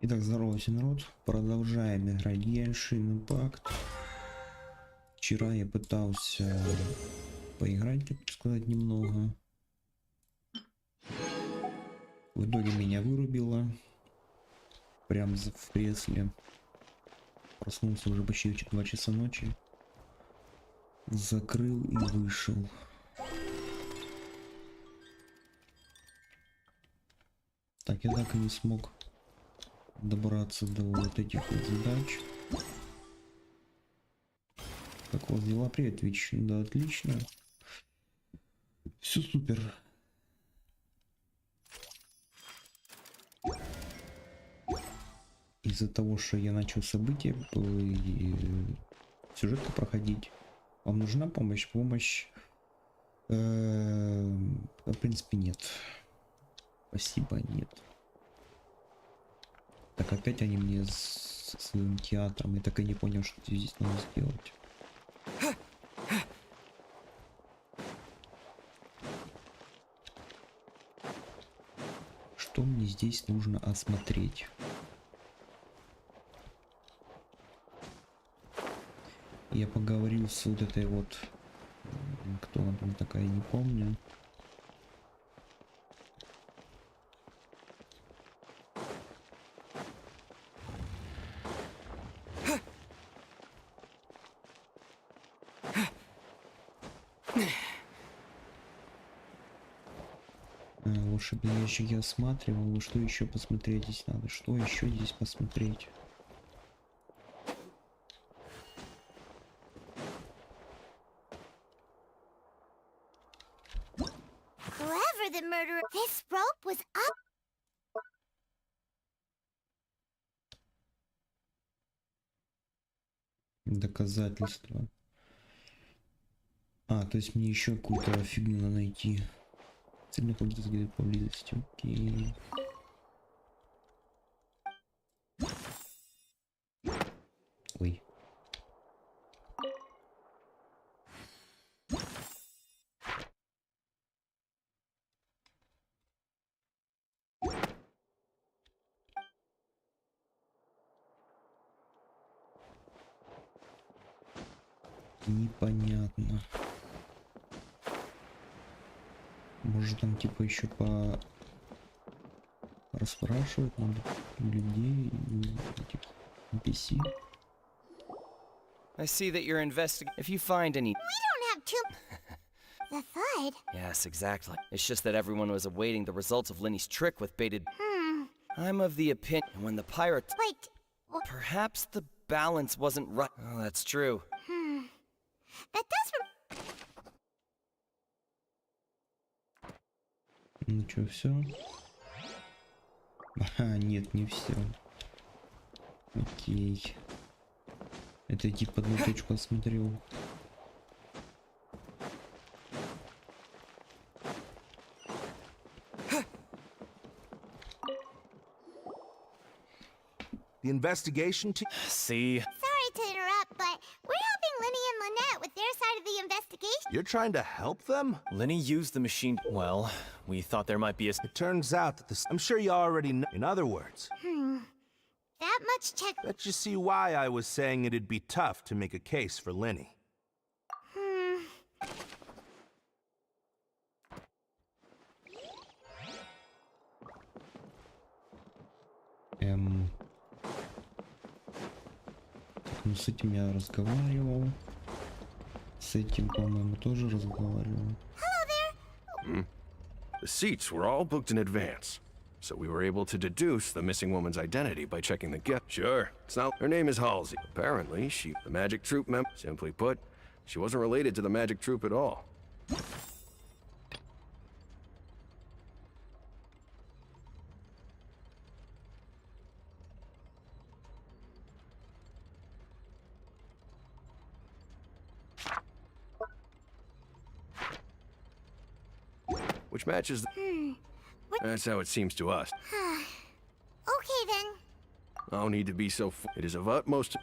Итак, здорово всем, народ. Продолжаем играть Genshin Impact. Вчера я пытался поиграть, так сказать, немного. В итоге меня вырубило. Прям в кресле. Проснулся уже почти в 2 часа ночи. Закрыл и вышел. Так, я так и не смог добраться до вот этих вот задач. Как у вас дела? Привет, Вич. Да, отлично. Все супер. Из-за того, что я начал события сюжеты проходить, вам нужна помощь? В принципе, нет. Спасибо, нет. Так, опять они мне с своим театром. Я так и не понял, что здесь надо сделать. Что мне здесь нужно осмотреть? Я поговорил с вот этой вот... Кто она там такая, не помню. Лучше бы я осматривал. Что еще посмотреть здесь надо? Что еще здесь посмотреть? Доказательства. А, то есть мне еще какую-то фигню надо найти. Цель находится где-то поблизости. Окей. Ой. Непонятно. Может там типа еще по расспрашивать надо людей, этих NPC. I see that you're investigating. If you find any... We don't have too... The fight? Yes, exactly. It's just that everyone was awaiting the results of Lenny's trick with baited... Hmm. I'm of the opinion when the pirate... Wait. Perhaps the balance wasn't right. Oh, that's true. That does... Ну что, все? Ага, нет, не все. Окей. Это я типа одну точку осмотрел. The investigation team. See? Sorry to interrupt, but we're helping Lenny and Lynette with their side of the investigation. You're trying to help them? Lenny used the machine. Well, we thought there might be a... It turns out that this. I'm sure you already know. In other words, That much check... that you see why I was saying it'd be tough to make a case for Lenny. Ну, с этим я разговаривал. С этим, по-моему, тоже разговаривал. The seats were all booked in advance, so we were able to deduce the missing woman's identity by checking the gift. Sure, it's not. Her name is Halsey. Apparently, the Magic Troop member. Simply put, she wasn't related to the Magic Troop at all. Which matches. That's how it seems to us. Okay, then. No need to be so. It is of utmost.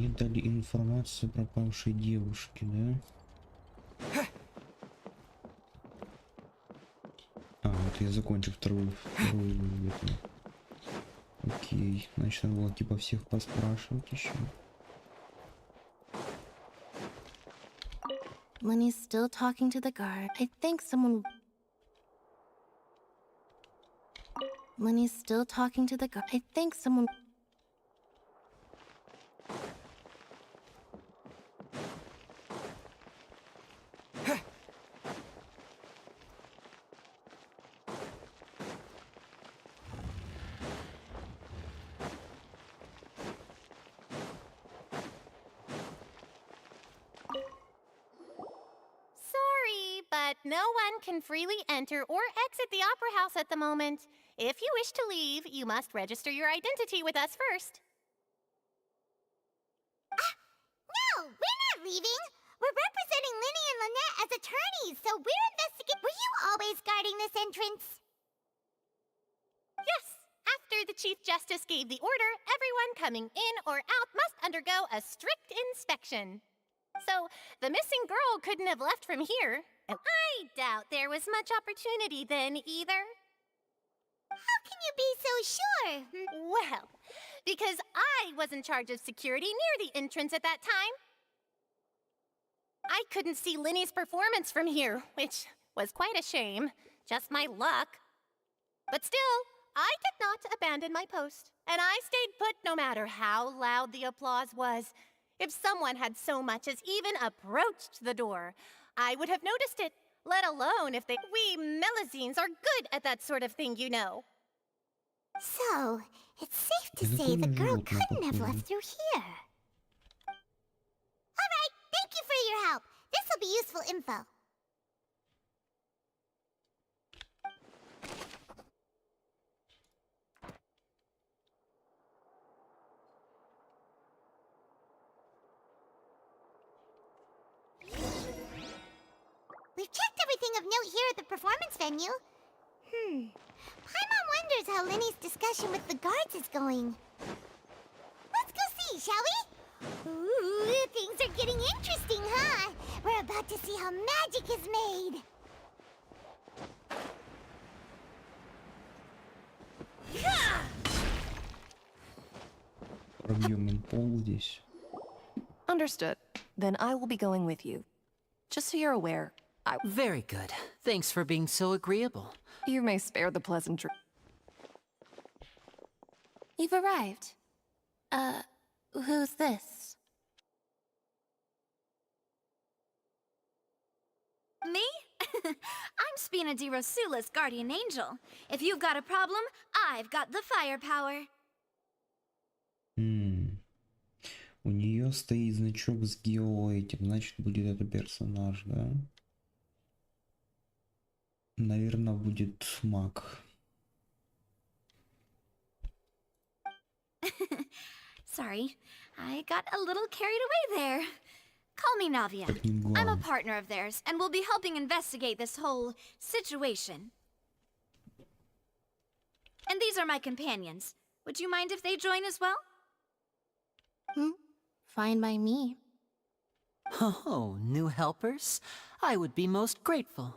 Мне дали информацию о пропавшей девушке, да? А, вот я закончил вторую эту. Окей, значит, надо было типа всех поспрашивать еще. Lenny's still talking to the guard. I think someone... Lenny's still talking to the guard. I think someone... Sorry, but no one can freely enter or exit the Opera House at the moment. If you wish to leave, you must register your identity with us first. No, we're not leaving. We're representing Linny and Lynette as attorneys, so we're investigating. Were you always guarding this entrance? Yes. After the Chief Justice gave the order, everyone coming in or out must undergo a strict inspection. So, the missing girl couldn't have left from here. I doubt there was much opportunity then, either. How can you be so sure? Well, because I was in charge of security near the entrance at that time. I couldn't see Linny's performance from here, which was quite a shame. Just my luck. But still, I did not abandon my post, and I stayed put no matter how loud the applause was. If someone had so much as even approached the door, I would have noticed it, let alone if they... We Melazines are good at that sort of thing, you know. So, it's safe to say the girl couldn't have left through here. All right, thank you for your help. This will be useful info. We've checked everything of note here at the performance venue. Paimon wonders how Linny's discussion with the guards is going. Let's go see, shall we? Ooh, things are getting interesting, huh? We're about to see how magic is made. Пробьем им пол здесь. Understood. Then I will be going with you. Just so you're aware, Very good. Thanks for being so agreeable. you may spare the pleasantry. You've arrived. Who's this? Me? I'm Spina di Rosula's guardian angel. If you've got a problem, I've got the firepower. У нее стоит значок с гео этим, значит будет это персонаж, да? Наверное, будет маг. Sorry, I got a little carried away there. Call me Navia. Как ни I'm a главное. partner of theirs, and will be helping investigate this whole situation. And these are my companions. Would you mind if they join as well? Fine by me. Oh, new helpers? I would be most grateful.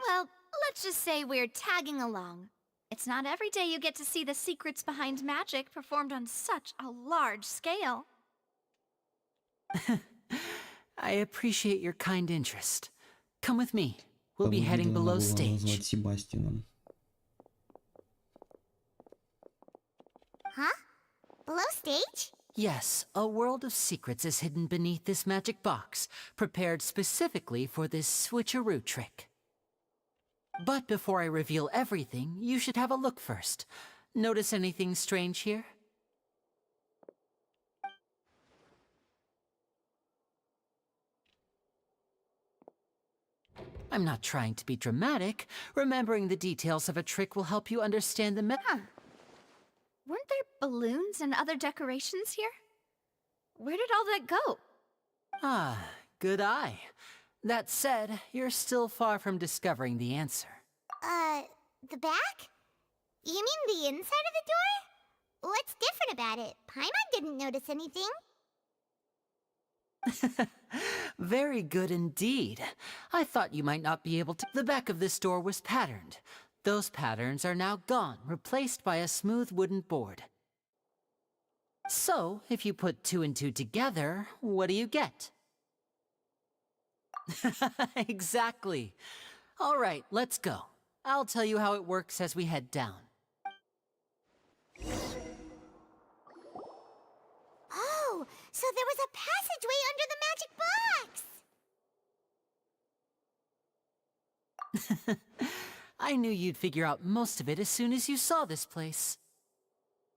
Well, let's just say we're tagging along. It's not every day you get to see the secrets behind magic performed on such a large scale. I appreciate your kind interest. Come with me. We'll be heading Побудила below надо было stage. назвать Себастьяном. Huh? Below stage? Yes, a world of secrets is hidden beneath this magic box, prepared specifically for this switcheroo trick. But before I reveal everything, you should have a look first. Notice anything strange here? I'm not trying to be dramatic. Remembering the details of a trick will help you understand the Weren't there balloons and other decorations here? Where did all that go? Ah, good eye. That said, you're still far from discovering the answer. The back? You mean the inside of the door? What's different about it? Paimon didn't notice anything. Very good indeed. I thought you might not be able to. The back of this door was patterned. Those patterns are now gone, replaced by a smooth wooden board. So, if you put 2 and 2 together, what do you get? Exactly. All right, let's go. I'll tell you how it works as we head down. Oh, so there was a passageway under the magic box! I knew you'd figure out most of it as soon as you saw this place.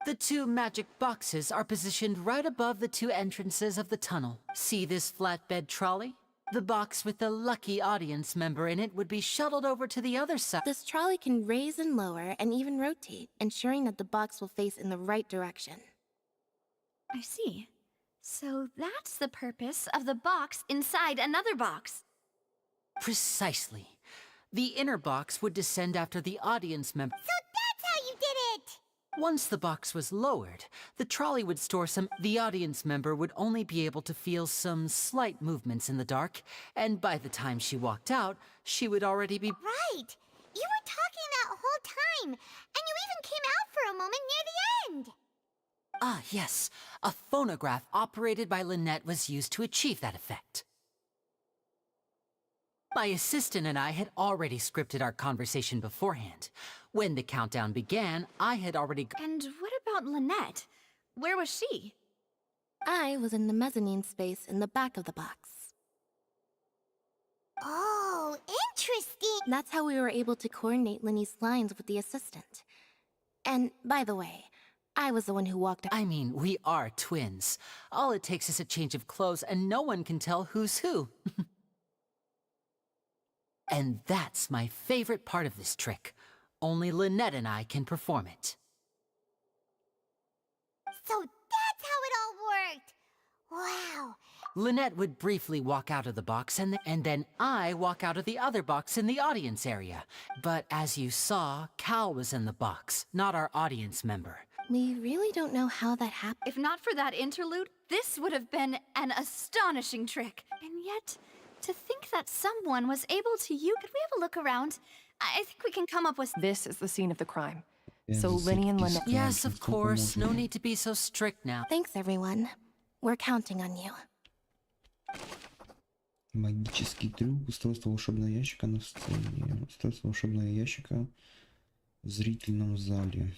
The 2 magic boxes are positioned right above the 2 entrances of the tunnel. See this flatbed trolley? The box with the lucky audience member in it would be shuttled over to the other side. This trolley can raise and lower and even rotate, ensuring that the box will face in the right direction. I see. So that's the purpose of the box inside another box. Precisely. The inner box would descend after the audience member. So that's how you did it! Once the box was lowered, the trolley would store some. The audience member would only be able to feel some slight movements in the dark, and by the time she walked out, she would already be. Right! You were talking that whole time, and you even came out for a moment near the end! Ah, yes. A phonograph operated by Lynette was used to achieve that effect. My assistant and I had already scripted our conversation beforehand. When the countdown began, I had already. And what about Lynette? Where was she? I was in the mezzanine space in the back of the box. Oh, interesting! That's how we were able to coordinate Linny's lines with the assistant. And, by the way, I was the one who walked out. I mean, we are twins. All it takes is a change of clothes and no one can tell who's who. And that's my favorite part of this trick. Only Lynette and I can perform it. So that's how it all worked! Wow! Lynette would briefly walk out of the box and then I walk out of the other box in the audience area. But as you saw, Cal was in the box, not our audience member. We really don't know how that happened. If not for that interlude, this would have been an astonishing trick. And yet, to think that someone was able to use... Could we have a look around? I think we can come up with... This is the scene of the crime. Yeah, So this Lenny and is Lynette... Yes, of Stop course. No emotion. need to be so strict now. Thanks, everyone. We're counting on you. Магический трюк, устройство волшебного ящика на сцене, устройство волшебного ящика в зрительном зале.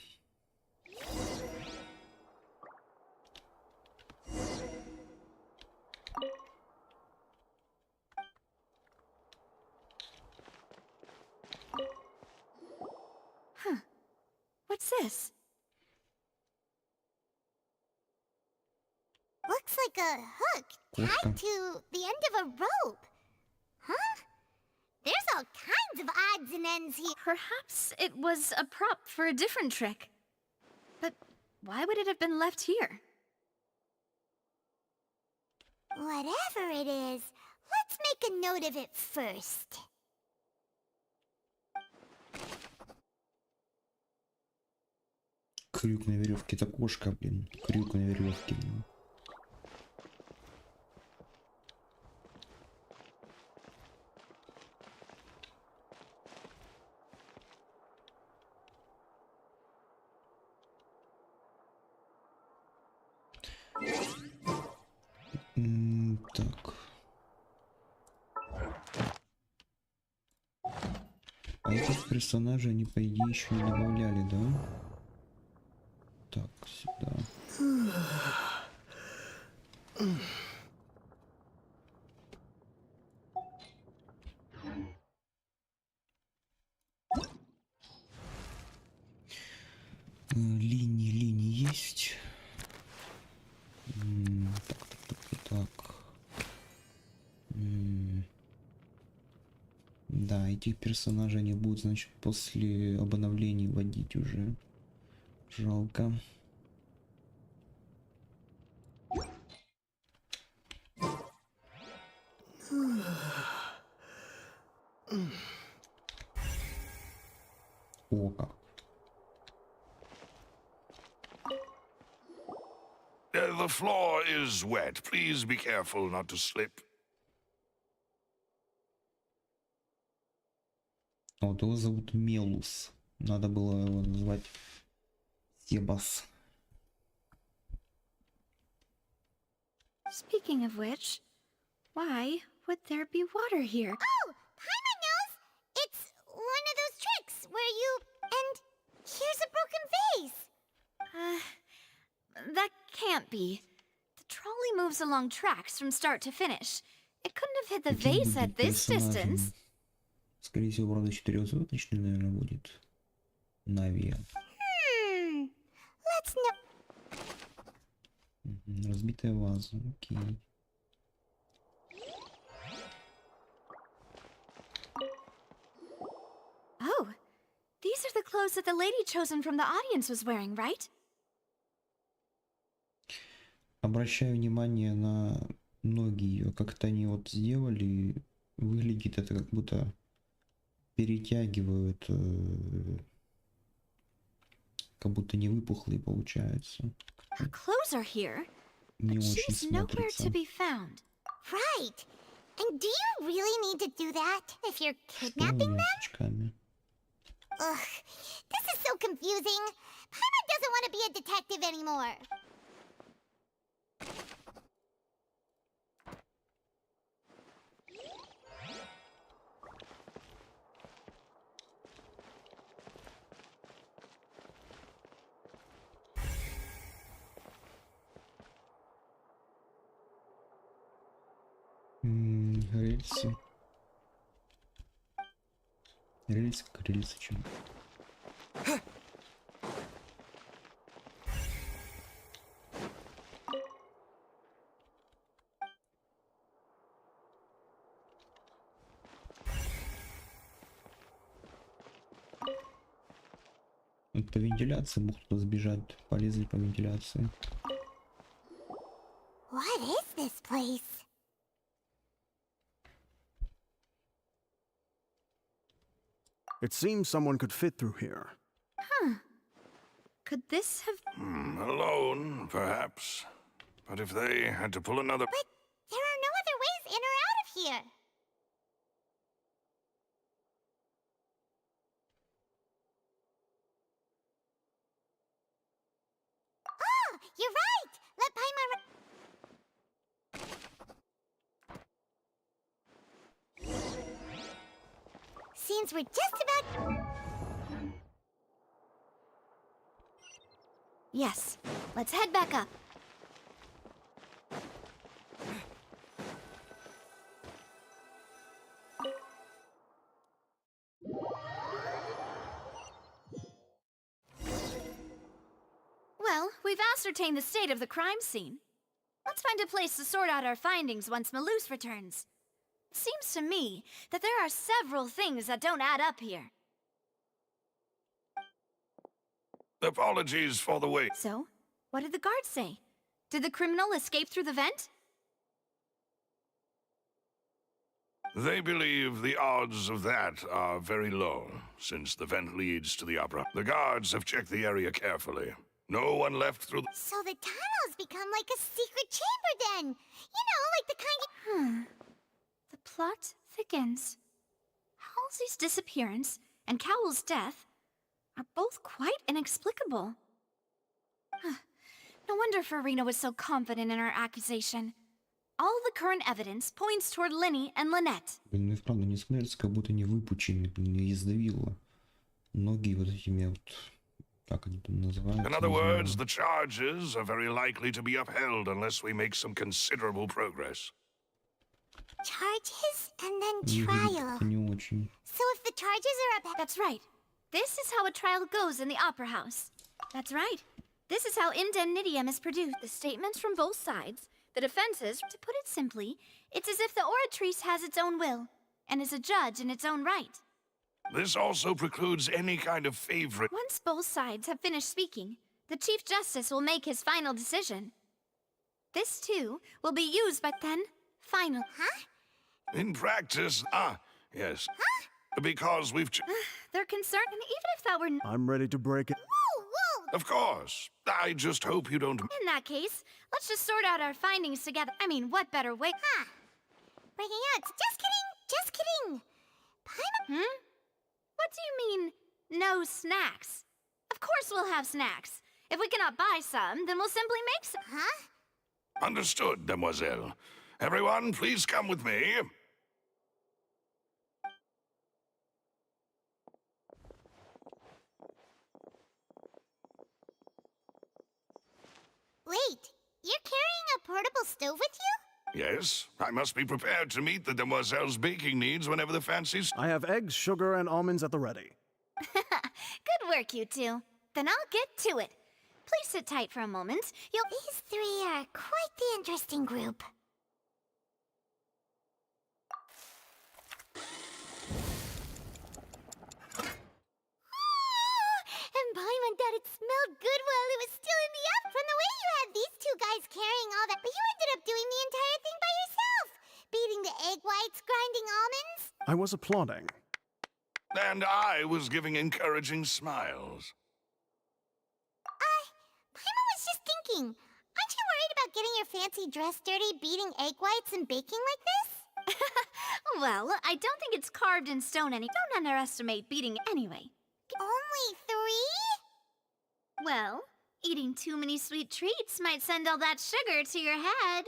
What's this? Looks like a hook tied to the end of a rope. Huh? There's all kinds of odds and ends here. Perhaps it was a prop for a different trick. But why would it have been left here? Whatever it is, let's make a note of it first. Крюк на веревке, это кошка, блин. Крюк на веревке, блин. Так. А этих персонажей они, по идее, еще не добавляли, да? Так, сюда. Линии есть. Так. Да, этих персонажей не будут, значит, после обновлений вводить уже. Жалко. О, как. The floor is wet. Please be careful not to slip. Вот его зовут Мелус. Надо было его назвать Себас. Speaking of which, why would there be water here? Oh, Paimon knows! It's one of those tricks where you... And here's a broken vase! That can't be. The trolley moves along tracks from start to finish. It couldn't have hit the vase at this distance. Скорее всего, правда, 4-звездочный, наверное, будет. Наверное. Let's know... Разбитая ваза, окей. Oh, these are the clothes that the lady chosen from the audience was wearing, right? Обращаю внимание на ноги ее, как-то они вот сделали, выглядит это как будто перетягивают, как будто не выпуклые получаются. Her clothes are here, Не but очень she's nowhere смотрится. to be found. Right. And do you really need to do that if you're Что у kidnapping меня them? с очками? Ugh, this is so confusing. Paimon doesn't want to be a detective anymore. Рельсы. Рельсы, как рельсы, чем? Вот по вентиляции мог кто сбежать, полезли по вентиляции. What is this place? It seems someone could fit through here. Could this have... Alone, perhaps. But if they had to pull another... But there are no other ways in or out of here. Oh, you're right. Let Paimon... Seems we're just about... Yes, let's head back up. Well, we've ascertained the state of the crime scene. Let's find a place to sort out our findings once Malus returns. It seems to me that there are several things that don't add up here. Apologies for the wait. So, what did the guards say? Did the criminal escape through the vent? They believe the odds of that are very low, since the vent leads to the opera. The guards have checked the area carefully. No one left through the... So the tunnels become like a secret chamber then. You know, like the kind The plot thickens. Halsey's disappearance and Cowell's death are both quite inexplicable. No wonder Farina was so confident in her accusation. All the current evidence points toward Linny and Lynette. Блин, ну и вправду не смотрится, как будто не выпучены, блин, не издавило. Ноги вот этими вот, как они там называются? In other words, the charges are very likely to be upheld unless we make some considerable progress. charges and then Выглядит trial. как-то не очень. So if the charges are upheld... That's right. This is how a trial goes in the Opera House. That's right. This is how indemnitium is produced. The statements from both sides, the defenses, to put it simply, it's as if the oratrice has its own will, and is a judge in its own right. This also precludes any kind of favorite. Once both sides have finished speaking, the Chief Justice will make his final decision. This, too, will be used by then. Final. Huh? In practice, yes. Huh? Because we've... They're concerned, and even if that were... I'm ready to break it. Whoa, whoa! Of course. I just hope you don't... In that case, let's just sort out our findings together. I mean, what better way? Huh. Breaking out. Just kidding. Just kidding. Paimon... What do you mean, no snacks? Of course we'll have snacks. If we cannot buy some, then we'll simply make some. Huh? Understood, demoiselle. Everyone, please come with me. Wait, you're carrying a portable stove with you? Yes, I must be prepared to meet the demoiselle's baking needs whenever the fancies... I have eggs, sugar, and almonds at the ready. Good work, you two. Then I'll get to it. Please sit tight for a moment. These three are quite the interesting group. And Paimon thought it smelled good while it was still in the oven. From the way you had these two guys carrying all that, but you ended up doing the entire thing by yourself. Beating the egg whites, grinding almonds. I was applauding. And I was giving encouraging smiles. Paimon was just thinking, aren't you worried about getting your fancy dress dirty, beating egg whites and baking like this? Well, I don't think it's carved in stone any. Don't underestimate beating anyway. Only 3? Well, eating too many sweet treats might send all that sugar to your head.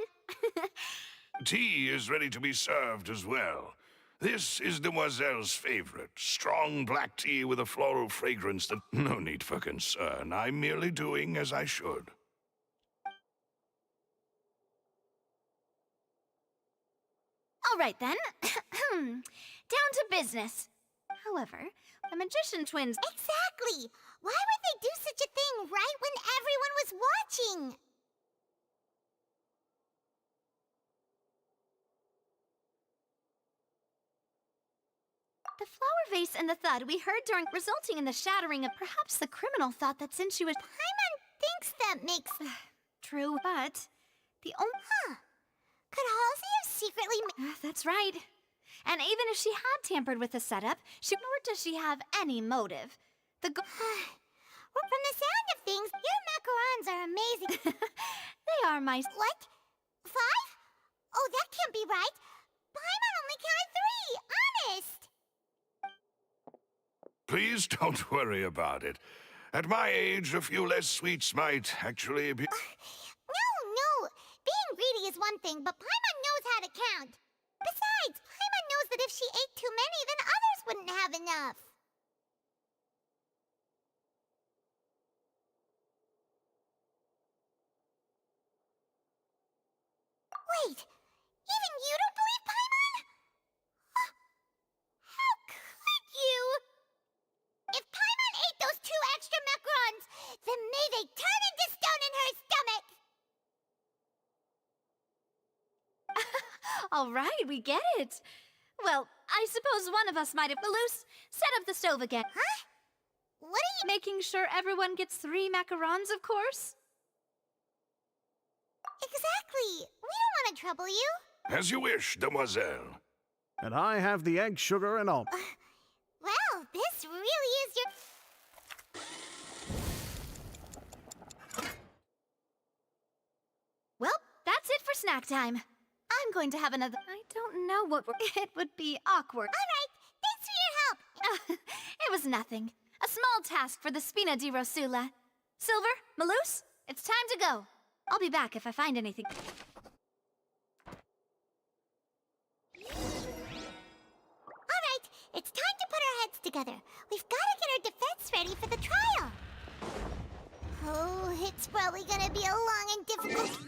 Tea is ready to be served as well. This is Demoiselle's favorite. Strong black tea with a floral fragrance that... No need for concern. I'm merely doing as I should. All right, then. Down to business. However, the magician twins... Exactly! Why would they do such a thing right when everyone was watching? The flower vase and the thud we heard during... resulting in the shattering of... Perhaps the criminal thought that since she was... Paimon thinks that makes... True, but... The only... Huh. Could Halsey have secretly... That's right. And even if she had tampered with the setup, nor does she have any motive. Well, from the sound of things, your macarons are amazing. They are my... What? 5? Oh, that can't be right. Paimon only counted 3, honest. Please don't worry about it. At my age, a few less sweets might actually be... No. Being greedy is one thing, but Paimon knows how to count. Besides, Paimon knows that if she ate too many, then others wouldn't have enough. Wait, even you don't believe Paimon? How could you? If Paimon ate those 2 extra macarons, then may they turn into stone in her stomach! All right, we get it. Well, I suppose one of us might have... Loose, set up the stove again. Huh? What are you... Making sure everyone gets 3 macarons, of course? Exactly. We don't want to trouble you. As you wish, demoiselle. And I have the egg, sugar, and almonds. Well, this really is your... Well, that's it for snack time. I'm going to have another... I don't know what we're... It would be awkward. All right, thanks for your help. It was nothing. A small task for the Spina di Rosula. Silver, Maloose, it's time to go. I'll be back if I find anything. All right, it's time to put our heads together. We've got to get our defense ready for the trial. Oh, it's probably gonna be a long and difficult...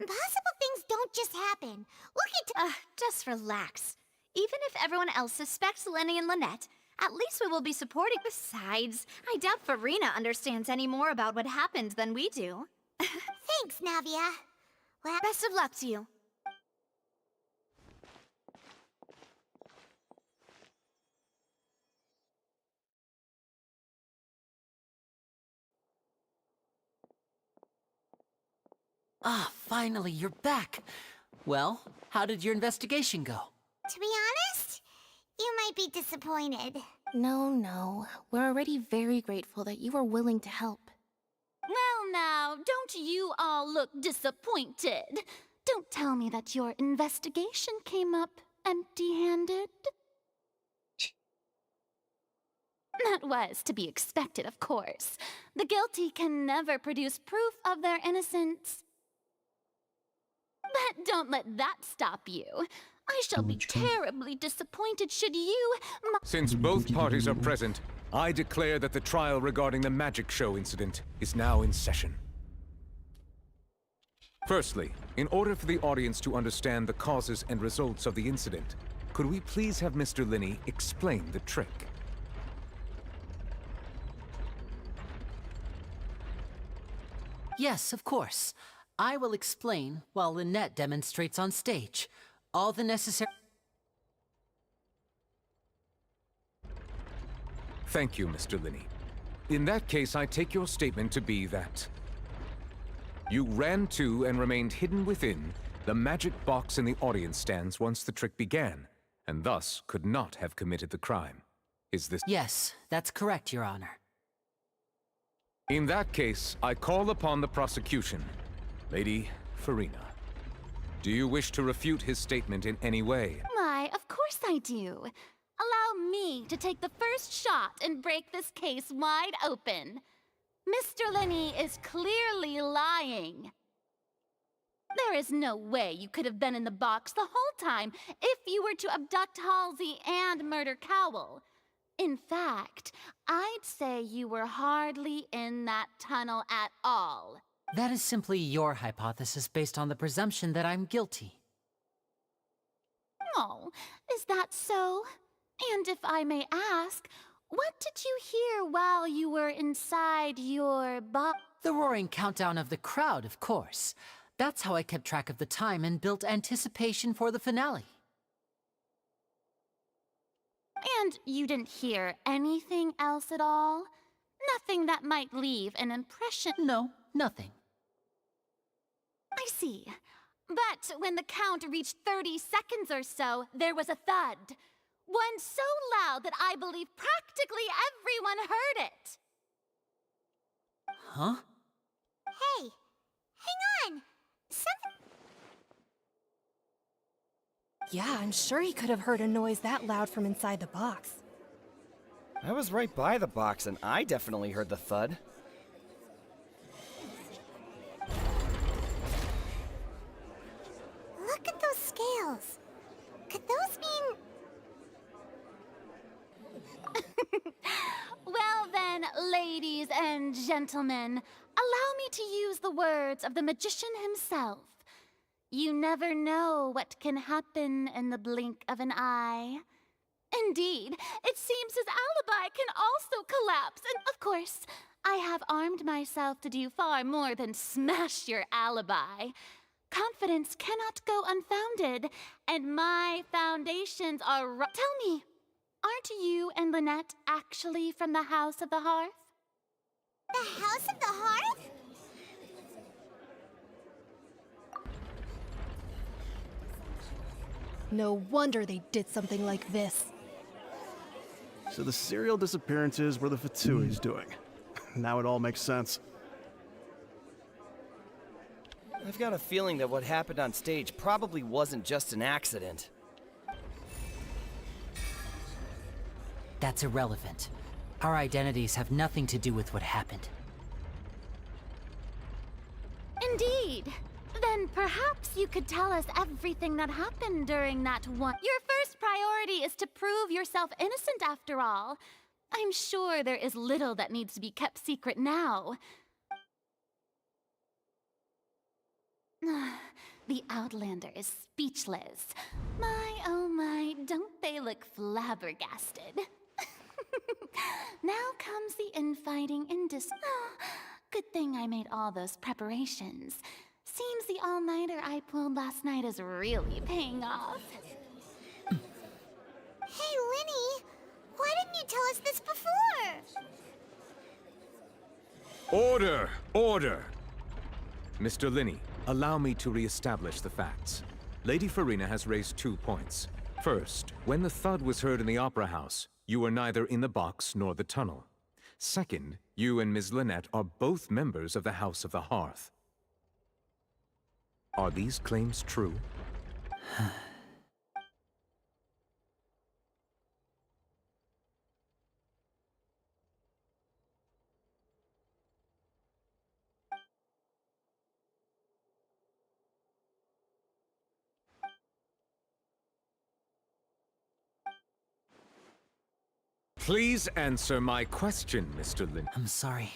Impossible things don't just happen. Look at... just relax. Even if everyone else suspects Lenny and Lynette, at least we will be supporting. Besides, I doubt Farina understands any more about what happened than we do. Thanks, Navia. Well, best of luck to you. Ah, finally, you're back. Well, how did your investigation go? To be honest, you might be disappointed. No. We're already very grateful that you were willing to help. Well now, don't you all look disappointed. Don't tell me that your investigation came up empty-handed. That was to be expected, of course. The guilty can never produce proof of their innocence. But don't let that stop you. I shall be terribly disappointed should you... Since both parties are present, I declare that the trial regarding the magic show incident is now in session. Firstly, in order for the audience to understand the causes and results of the incident, could we please have Mr. Linney explain the trick? Yes, of course. I will explain while Lynette demonstrates on stage. All the necessary... Thank you, Mr. Linney. In that case, I take your statement to be that you ran to and remained hidden within the magic box in the audience stands once the trick began, and thus could not have committed the crime. Is this... Yes, that's correct, Your Honor. In that case, I call upon the prosecution. Lady Farina, do you wish to refute his statement in any way? Why, of course I do. Allow me to take the first shot and break this case wide open. Mr. Linney is clearly lying. There is no way you could have been in the box the whole time if you were to abduct Halsey and murder Cowell. In fact, I'd say you were hardly in that tunnel at all. That is simply your hypothesis based on the presumption that I'm guilty. Oh, is that so? And if I may ask, what did you hear while you were inside your box? The roaring countdown of the crowd, of course. That's how I kept track of the time and built anticipation for the finale. And you didn't hear anything else at all? Nothing that might leave an impression? No, nothing. I see. But when the count reached 30 seconds or so, there was a thud. One so loud that I believe practically everyone heard it. Huh? Hey, hang on. Yeah, I'm sure he could have heard a noise that loud from inside the box. I was right by the box, and I definitely heard the thud. Look at those scales. Could those mean... Well then, ladies and gentlemen, allow me to use the words of the magician himself. You never know what can happen in the blink of an eye. Indeed, it seems his alibi can also collapse, and of course, I have armed myself to do far more than smash your alibi. Confidence cannot go unfounded, and my foundations are Tell me, aren't you and Lynette actually from the House of the Hearth? The House of the Hearth? No wonder they did something like this. So the serial disappearances were the Fatsui's doing. Now it all makes sense. I've got a feeling that what happened on stage probably wasn't just an accident. That's irrelevant. Our identities have nothing to do with what happened. Indeed. Then perhaps you could tell us everything that happened during that one. Your first priority is to prove yourself innocent after all. I'm sure there is little that needs to be kept secret now. The Outlander is speechless. My, oh my, don't they look flabbergasted? Now comes the infighting and good thing I made all those preparations. Seems the all-nighter I pulled last night is really paying off. Hey, Linny! Why didn't you tell us this before? Order! Order! Mr. Linney, allow me to re-establish the facts. Lady Farina has raised 2 points. First, when the thud was heard in the Opera House, you were neither in the box nor the tunnel. Second, you and Ms. Lynette are both members of the House of the Hearth. Are these claims true? Please answer my question, Mr. Lin. I'm sorry.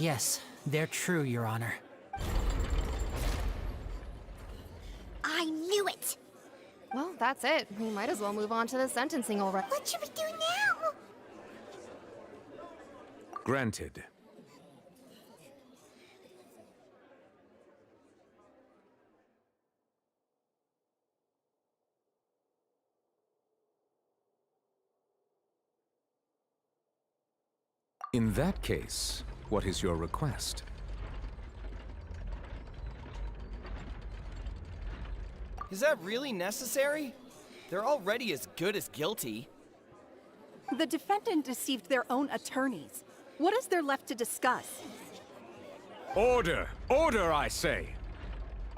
Yes, they're true, Your Honor. I knew it! Well, that's it. We might as well move on to the sentencing already. What should we do now? Granted. In that case, what is your request? Is that really necessary? They're already as good as guilty. The defendant deceived their own attorneys. What is there left to discuss? Order! Order, I say!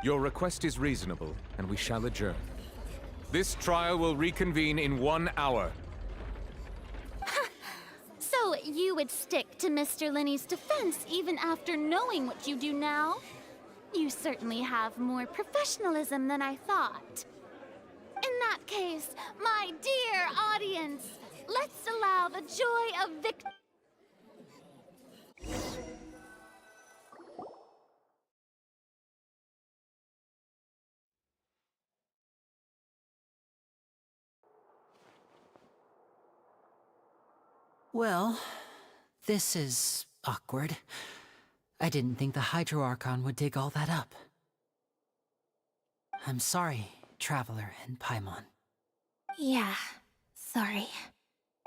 Your request is reasonable, and we shall adjourn. This trial will reconvene in 1 hour. So you would stick to Mr. Linney's defense even after knowing what you do now? You certainly have more professionalism than I thought. In that case, my dear audience, let's allow the joy of victory. Well, this is awkward. I didn't think the Hydro Archon would dig all that up. I'm sorry, Traveler and Paimon. Yeah, sorry.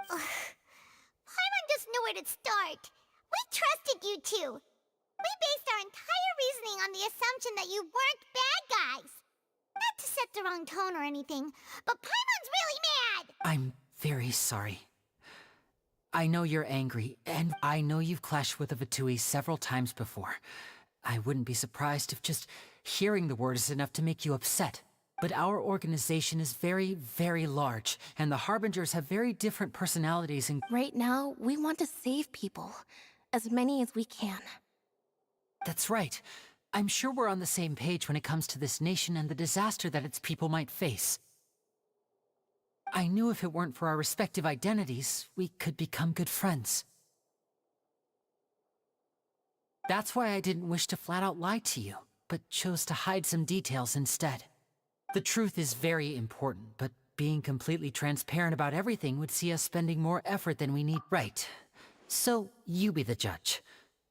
Paimon doesn't know where to start. We trusted you two. We based our entire reasoning on the assumption that you weren't bad guys. Not to set the wrong tone or anything, but Paimon's really mad! I'm very sorry. I know you're angry, and I know you've clashed with the Fatui several times before. I wouldn't be surprised if just hearing the word is enough to make you upset. But our organization is very, very large, and the Harbingers have very different personalities and— Right now, we want to save people. As many as we can. That's right. I'm sure we're on the same page when it comes to this nation and the disaster that its people might face. I knew if it weren't for our respective identities, we could become good friends. That's why I didn't wish to flat out lie to you, but chose to hide some details instead. The truth is very important, but being completely transparent about everything would see us spending more effort than we need. Right. So, you be the judge.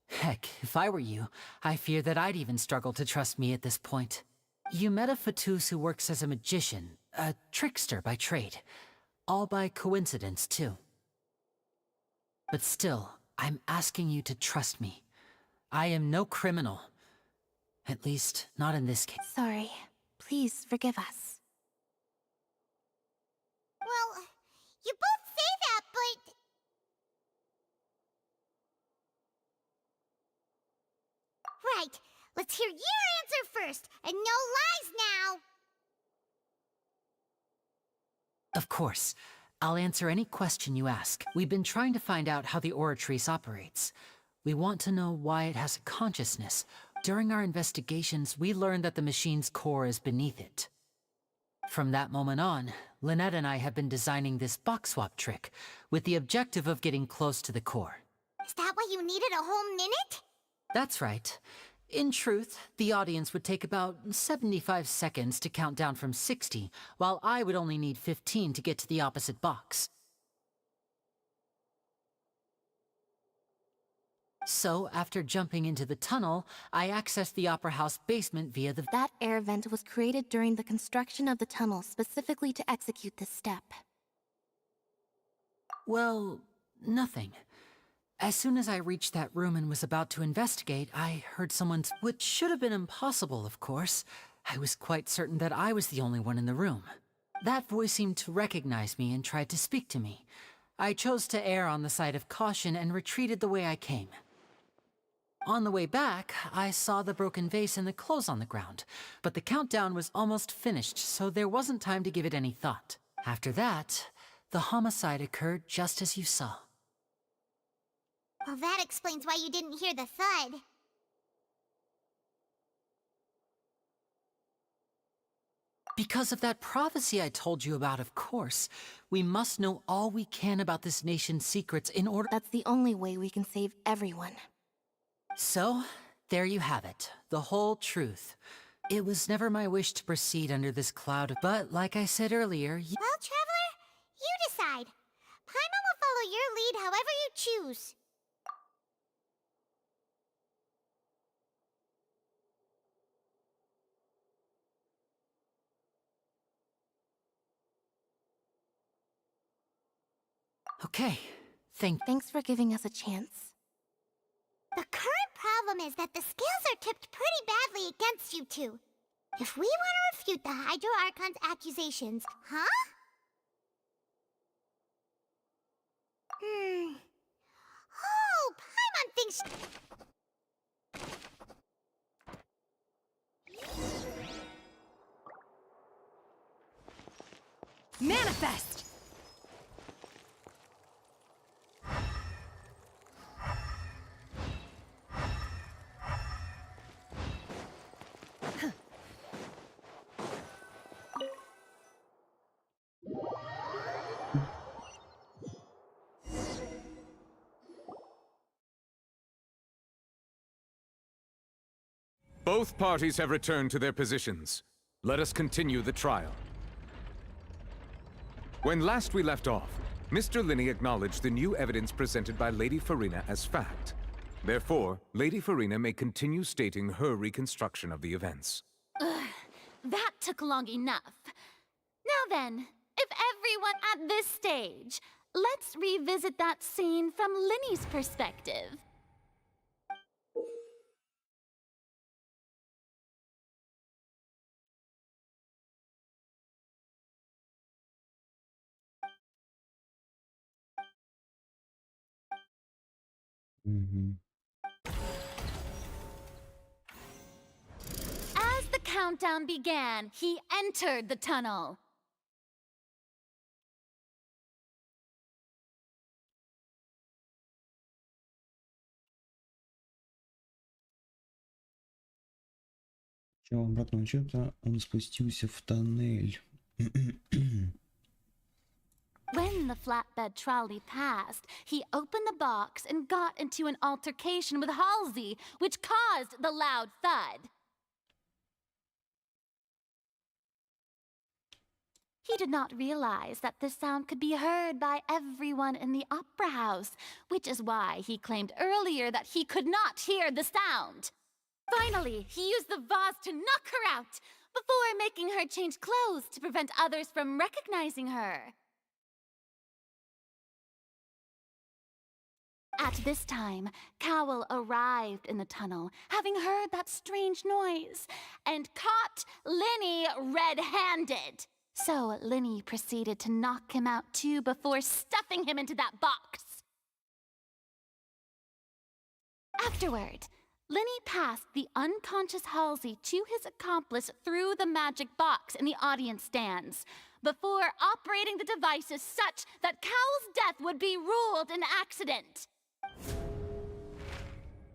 Heck, if I were you, I fear that I'd even struggle to trust me at this point. You met a Fatus who works as a magician, a trickster by trade. All by coincidence, too. But still, I'm asking you to trust me. I am no criminal. At least, not in this case. Sorry. Please forgive us. Well, you both say that, but... Right. Let's hear your answer first, and no lies now! Of course. I'll answer any question you ask. We've been trying to find out how the Oratrice operates. We want to know why it has a consciousness. During our investigations, we learned that the machine's core is beneath it. From that moment on, Lynette and I have been designing this box swap trick, with the objective of getting close to the core. Is that why you needed a whole minute? That's right. In truth, the audience would take about 75 seconds to count down from 60, while I would only need 15 to get to the opposite box. So, after jumping into the tunnel, I accessed the Opera House basement via the... That air vent was created during the construction of the tunnel specifically to execute this step. Well, nothing. As soon as I reached that room and was about to investigate, I heard someone's... Which should have been impossible, of course. I was quite certain that I was the only one in the room. That voice seemed to recognize me and tried to speak to me. I chose to err on the side of caution and retreated the way I came. On the way back, I saw the broken vase and the clothes on the ground, but the countdown was almost finished, so there wasn't time to give it any thought. After that, the homicide occurred just as you saw. Well, that explains why you didn't hear the thud. Because of that prophecy I told you about, of course. We must know all we can about this nation's secrets in order... That's the only way we can save everyone. So, there you have it. The whole truth. It was never my wish to proceed under this cloud, but like I said earlier... Well, Traveler, you decide. Paimon will follow your lead however you choose. Okay, Thanks for giving us a chance. The current problem is that the scales are tipped pretty badly against you two. If we want to refute the Hydro Archon's accusations, huh? Oh, Paimon thinks... Manifest! Both parties have returned to their positions. Let us continue the trial. When last we left off, Mr. Linney acknowledged the new evidence presented by Lady Farina as fact. Therefore, Lady Farina may continue stating her reconstruction of the events. That took long enough. Now then, if everyone at this stage, let's revisit that scene from Linney's perspective. As the countdown began, he entered the tunnel. Начало обратного отсчета, он спустился в тоннель. When the flatbed trolley passed, he opened the box and got into an altercation with Halsey, which caused the loud thud. He did not realize that this sound could be heard by everyone in the opera house, which is why he claimed earlier that he could not hear the sound. Finally, he used the vase to knock her out, before making her change clothes to prevent others from recognizing her. At this time, Cowell arrived in the tunnel, having heard that strange noise, and caught Linney red-handed. So Linney proceeded to knock him out too before stuffing him into that box. Afterward, Linney passed the unconscious Halsey to his accomplice through the magic box in the audience stands, before operating the devices such that Cowell's death would be ruled an accident.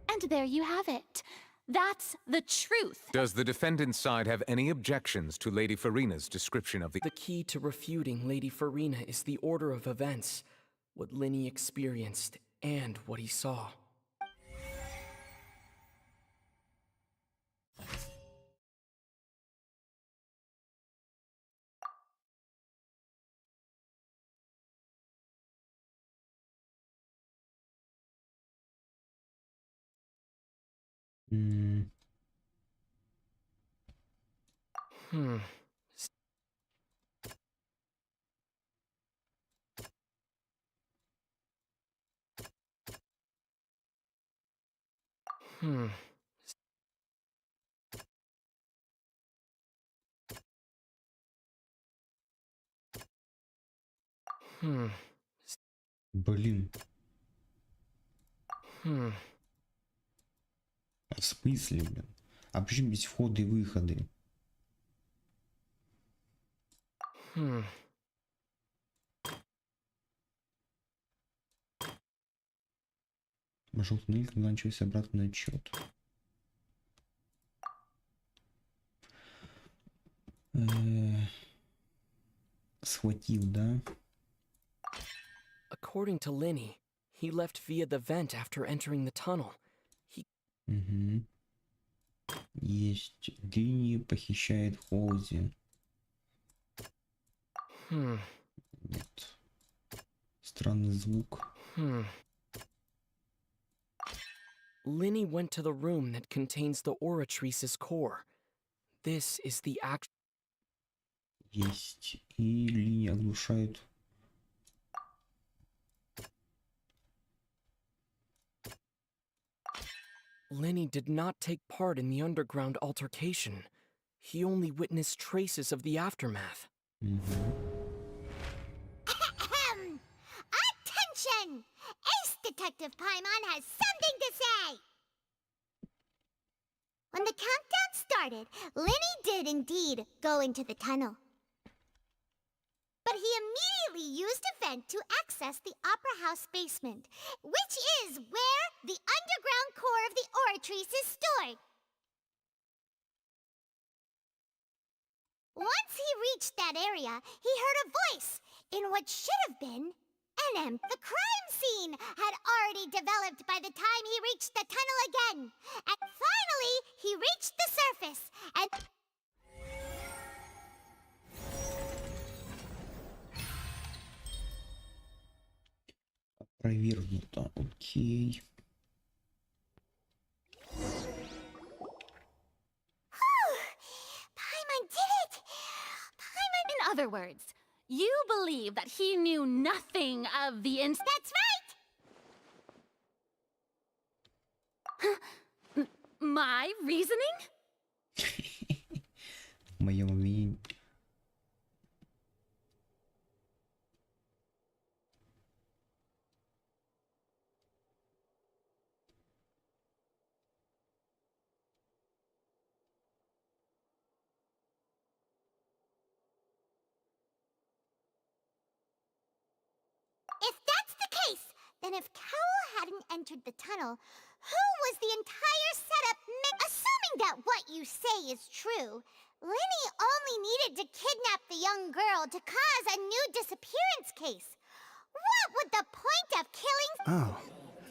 And there you have it. That's the truth. Does the defendant's side have any objections to Lady Farina's description of the... The key to refuting Lady Farina is the order of events, what Linney experienced, and what he saw. М, Hmm. Hmm. Hmm. Блин, Hmm. а в смысле, блин? А почему здесь входы и выходы? Hmm. Вошел в туннель, когда начался обратный отчет. Схватил, да? According to Linny, he left via the vent after entering the tunnel. Угу. Есть. Дыни похищает Холзи. Hmm. Нет. Странный звук. Hmm. Linny went to the room that contains the Oratrice's core. This is the act. Есть. И линия оглушает. Linny did not take part in the underground altercation. He only witnessed traces of the aftermath. Attention! Ace Detective Paimon has something to say! When the countdown started, Linny did indeed go into the tunnel. But he immediately used a vent to access the Opera House basement, which is where the underground core of the Oratrice is stored. Once he reached that area, he heard a voice in what should have been an empty. The crime scene had already developed by the time he reached the tunnel again. And finally, he reached the surface and... Опровергнуто. Окей. Paimon did it! Paimon... In other words, you believe that he knew nothing of the That's right! My reasoning? Мое мнение. If that's the case, then if Cowell hadn't entered the tunnel, who was the entire setup assuming that what you say is true, Linny only needed to kidnap the young girl to cause a new disappearance case. What would the point of killing... Oh,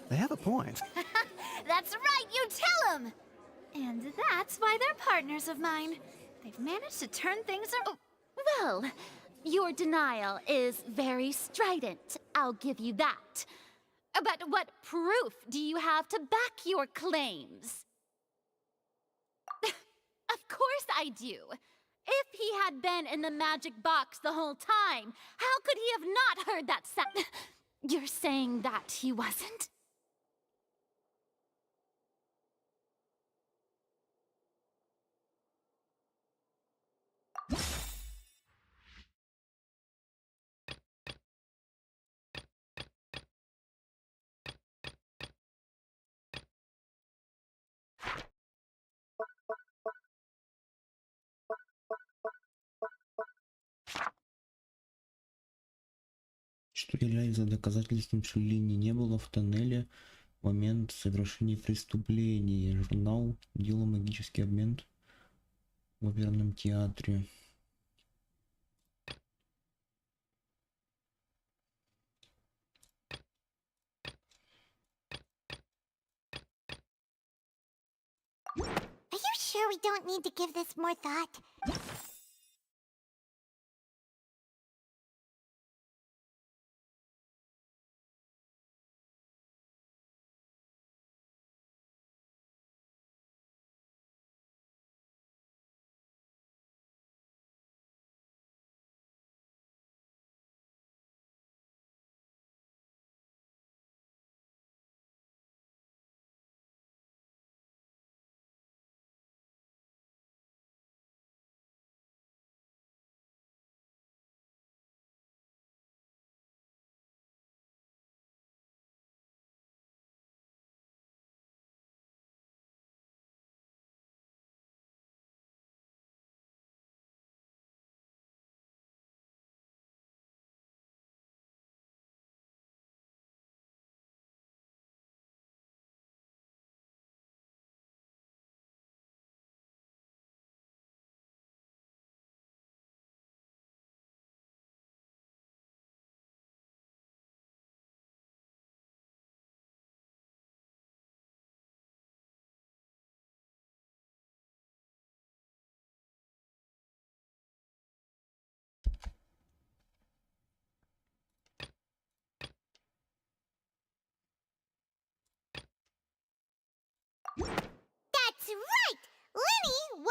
they have a point. That's right, you tell him! And that's why they're partners of mine. They've managed to turn things around. Well, your denial is very strident, I'll give you that. But what proof do you have to back your claims? Of course I do. If he had been in the magic box the whole time, how could he have not heard that sound? You're saying that he wasn't? Что является доказательством, что Линни не было в тоннеле в момент совершения преступления. Журнал «Дело магический обмен» в оперном театре. Are you sure we don't need to give this more thought?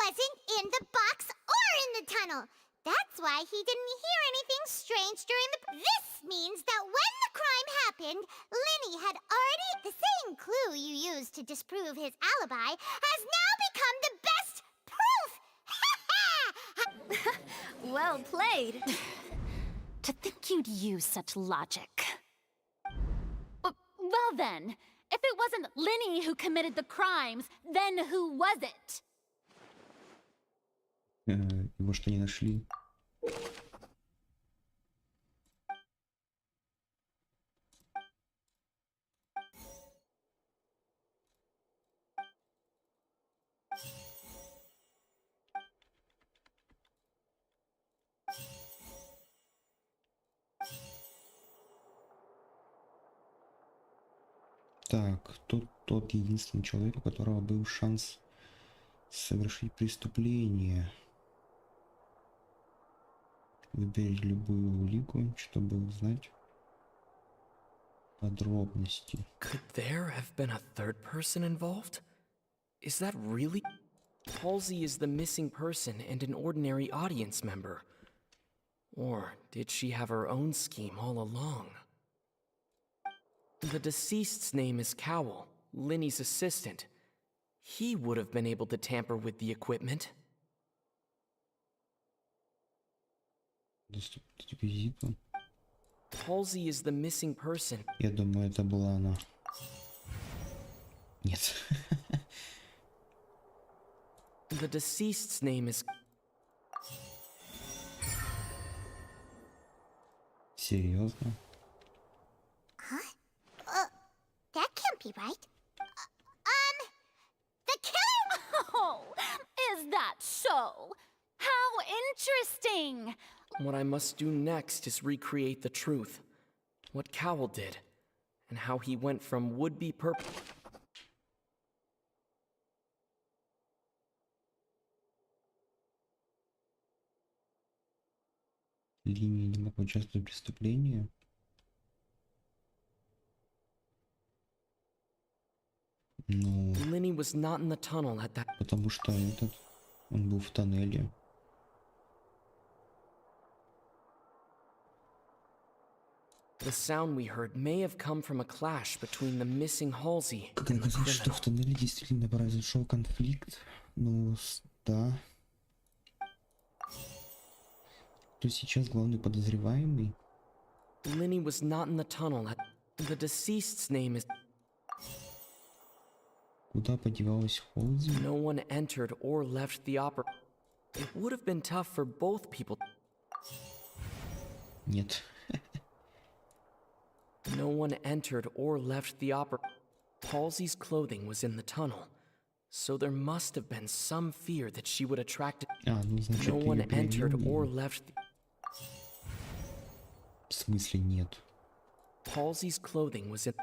wasn't in the box or in the tunnel. That's why he didn't hear anything strange during the... This means that when the crime happened, Linny had already... The same clue you used to disprove his alibi has now become the best proof! Well played. To think you'd use such logic. Well then, if it wasn't Linny who committed the crimes, then who was it? Его что не нашли? Так, тут тот единственный человек, у которого был шанс совершить преступление. Выберите любую улику, чтобы узнать подробности. Could there have been a third person involved? Is that really? Halsey is the missing person and an ordinary audience member. Or did she have her own scheme all along? The deceased's name is Cowell, Linny's assistant. He would have been able to tamper with the equipment. Доступность к визиту. Halsey is the missing person. Я думаю, это была она. Нет. The deceased's name is... Серьезно? That can't be right. The killer... Oh, is that so? How interesting! What I must do next is recreate the truth. What Cowell did, and how he went from would-be Линия не мог участвовать в преступлении. Ну, Linny was not in the tunnel at that... потому что он был в тоннеле. The sound we heard may have come from a clash between the missing Halsey Как and the оказалось, что criminal. в тоннеле действительно произошел конфликт. Ну, да. Кто сейчас главный подозреваемый? Linny was not in the tunnel at... The deceased's name is... Куда подевалась Холзи? No one entered or left the opera. It would have been tough for both people. Нет. No one entered or left the opera. Halsey's clothing was in the tunnel, so there must have been some fear that she would attract... Ну, значит, No one её entered привели. or left the... В смысле нет? Halsey's clothing was in...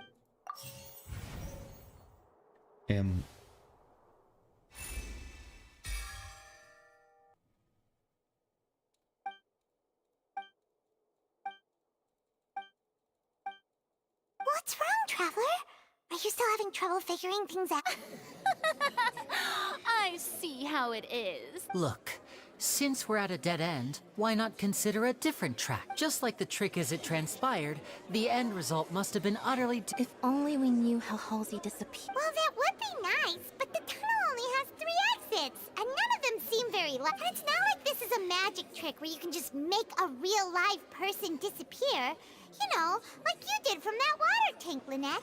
What's wrong, Traveler? Are you still having trouble figuring things out? I see how it is. Look, since we're at a dead end, why not consider a different track? Just like the trick as it transpired, the end result must have been utterly... If only we knew how Halsey disappeared. Well, that would be nice, but the tunnel only has 3 exits, and none of them seem very And it's not like this is a magic trick where you can just make a real live person disappear. You know, like you did from that water tank, Lynette.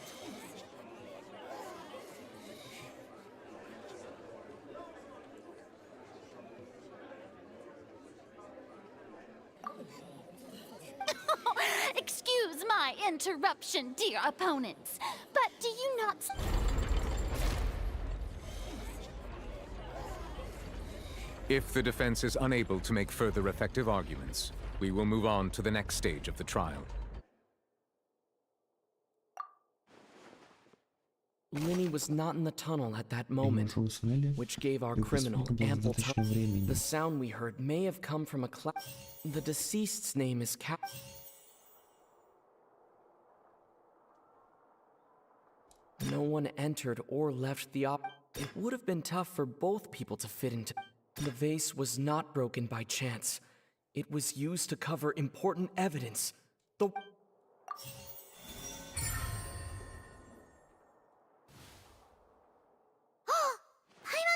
Excuse my interruption, dear opponents, but do you not... If the defense is unable to make further effective arguments, we will move on to the next stage of the trial. Linny was not in the tunnel at that moment, which gave our criminal ample time. The sound we heard may have come from a The deceased's name is Cap. No one entered or left the It would have been tough for both people to fit into. The vase was not broken by chance. It was used to cover important evidence. The... Paimon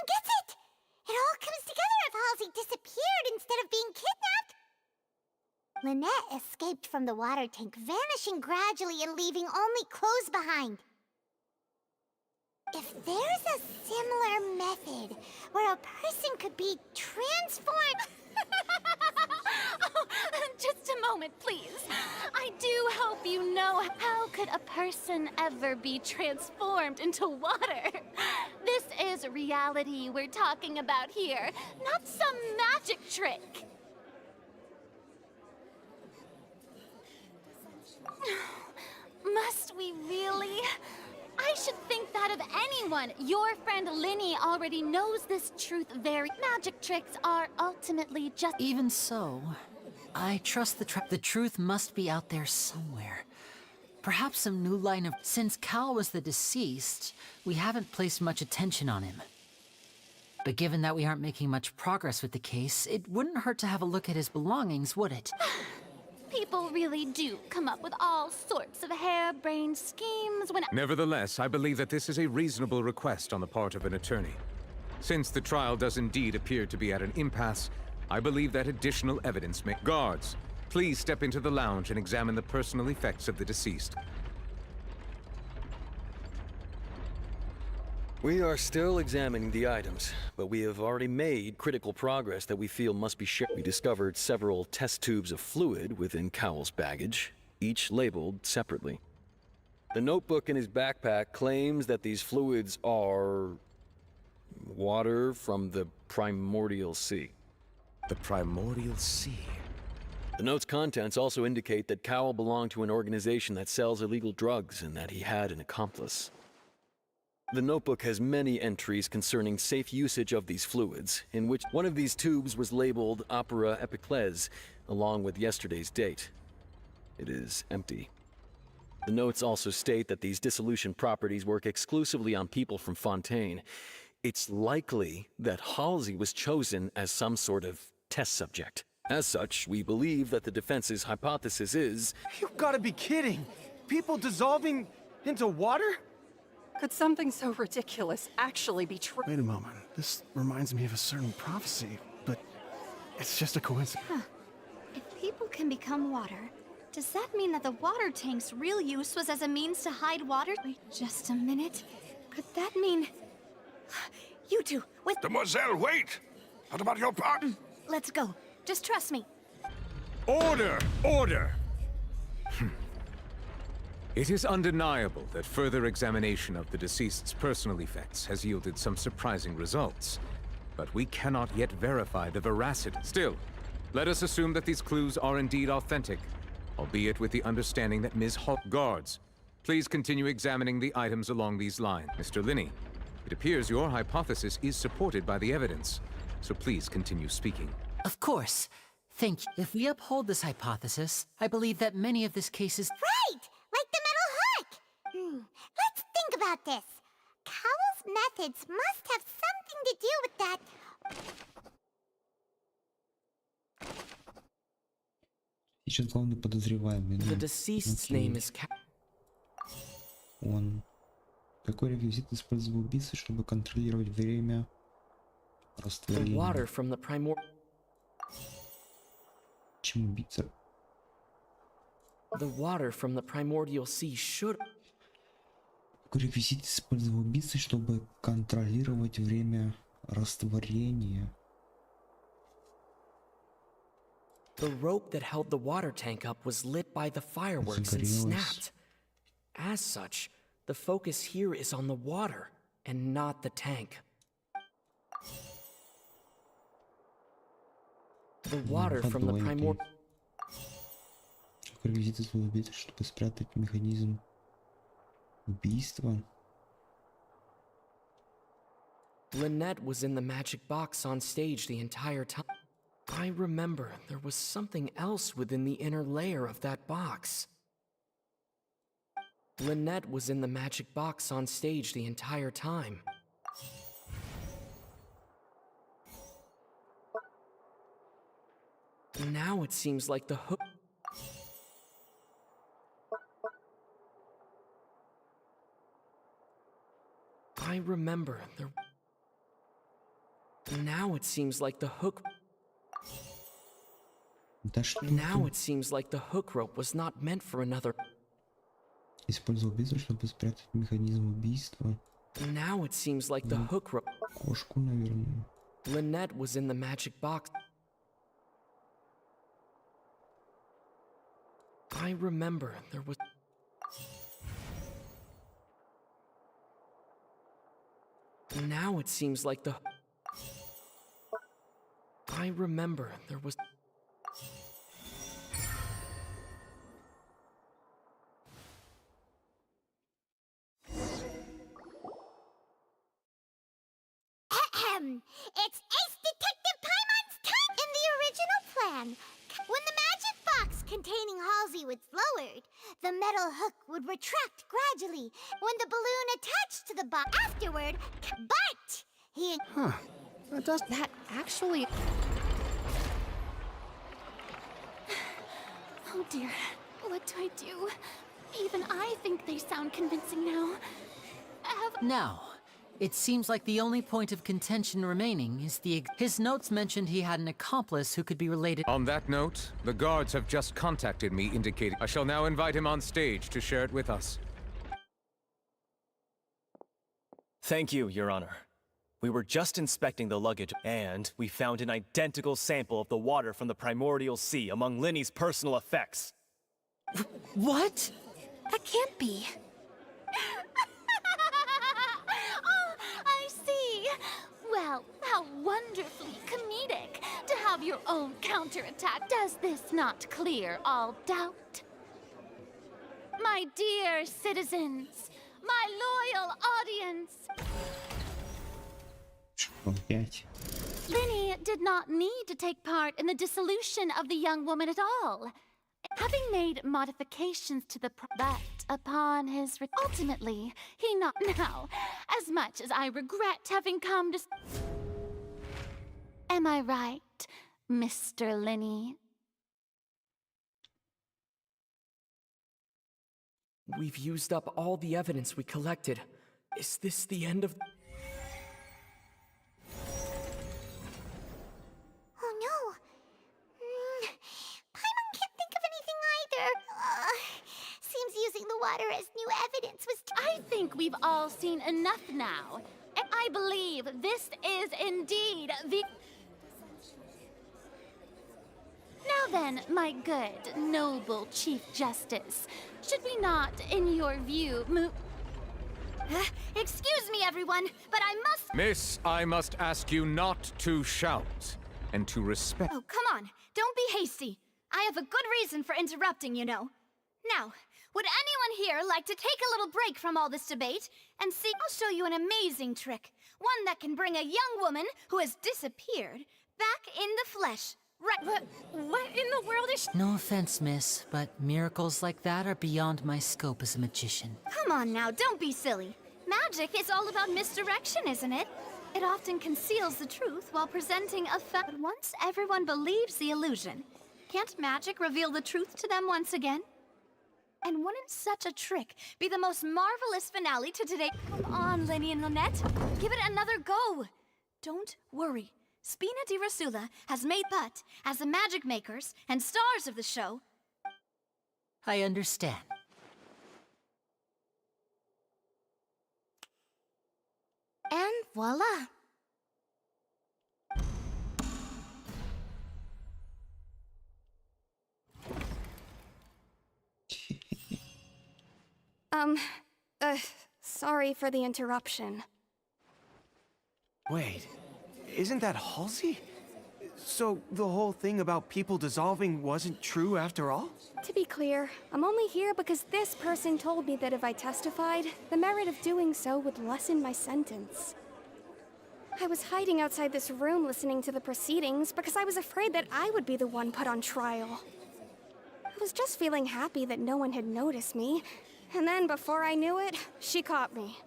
gets it! It all comes together if Halsey disappeared instead of being kidnapped. Lynette escaped from the water tank, vanishing gradually and leaving only clothes behind. If there's a similar method where a person could be transformed... Oh, just a moment, please. I do hope you know, how could a person ever be transformed into water? This is reality we're talking about here, not some magic trick. Must we really? I should think that of anyone. Your friend Linny already knows this truth very. Magic tricks are ultimately just. Even so, I trust the truth must be out there somewhere. Perhaps some new line of. Since Cal was the deceased, we haven't placed much attention on him. But given that we aren't making much progress with the case, it wouldn't hurt to have a look at his belongings, would it? People really do come up with all sorts of harebrained schemes when. Nevertheless, I believe that this is a reasonable request on the part of an attorney. Since the trial does indeed appear to be at an impasse, I believe that additional evidence may... Guards, please step into the lounge and examine the personal effects of the deceased. We are still examining the items, but we have already made critical progress that we feel must be shared. We discovered several test tubes of fluid within Cowell's baggage, each labeled separately. The notebook in his backpack claims that these fluids are... water from the primordial sea. The primordial sea? The note's contents also indicate that Cowell belonged to an organization that sells illegal drugs and that he had an accomplice. The notebook has many entries concerning safe usage of these fluids, in which one of these tubes was labeled Opera Epiclese, along with yesterday's date. It is empty. The notes also state that these dissolution properties work exclusively on people from Fontaine. It's likely that Halsey was chosen as some sort of test subject. As such, we believe that the defense's hypothesis is... You've got to be kidding! People dissolving into water? Could something so ridiculous actually be true? Wait a moment. This reminds me of a certain prophecy, but it's just a coincidence. Huh. If people can become water, does that mean that the water tank's real use was as a means to hide water? Wait just a minute. Could that mean... You two, with... Demoiselle, wait! What about your part? Let's go. Just trust me. Order! Order! It is undeniable that further examination of the deceased's personal effects has yielded some surprising results. But we cannot yet verify the veracity. Still, let us assume that these clues are indeed authentic, albeit with the understanding that Ms. Hall... Guards, please continue examining the items along these lines. Mr. Linney, it appears your hypothesis is supported by the evidence, so please continue speaking. Of course. Thank you. If we uphold this hypothesis, I believe that many of this case is... Right! Like the metal hook! Let's think about this. Cowell's methods must have something to do with that. Сейчас главный подозреваемый. The deceased's name is Он. Какой реквизит использовал убийца, чтобы контролировать время растворения? The water from the primordial... Чем убийца? The water from the primordial sea should... Какой реквизит использовал убийца, чтобы контролировать время растворения? The rope that held the water tank up was lit by the fireworks and snapped. As such, the focus here is on the water and not the tank. The water from the primordial... Какой реквизит использовал убийца, чтобы спрятать механизм убийства? Lynette was in the magic box on stage the entire time. I remember there was something else within the inner layer of that box. Lynette was in the magic box on stage the entire time. Now it seems like the hook. I remember there. Now it seems like the hook. Да что Now it seems like the hook rope was not meant for another. Использовал убийство, чтобы спрятать механизм убийства. Now it seems like the hook rope. Кошку, наверное. Lynette was in the magic box. I remember there was. Now it seems like the. I remember there was. It's Ace Detective Paimon's time! In the original plan, when the magic box containing Halsey was lowered, the metal hook would retract gradually when the balloon attached to the box afterward, but he... Huh. That actually... Oh dear, what do I do? Even I think they sound convincing now. Now, it seems like the only point of contention remaining is his notes mentioned he had an accomplice who could be related. On that note, the guards have just contacted me indicating I shall now invite him on stage to share it with us. Thank you, Your Honor. We were just inspecting the luggage, and we found an identical sample of the water from the primordial sea among Linny's personal effects. What? That can't be. Oh, I see. Well, how wonderfully comedic to have your own counterattack. Does this not clear all doubt? My dear citizens, my loyal audience. Опять. Linny did not need to take part in the dissolution of the young woman at all. Having made modifications to the but upon his ultimately, he not now, as much as I regret having come to... Am I right, Mr. Linny? We've used up all the evidence we collected. Is this the end of... Oh no! Paimon can't think of anything either. Seems using the water as new evidence was... I think we've all seen enough now. And I believe this is indeed the... Now then, my good, noble Chief Justice, should we not, in your view, move... Excuse me, everyone, but I must... Miss, I must ask you not to shout, and to respect... Oh, come on. Don't be hasty. I have a good reason for interrupting, you know. Now, would anyone here like to take a little break from all this debate and see... I'll show you an amazing trick. One that can bring a young woman who has disappeared back in the flesh. Right. What in the world is... No offense, miss, but miracles like that are beyond my scope as a magician. Come on now, don't be silly. Magic is all about misdirection, isn't it? It often conceals the truth while presenting a fact. But once everyone believes the illusion, can't magic reveal the truth to them once again? And wouldn't such a trick be the most marvelous finale to today? Come on, Linny and Lynette. Give it another go. Don't worry. Spina di Rasula has made but as the magic makers and stars of the show. I understand. And voila. Sorry for the interruption. Wait, isn't that Halsey? So the whole thing about people dissolving wasn't true after all? To be clear, I'm only here because this person told me that if I testified, the merit of doing so would lessen my sentence. I was hiding outside this room listening to the proceedings because I was afraid that I would be the one put on trial. I was just feeling happy that no one had noticed me, and then before I knew it, she caught me.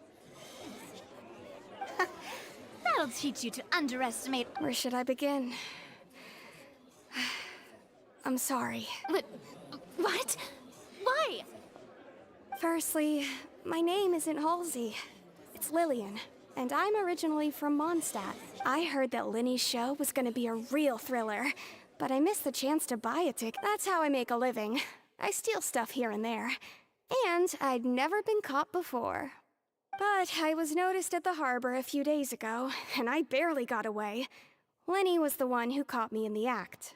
That'll teach you to underestimate. Where should I begin? I'm sorry. What? Why? Firstly, my name isn't Halsey. It's Lillian, and I'm originally from Mondstadt. I heard that Linny's show was gonna be a real thriller, but I missed the chance to buy a ticket. That's how I make a living. I steal stuff here and there. And I'd never been caught before. But I was noticed at the harbor a few days ago, and I barely got away. Lenny was the one who caught me in the act.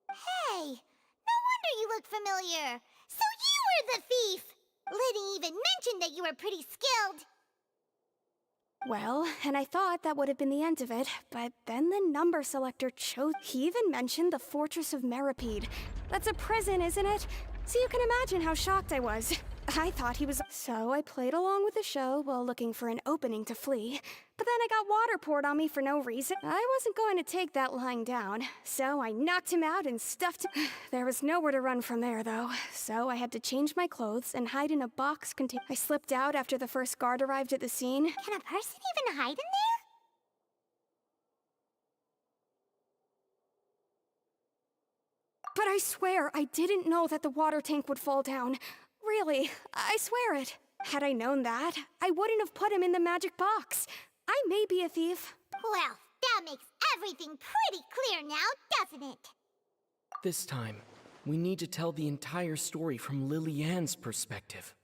Hey, no wonder you look familiar. So you were the thief! Liddy even mentioned that you were pretty skilled. Well, and I thought that would have been the end of it, but then the number selector chose. He even mentioned the Fortress of Meripede. That's a prison, isn't it? So you can imagine how shocked I was. I thought he was. So I played along with the show while looking for an opening to flee. But then I got water poured on me for no reason. I wasn't going to take that lying down, so I knocked him out and stuffed him. There was nowhere to run from there, though, so I had to change my clothes and hide in a box containing. I slipped out after the first guard arrived at the scene. Can a person even hide in there? But I swear, I didn't know that the water tank would fall down. Really, I swear it. Had I known that, I wouldn't have put him in the magic box. I may be a thief. Well, that makes everything pretty clear now, doesn't it? This time, we need to tell the entire story from Lily-Ann's perspective.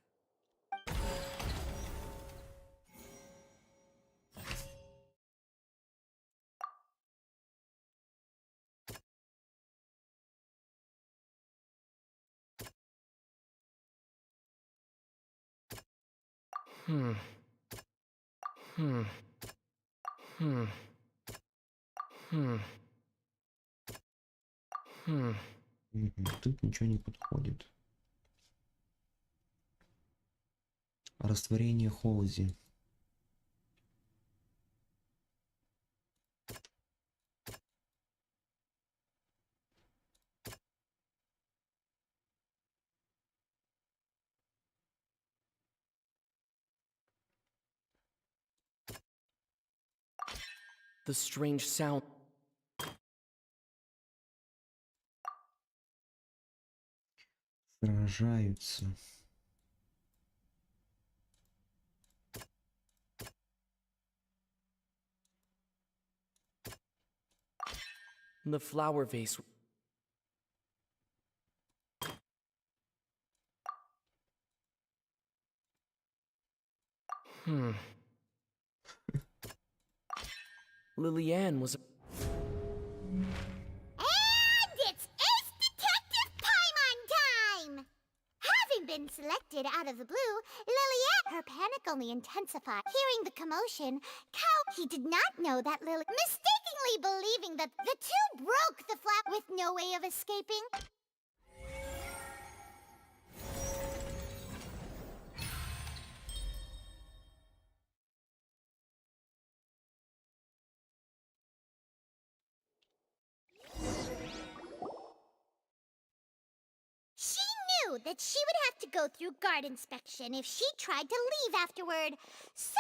Тут ничего не подходит. Растворение Холзи. The strange sound. Сражаются. The flower vase. Lily-Ann was. And it's Ace Detective time! Having been selected out of the blue, Lily-Ann, her panic only intensified. Hearing the commotion, he did not know that Lily, mistakenly believing that the two broke the flap with no way of escaping. That she would have to go through guard inspection if she tried to leave afterward. So,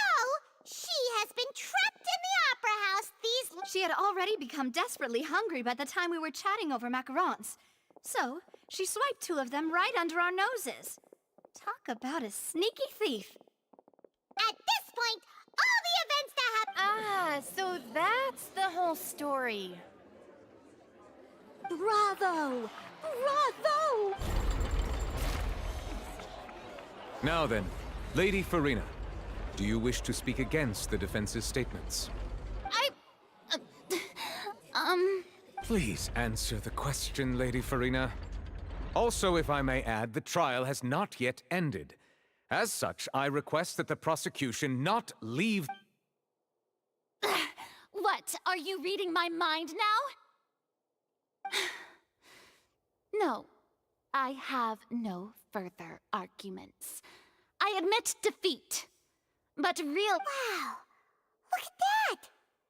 she has been trapped in the opera house these... She had already become desperately hungry by the time we were chatting over macarons. So, she swiped 2 of them right under our noses. Talk about a sneaky thief. At this point, all the events that have... Ah, so that's the whole story. Bravo! Bravo! Now then, Lady Farina, do you wish to speak against the defense's statements? Please answer the question, Lady Farina. Also, if I may add, the trial has not yet ended. As such, I request that the prosecution not leave... What, are you reading my mind now? No, I have no further arguments. I admit defeat, but real... Wow, look at that!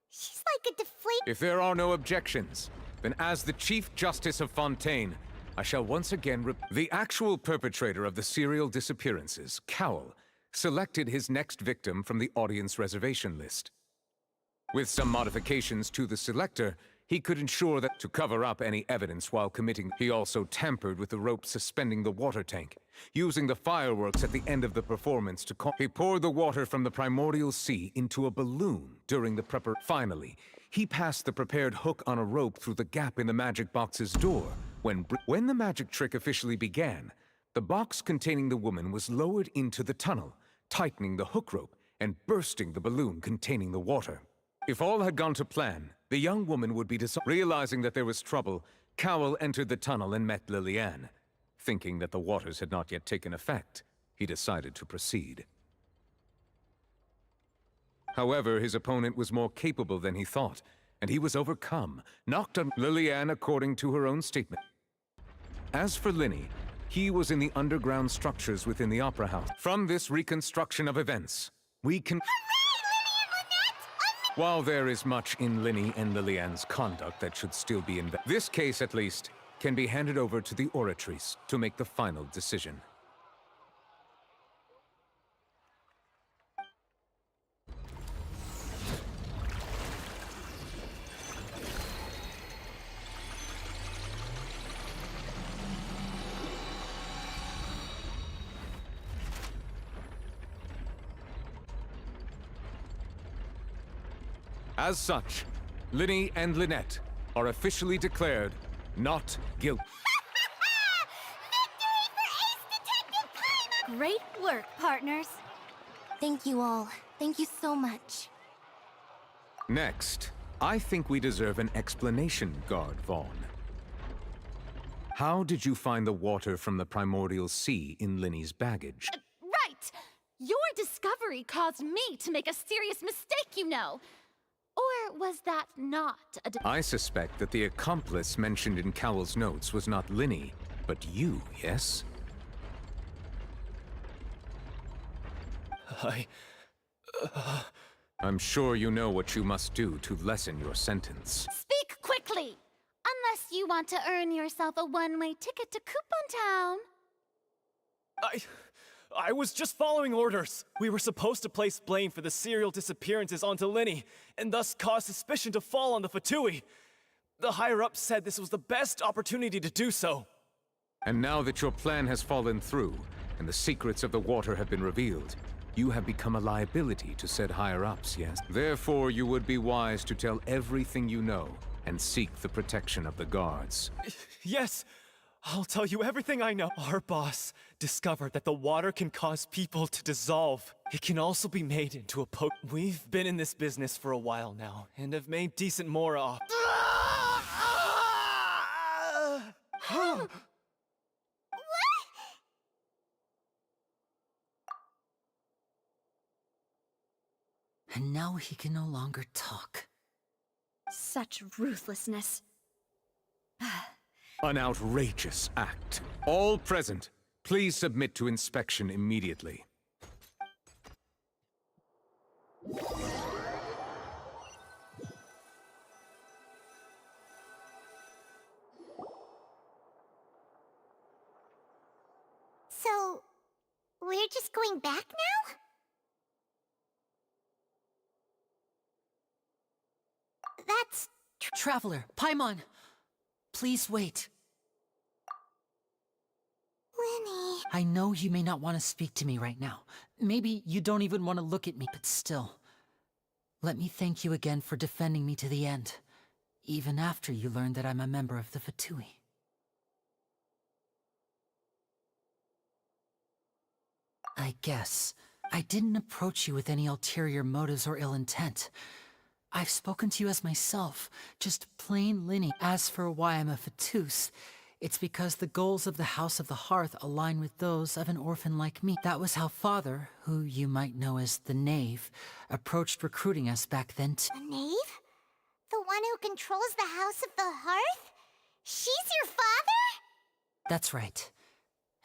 She's like a deflate... If there are no objections, then as the Chief Justice of Fontaine, I shall once again the actual perpetrator of the serial disappearances, Cowell, selected his next victim from the audience reservation list. With some modifications to the selector, He could ensure that to cover up any evidence while committing. He also tampered with the rope suspending the water tank, using the fireworks at the end of the performance to He poured the water from the primordial sea into a balloon during the Finally, he passed the prepared hook on a rope through the gap in the magic box's door. When the magic trick officially began, the box containing the woman was lowered into the tunnel, tightening the hook rope and bursting the balloon containing the water. If all had gone to plan, the young woman would be Realizing that there was trouble, Cowell entered the tunnel and met Liliane. Thinking that the waters had not yet taken effect, he decided to proceed. However, his opponent was more capable than he thought, and he was overcome, knocked on Liliane according to her own statement. As for Linny, he was in the underground structures within the Opera House. From this reconstruction of events, we can... While there is much in Linny and Liliane's conduct that should still be this case, at least, can be handed over to the Oratrice to make the final decision. As such, Linny and Lynette are officially declared not guilty. Great work, partners. Thank you all. Thank you so much. Next, I think we deserve an explanation, Guard Vaughn. How did you find the water from the primordial sea in Linny's baggage? Right! Your discovery caused me to make a serious mistake, you know. Or was that not a... I suspect that the accomplice mentioned in Cowell's notes was not Linny, but you, yes? I'm sure you know what you must do to lessen your sentence. Speak quickly! Unless you want to earn yourself a one-way ticket to Coupon Town. I was just following orders. We were supposed to place blame for the serial disappearances onto Linny, and thus cause suspicion to fall on the Fatui. The higher-ups said this was the best opportunity to do so. And now that your plan has fallen through, and the secrets of the water have been revealed, you have become a liability to said higher-ups, yes? Therefore, you would be wise to tell everything you know, and seek the protection of the guards. Yes! I'll tell you everything I know. Our boss discovered that the water can cause people to dissolve. It can also be made into a We've been in this business for a while now, and have made decent more off. And now he can no longer talk. Such ruthlessness. An outrageous act. All present, please submit to inspection immediately. So, we're just going back now? That's... Traveler, Paimon! Please wait. Linny... I know you may not want to speak to me right now. Maybe you don't even want to look at me, but still. Let me thank you again for defending me to the end, even after you learned that I'm a member of the Fatui. I guess I didn't approach you with any ulterior motives or ill intent. I've spoken to you as myself, just plain Linny. As for why I'm a Fatus, it's because the goals of the House of the Hearth align with those of an orphan like me. That was how Father, who you might know as the Knave, approached recruiting us back then too. The Knave? The one who controls the House of the Hearth? She's your father? That's right.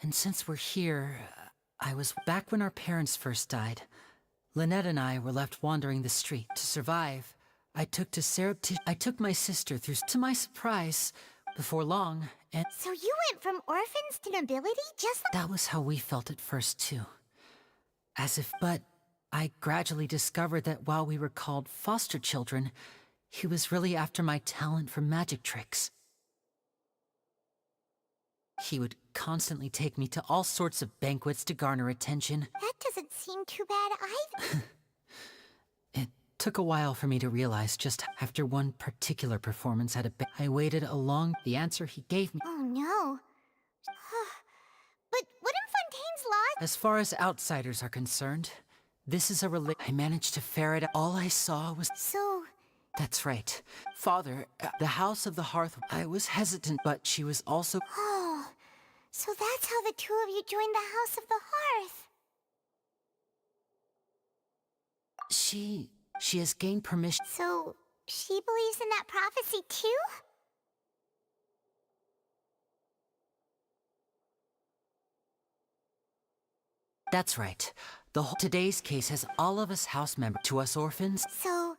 And since we're here, I was back when our parents first died. Lynette and I were left wandering the street. To survive, I took my sister through. To my surprise, before long, and... So you went from orphans to nobility just like... That was how we felt at first, too. But I gradually discovered that while we were called foster children, He was really after my talent for magic tricks. He would constantly take me to all sorts of banquets to garner attention. That doesn't seem too bad either. It took a while for me to realize just after one particular performance at I waited a long... The answer he gave me... Oh no. But wouldn't Fontaine's law... As far as outsiders are concerned, this is a I managed to ferret out. All I saw was... So... That's right. Father, the House of the Hearth... I was hesitant, but she was also... Oh, so that's how the two of you joined the House of the Hearth. She has gained permission... So, she believes in that prophecy too? That's right. Today's case has all of us house members to us orphans. So,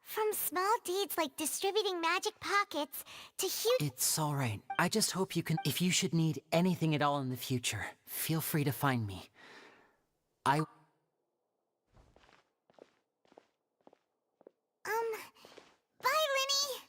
from small deeds like distributing magic pockets to huge... It's all right. I just hope you can... If you should need anything at all in the future, feel free to find me. Bye, Lenny!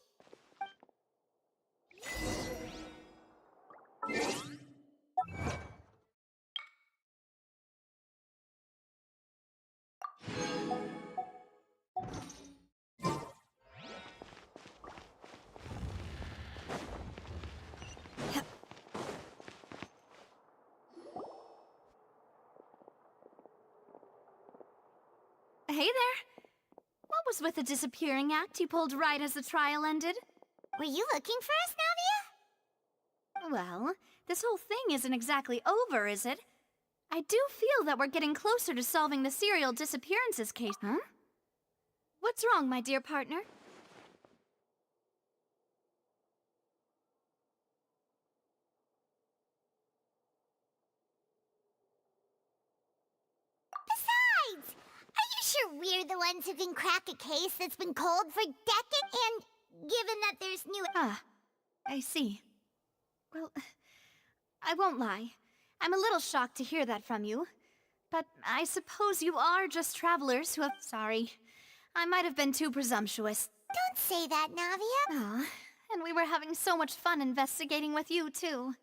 Hey there. What was with the disappearing act you pulled right as the trial ended? Were you looking for us, Navia? Well, this whole thing isn't exactly over, is it? I do feel that we're getting closer to solving the serial disappearances case. Huh? What's wrong, my dear partner? Besides, are you sure we're the ones who can crack a case that's been cold for decades? And given that there's new... Ah, I see. Well, I won't lie. I'm a little shocked to hear that from you. But I suppose you are just travelers who have... Sorry. I might have been too presumptuous. Don't say that, Navia. Ah, and we were having so much fun investigating with you, too.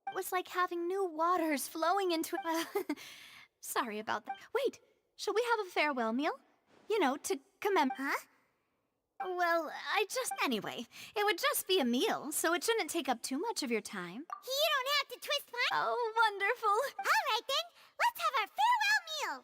It was like having new waters flowing into... Sorry about that. Wait, shall we have a farewell meal? You know, to commemorate... Huh? Well, Anyway, it would just be a meal, so it shouldn't take up too much of your time. You don't have to twist my... Oh, wonderful. All right, then. Let's have our farewell meal.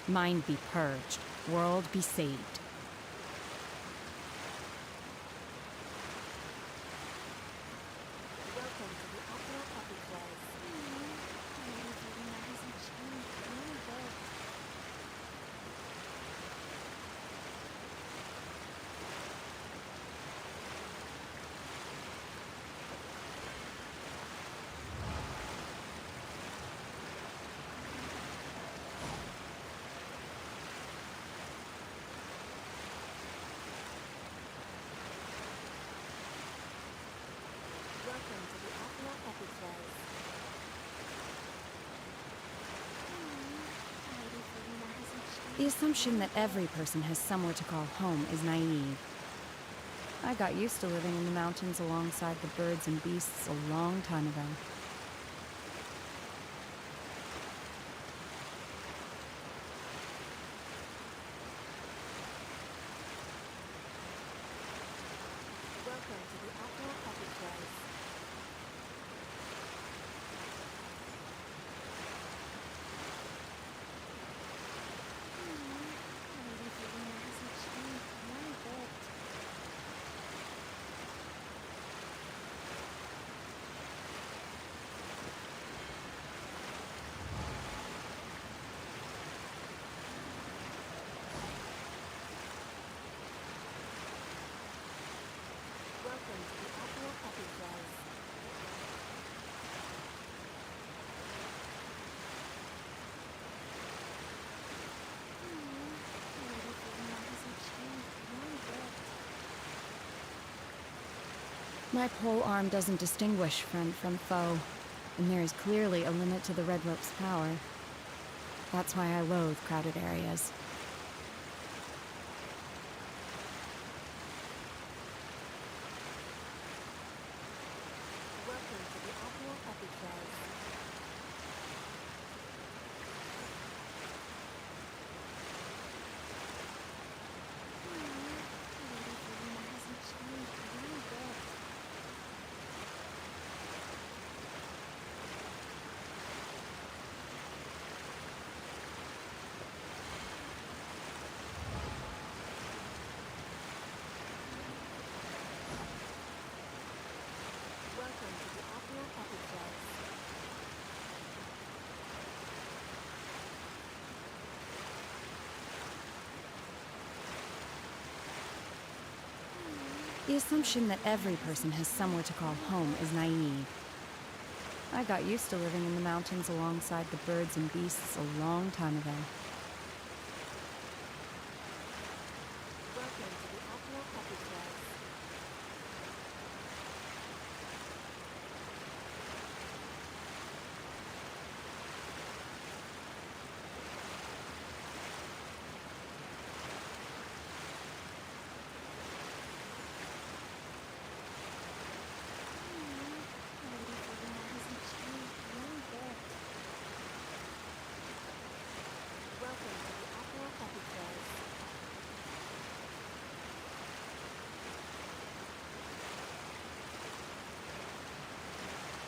Mind be purged, world be saved. The assumption that every person has somewhere to call home is naive. I got used to living in the mountains alongside the birds and beasts a long time ago. My pole arm doesn't distinguish friend from foe, and there is clearly a limit to the Red Rope's power. That's why I loathe crowded areas. The assumption that every person has somewhere to call home is naive. I got used to living in the mountains alongside the birds and beasts a long time ago.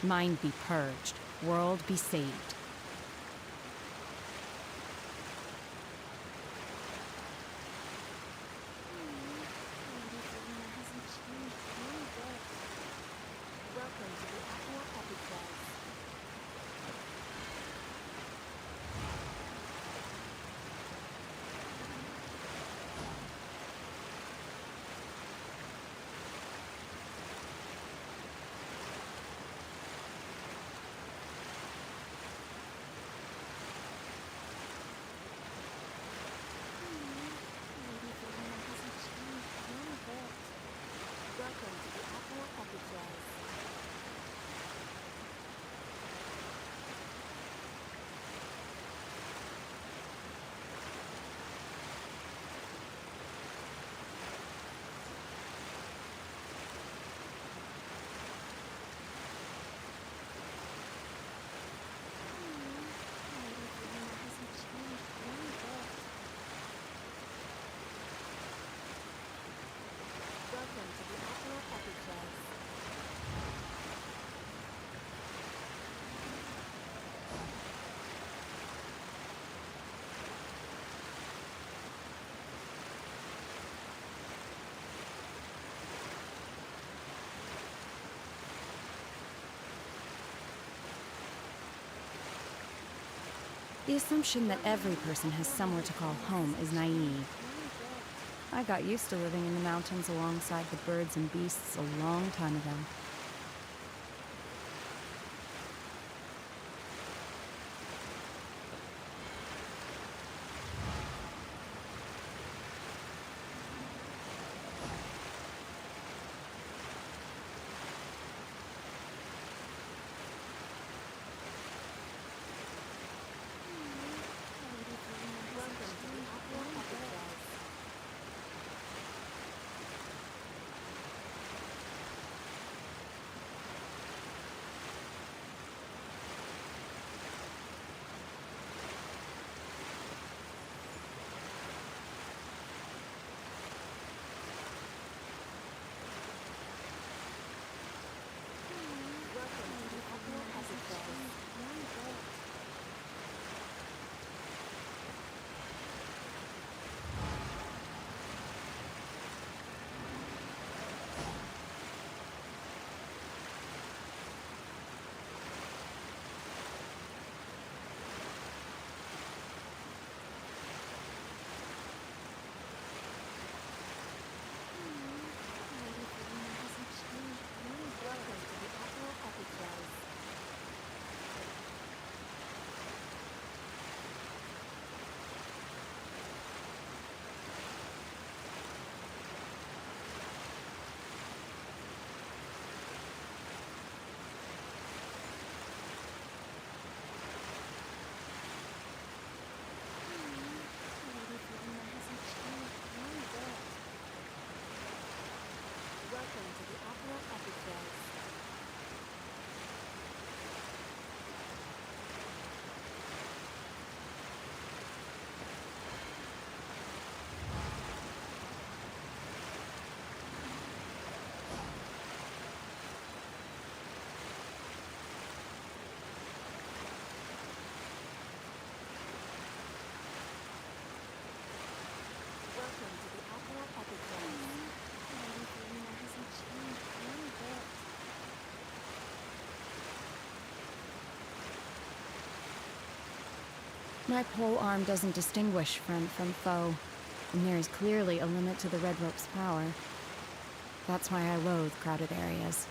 Mind be purged, world be saved. The assumption that every person has somewhere to call home is naive. I got used to living in the mountains alongside the birds and beasts a long time ago. tripole arm doesn't distinguish friend from foe, and there is clearly a limit to the red rope's power. That's why I loathe crowded areas.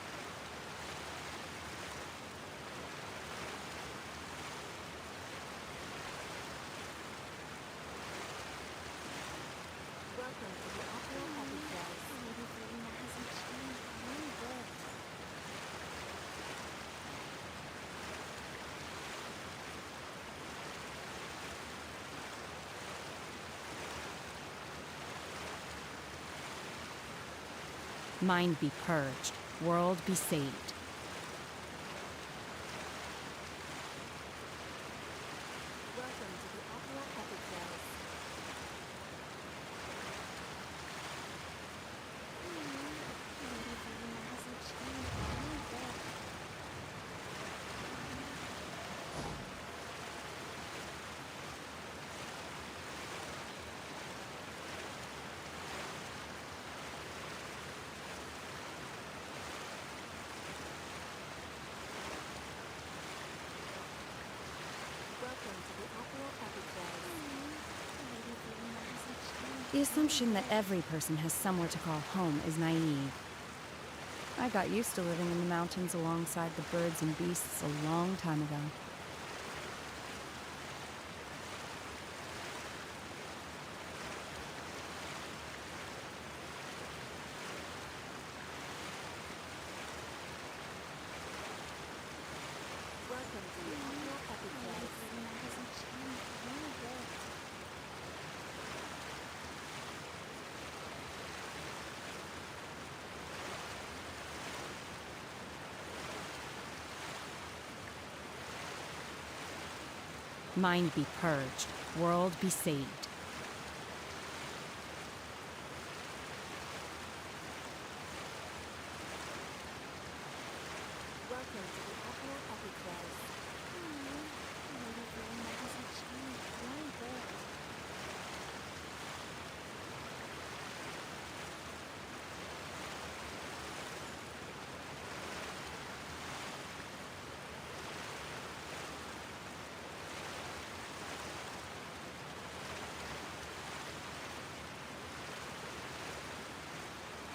Mind be purged, world be saved. The assumption that every person has somewhere to call home is naive. I got used to living in the mountains alongside the birds and beasts a long time ago. Mind be purged, world be saved.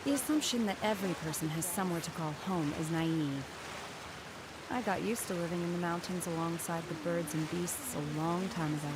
The assumption that every person has somewhere to call home is naive. I got used to living in the mountains alongside the birds and beasts a long time ago.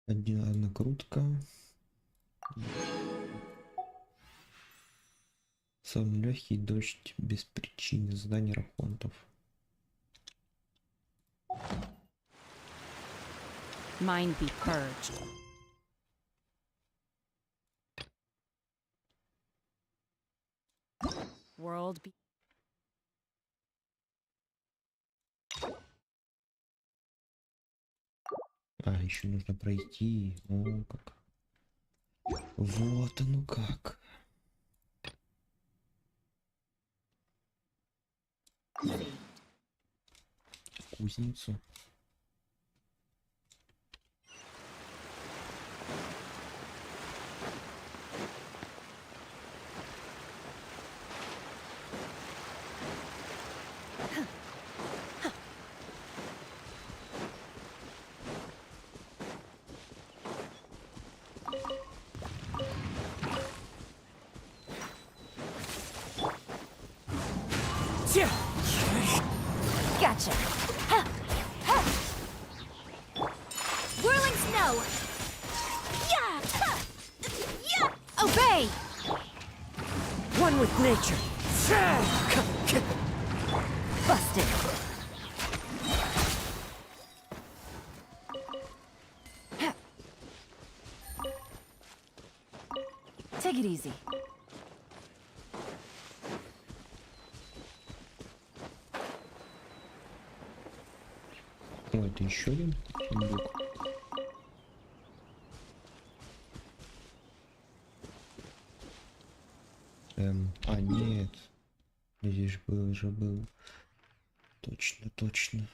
Одна накрутка. Самый легкий дождь без причины. Задание рахонтов. Mind be purged. World be... А, еще нужно пройти. О, как. Вот оно как. Кузницу. Obey! One with nature. Busted. Take it easy. О, это еще один сундук. А нет. Здесь же был. Точно, точно.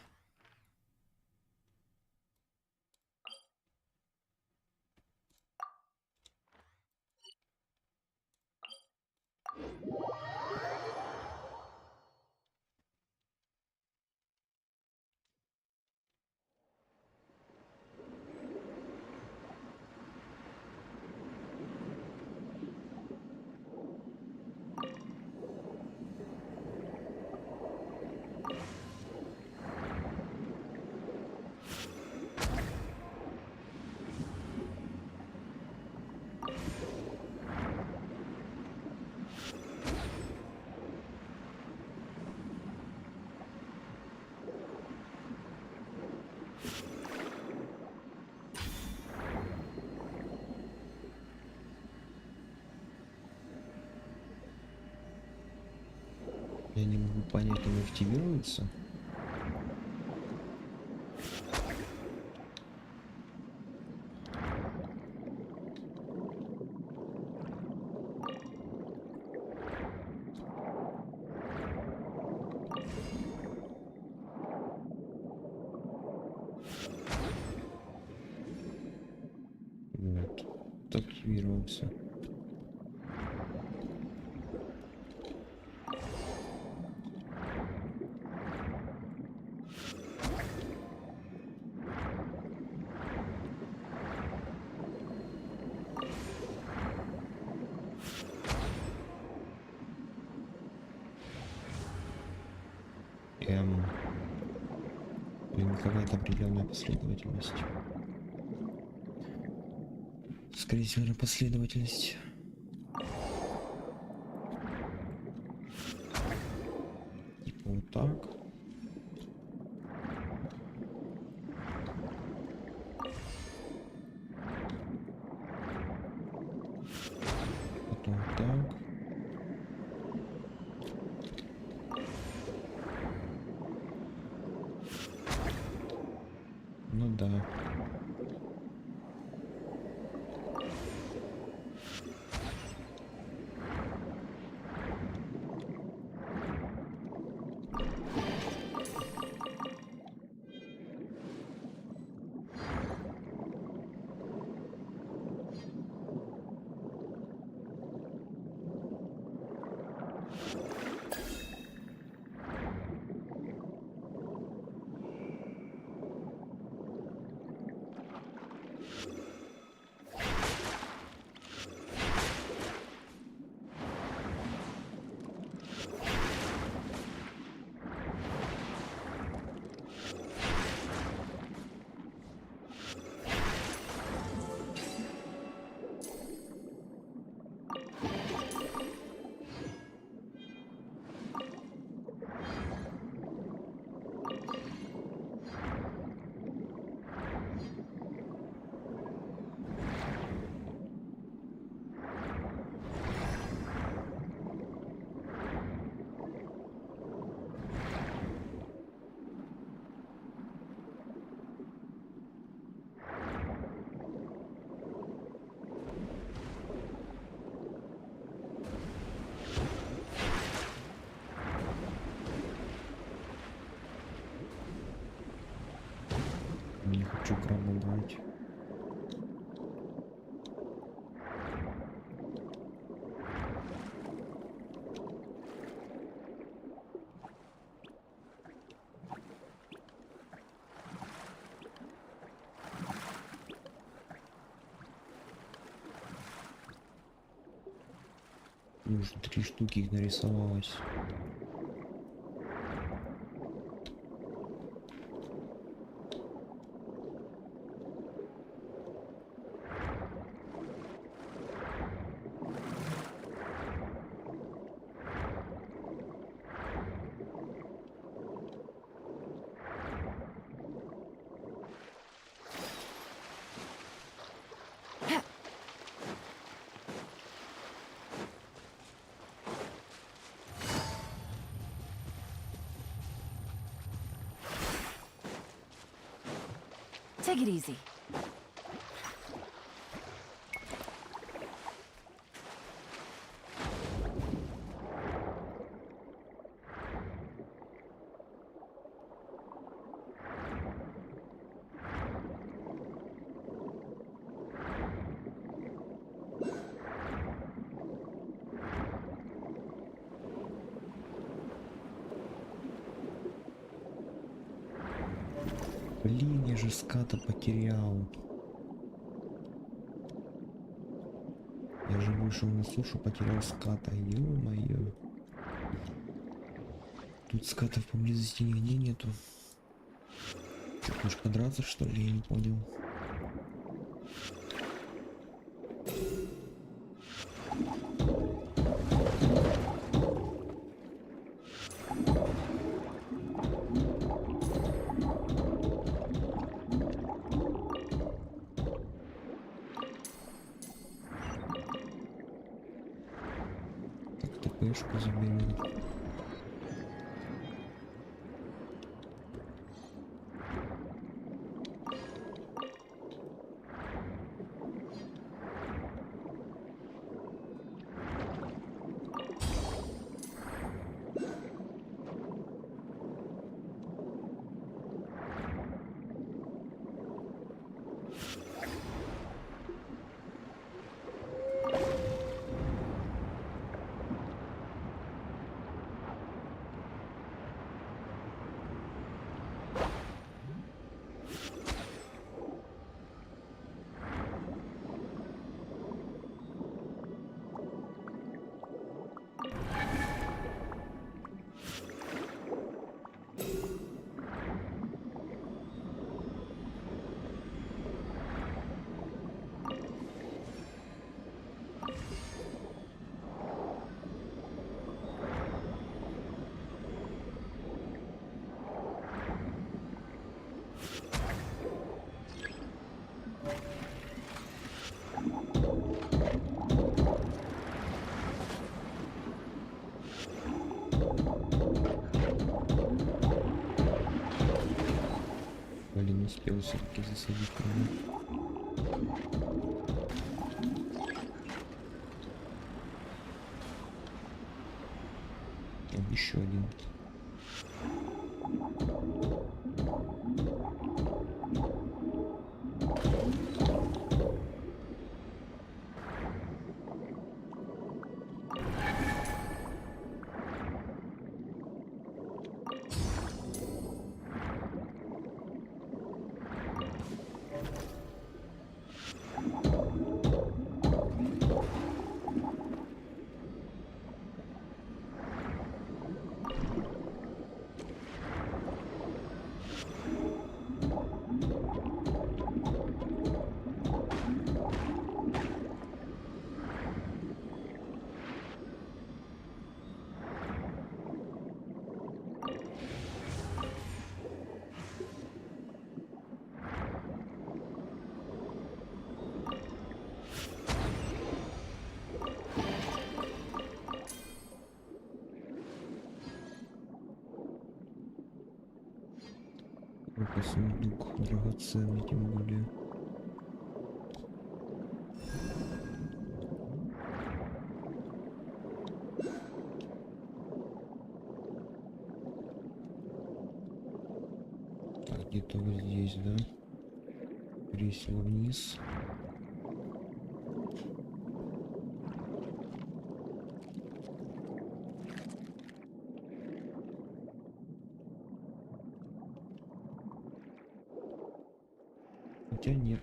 Я не могу понять, он активируется. Вот, активировался. Блин, какая-то определенная последовательность. Скорее всего, это последовательность. Типа вот так. Потом так. Ну да. Не хочу краба брать. Уже 3 штуки их нарисовалось. Take it easy. Блин, я же ската потерял. Я же вышел на сушу, потерял ската. Ё-моё. Тут скатов поблизости нигде нету. Чё, может подраться, что ли? Я не понял. ТПшку заберем. Блин, успел все-таки засадить кого. Еще один. Это сундук драгоценный, тем более. Так, где-то вот здесь, да? Кресло вниз. Хотя нет.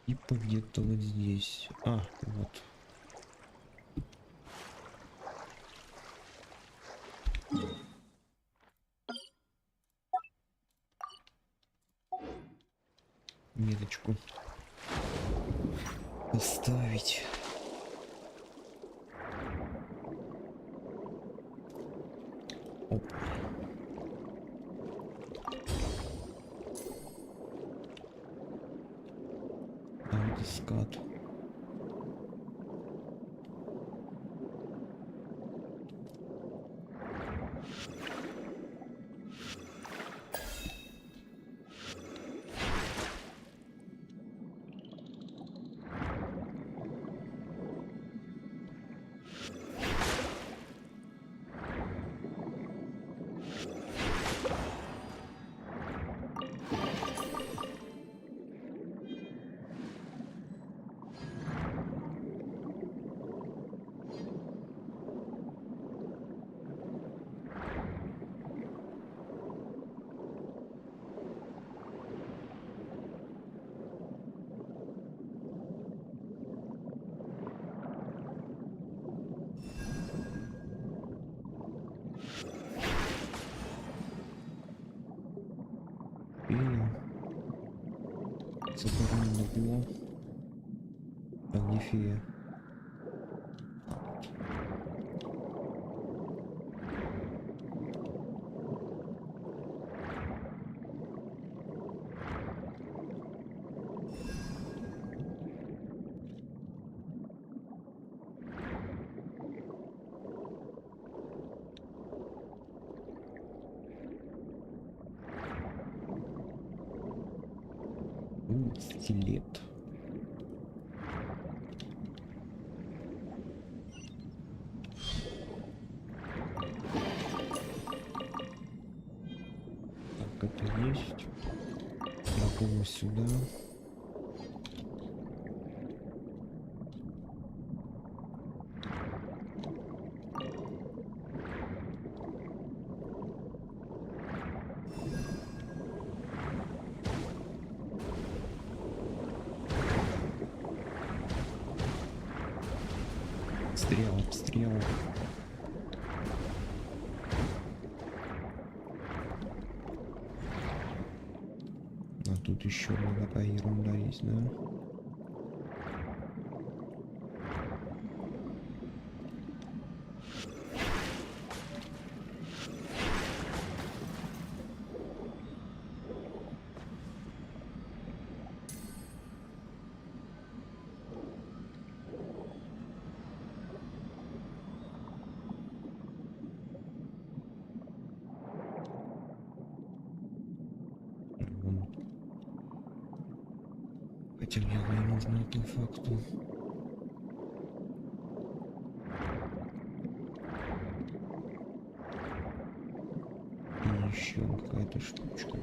Типа где-то вот здесь. А, вот. поставить. Оп. Скат. Заборонено было. Огнефея. Стилет. Так, это есть. Готово сюда. Обстрел. А тут еще одна такая ерунда есть, да? Хотя мне не нужно по факту. И еще какая-то штучка.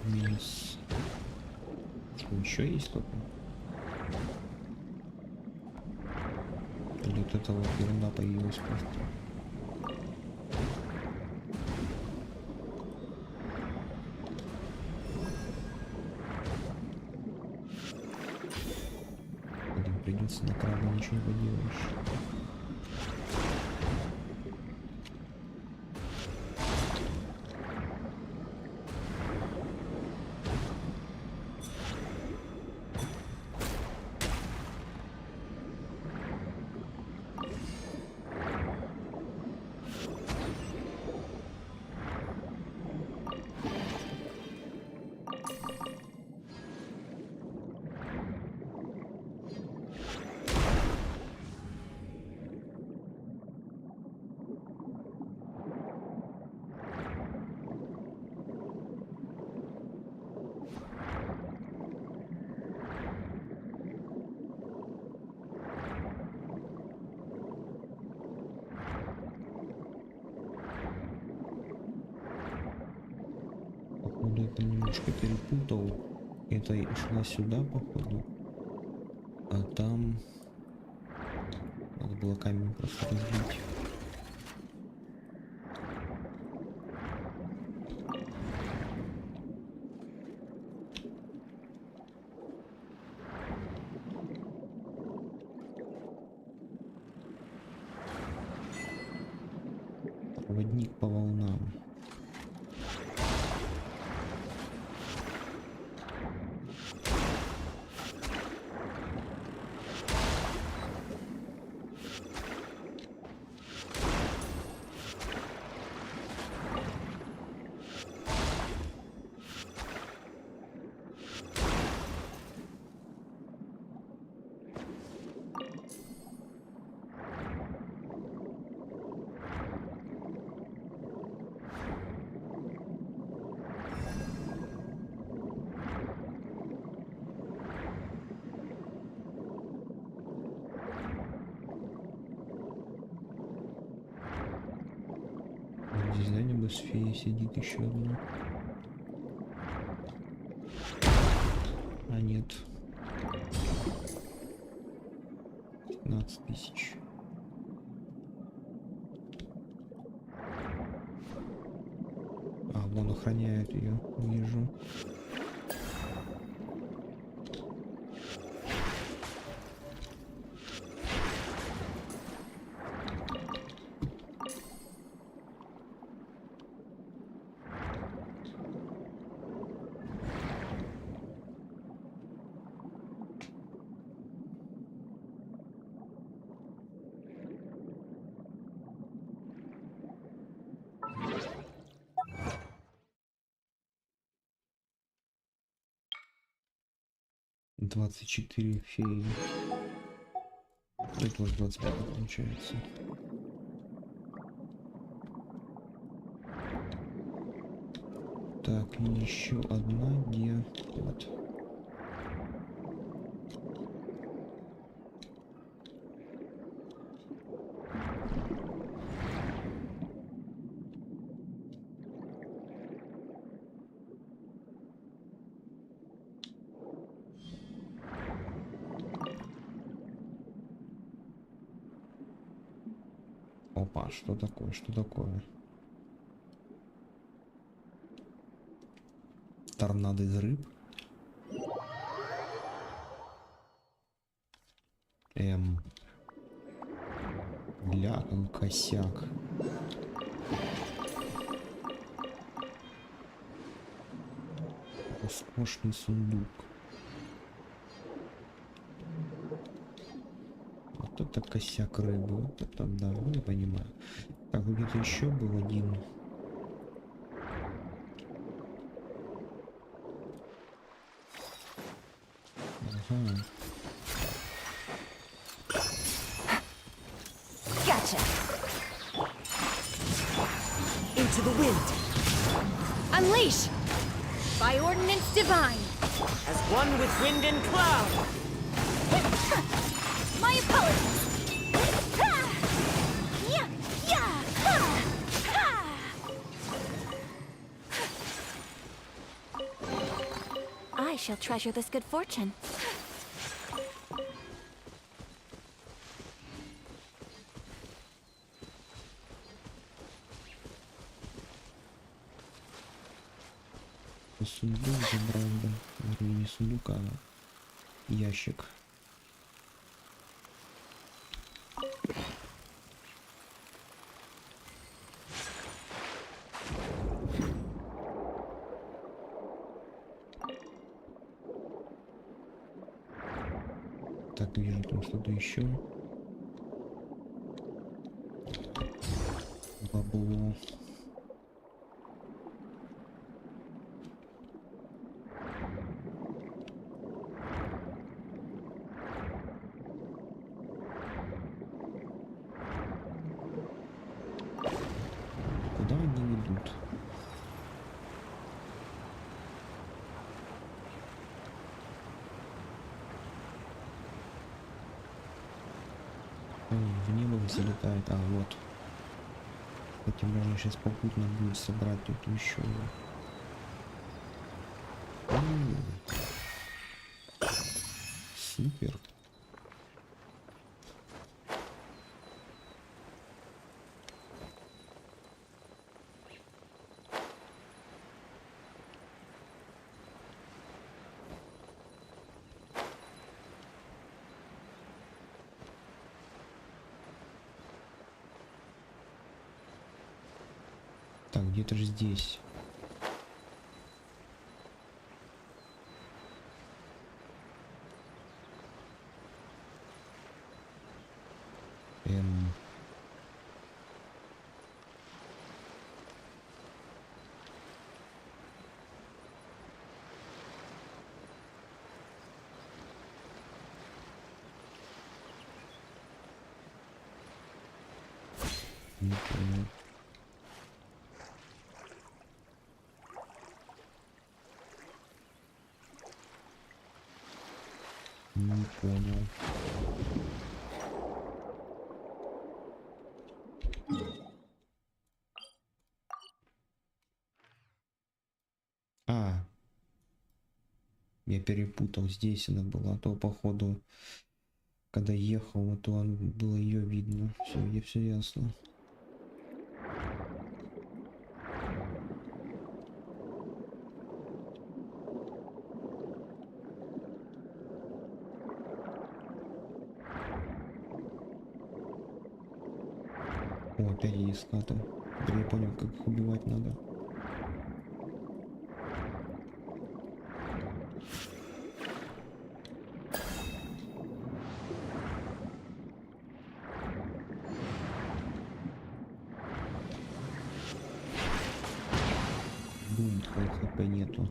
Минус. Что еще есть только? Или вот эта вот ерунда появилась просто? Блин, придется на крабе, ничего не поделаешь. Походу это немножко перепутал. Это шла сюда, походу. А там надо было камень просто разбить. Проводник по волнам. Здесь, да, небосфея сидит еще одна. А нет. 15 тысяч. А, вон охраняет ее, вижу. Двадцать 24 феи. Это уже 25 получается. Так, еще одна где? Вот. Опа, что такое? Что такое? Торнадо из рыб? Бля, какой косяк. Роскошный сундук. Вот это косяк рыбы. Вот это да, ну я понимаю. Так, где-то еще был один. Ага. Gotcha. Into the wind. Unleash. By ordinance divine. As one with wind and cloud. My apologies. Yeah, yeah. I shall treasure this good fortune. Сундук забрал, да. Вернее, не сундук, а ящик. Так, вижу там что-то еще. Бабло. Куда они идут? В небо залетает. А, вот. Кстати, можно сейчас попутно будет собрать тут еще. Супер. Так, где-то же здесь. Не понял. Не понял. Я перепутал, здесь она была, а то походу, когда ехал, то было ее видно. Все ясно. О, опять есть скаты. Теперь я понял, как их убивать надо. Бум, твоих хп нету.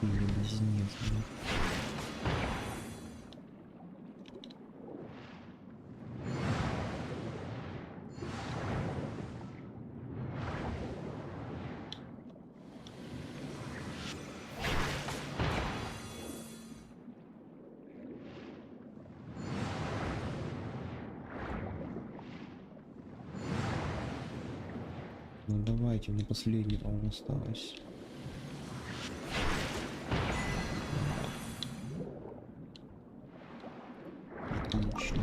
Или близнец, блин. Ну давайте, мне последний, по-моему, осталось. Отлично.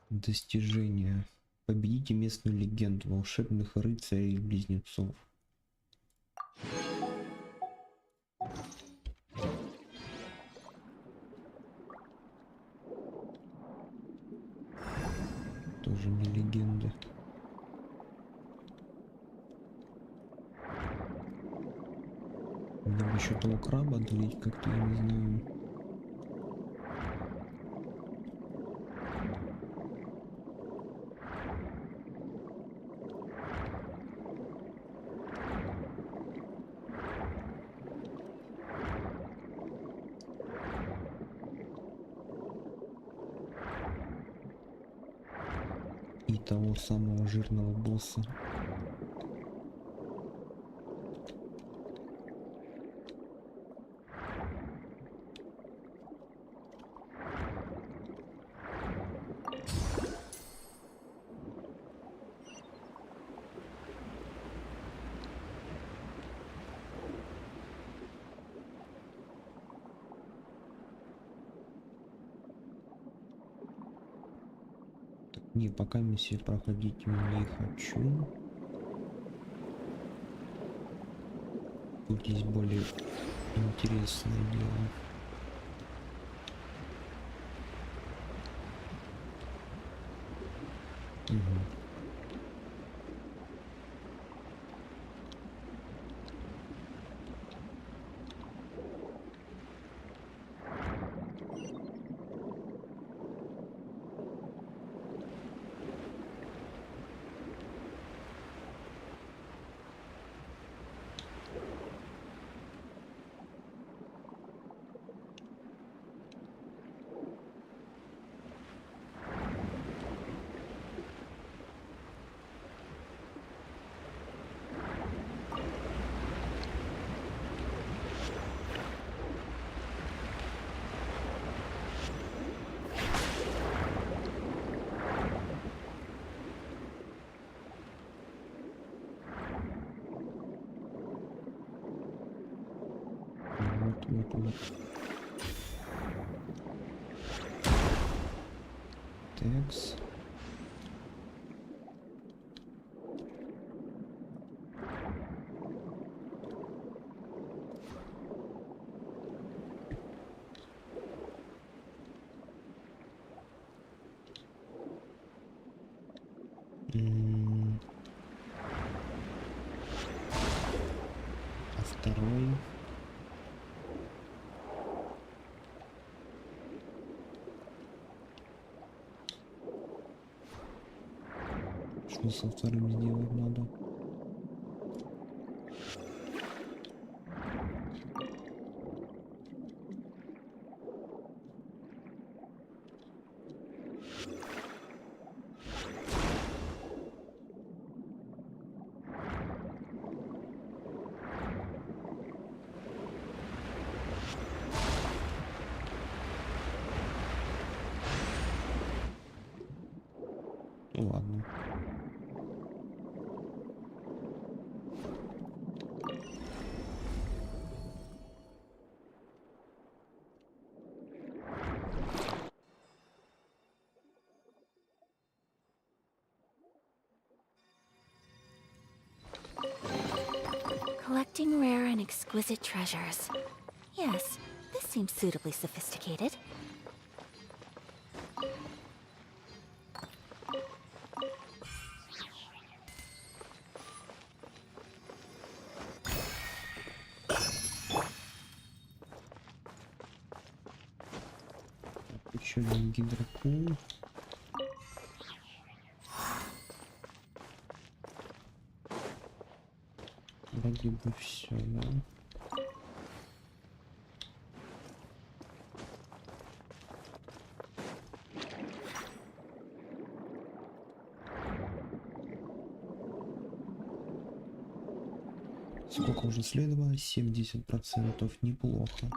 Достижение. Победите местную легенду волшебных рыцарей и близнецов. Тоже не легенда. Мне бы еще того краба долить как-то, я не знаю. И того самого жирного босса. Не, пока миссии проходить не хочу. Тут есть более интересное дело. Угу. Вот. Текс. А второй? Что со вторым сделать надо? Ну ладно. Collecting rare and exquisite treasures. Yes, this seems suitably sophisticated. Еще один гидропул. Вроде бы все, да? Сколько уже следовало? 70%. Неплохо.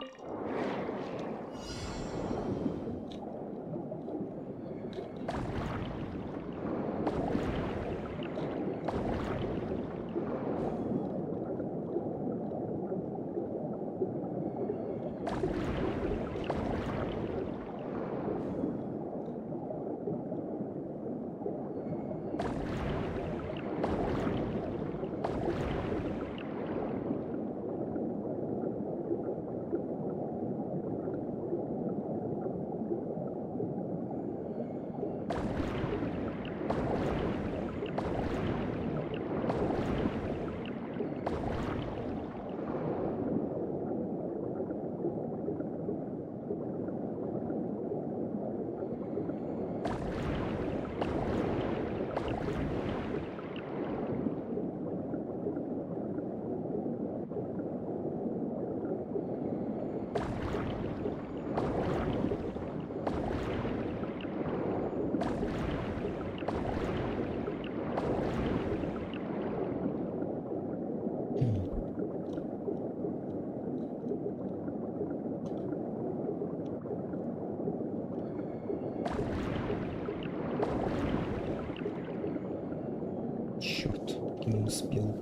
Черт, не успел.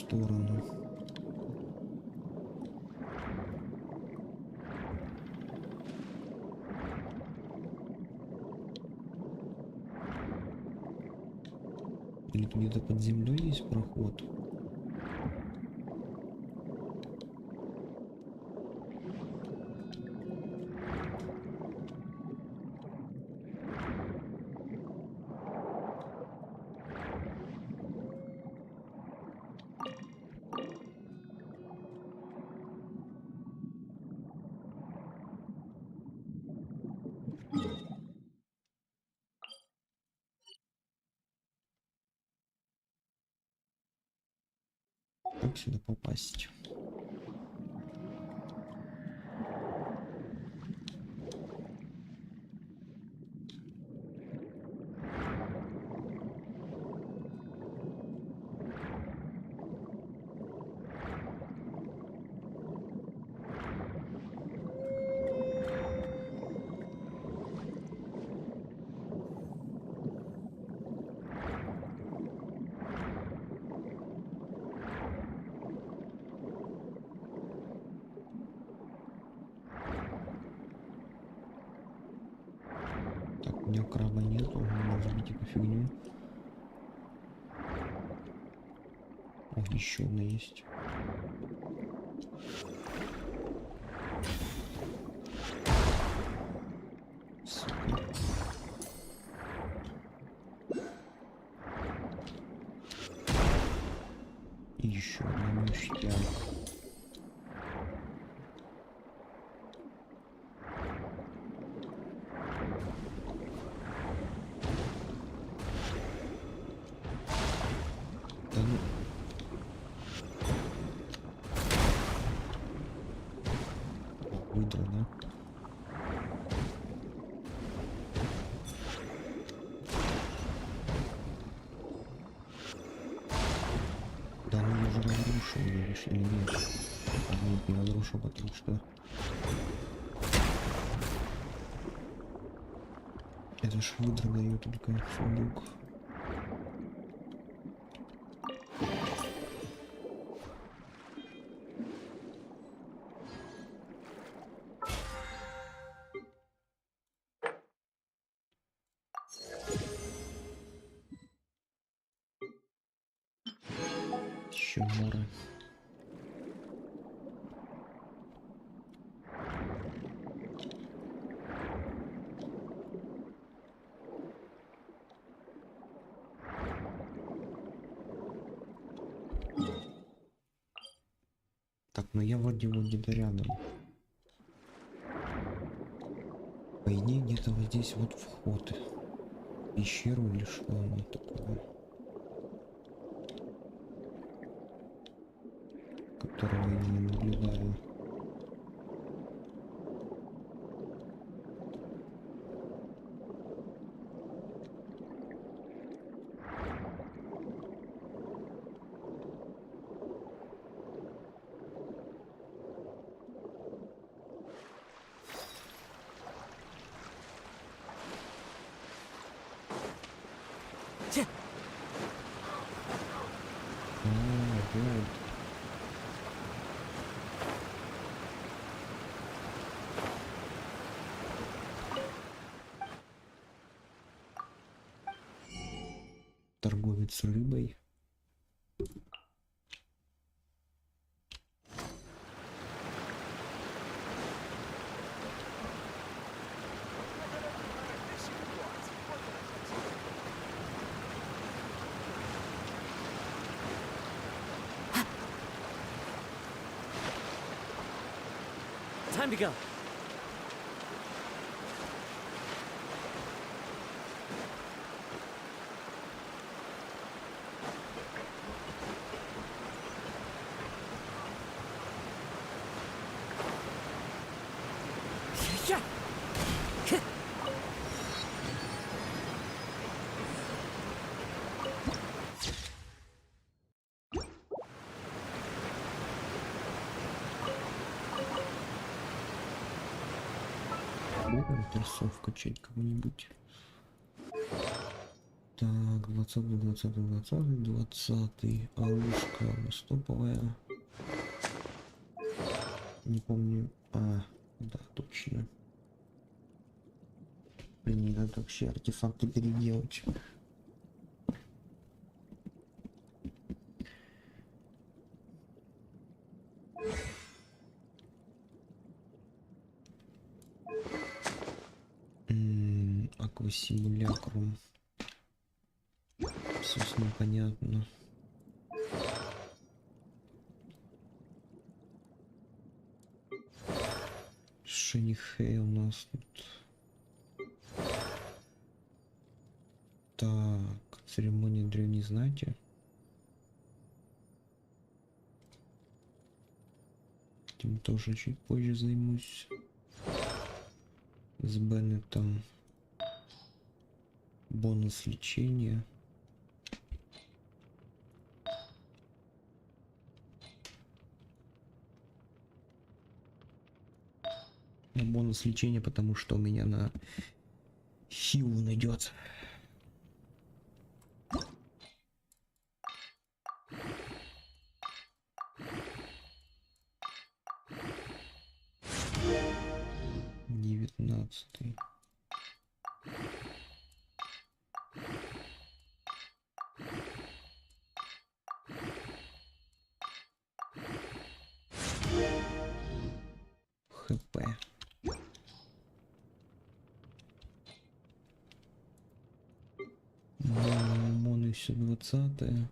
сторону. Или где-то под землей есть проход? Как сюда попасть? У меня краба нету, надо забить эту фигню. О, еще одна есть. Сука. И еще одна ништяк. Выдра, да? Да, ну я же разрушил, видишь, или нет? Нет, не разрушил, потому что... Это ж выдра дает только сундук. Еще море. Так, ну я вроде вот где-то рядом. По идее, где-то вот здесь вот вход. Пещеру или что оно такое? Которого я не наблюдаю. Вот. Торговец рыбой. Time to go. Можно ресурсов качать кому-нибудь? Так, 20. Оружка стоповая. Не помню. А, да, точно. Блин, надо вообще артефакты переделать. Аквасимулякрум. Все с ним понятно. Шенихей у нас тут. Так, церемония древней знати. Этим тоже чуть позже займусь. С Беннетом. Бонус лечения. Бонус лечения, потому что у меня на хил найдет. Девятнадцатый. ХП. Моны все 20-е.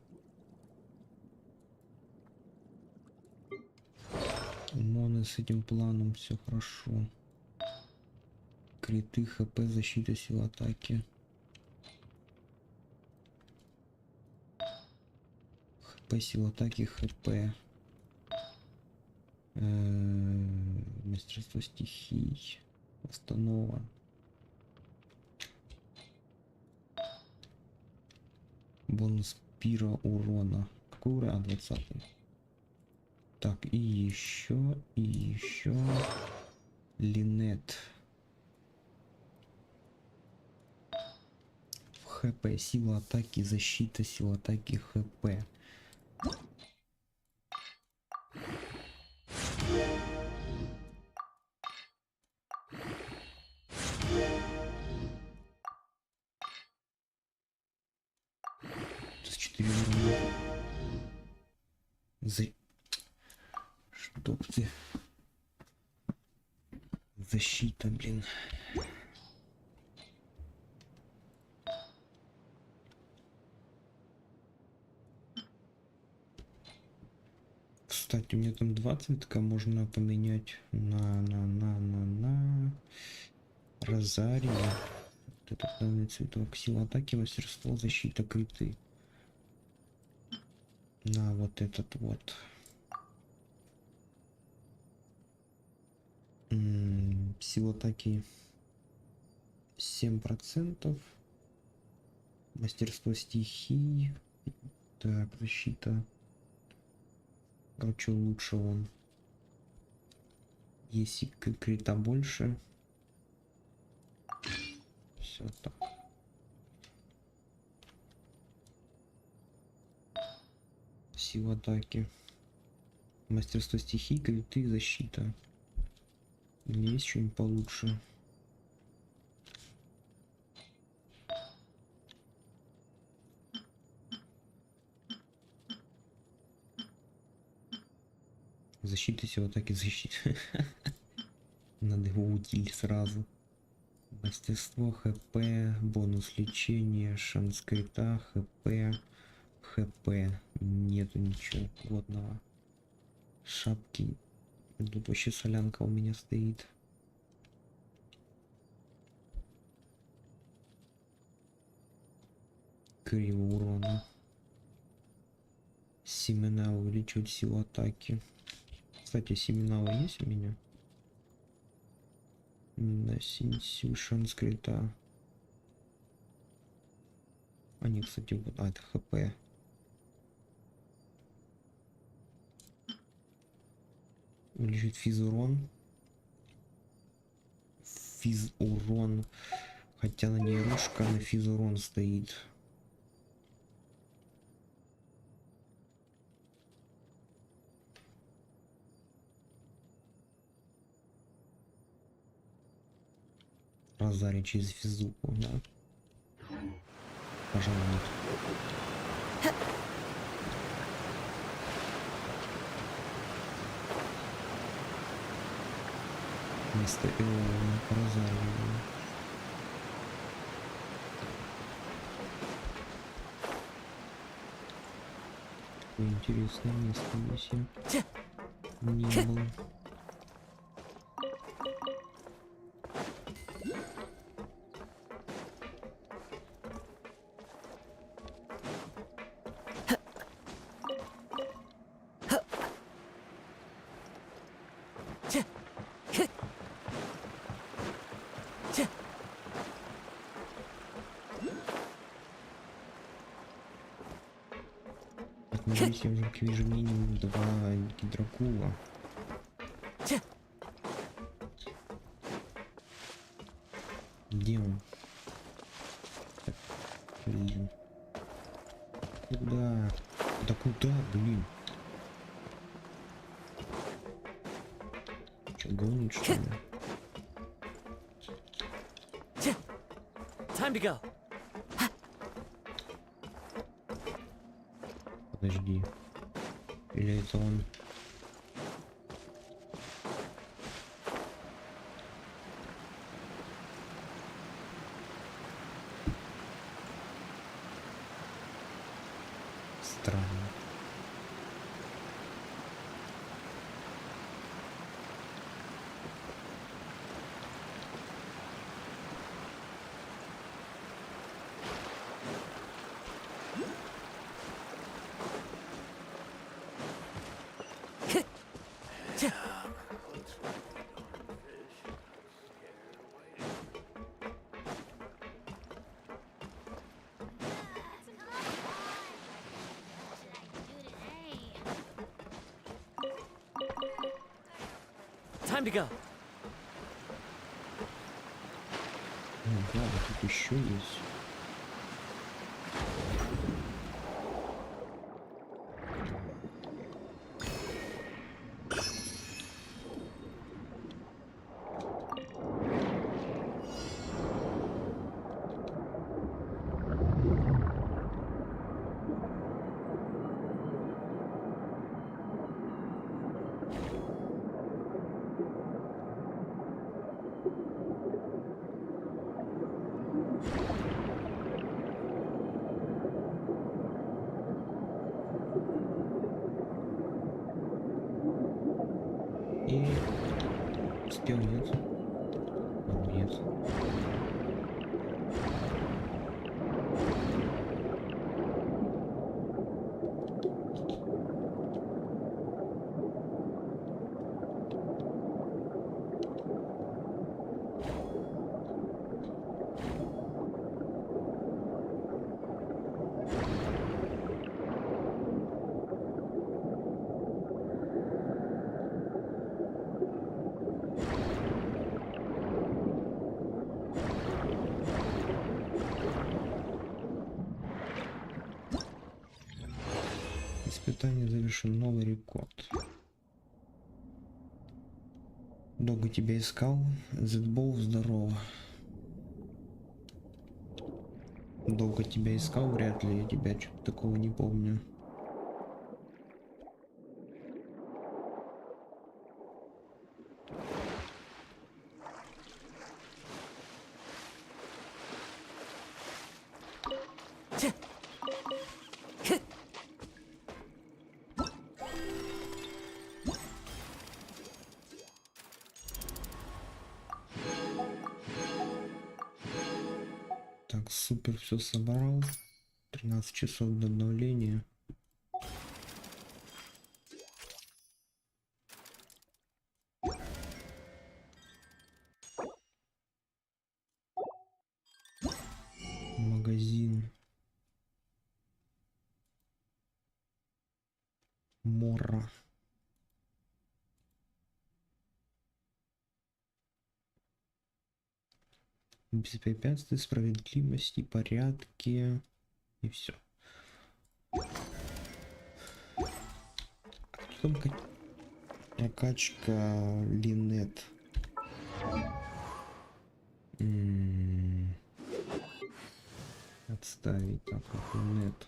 Моны с этим планом все хорошо. Криты, ХП, защита, сила атаки. ХП, сила атаки, ХП. Мастерство стихий. Останова. Бонус пира урона. Какой урон? 20. Так, и еще. Линет. ХП, сила атаки, защита, сила атаки, ХП. С 4 уровня. Чтоб ты. Защита, блин. Кстати, у меня там 2 цветка можно поменять на розарий. Вот этот данный цветок. Сила атаки, мастерство, защита, криты. На вот этот вот. Сила атаки 7%. Мастерство стихий. Так, защита. Короче, лучше он. Если крита больше. Все так. Сила атаки. Мастерство стихий, криты, защита. Или есть что-нибудь получше? Защита, сила атаки, защита. Надо его утилить сразу. Мастерство, ХП, бонус лечения, шанс крита, ХП. Нету ничего годного. Шапки. Тут вообще солянка у меня стоит. Криво урона. Семена увеличивают силу атаки. Кстати, семена есть у меня? Да, синсю, шанс крита. Они, кстати, вот, это ХП. Лежит физурон. Физурон. Хотя на ней ружка, на физурон стоит. Розари через физуку, да? Пожалуй, нет. Вместо Розари. Такое интересное место здесь я не было. Здесь я уже вижу минимум 2 гидрокула. Где он? Так, блин. Куда? Да куда, блин? Че, гонит, что ли? Time to go. Подожди. Или это он? Странно. Time to go. Да, вот тут еще есть. И успел, нет? Нет. Испытание завершен, новый рекорд. Долго тебя искал, Зетбол, здорово. Долго тебя искал, вряд ли, я тебя что-то такого не помню. Так, супер, все собрал. 13 часов до обновления. Магазин. Мора. Беспрепятствия, справедливости, порядки и все. Потом прокачка Линет. Отставить. Так, нет.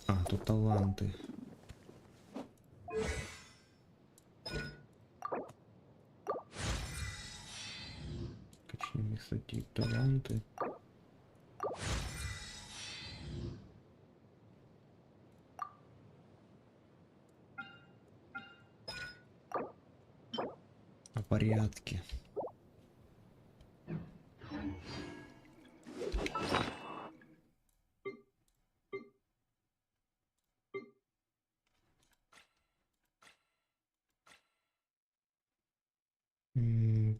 А, тут таланты. Качнем, кстати, таланты. О порядке.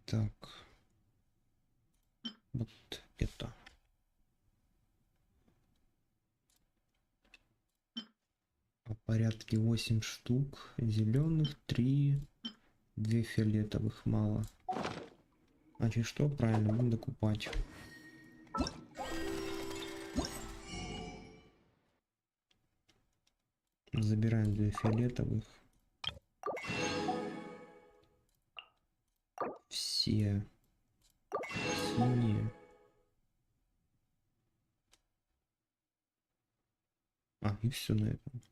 Так. Вот это. По порядке 8 штук. Зеленых 3. 2 фиолетовых мало. Значит, что? Правильно, будем докупать. Забираем 2 фиолетовых. Все синие. А, и все на этом.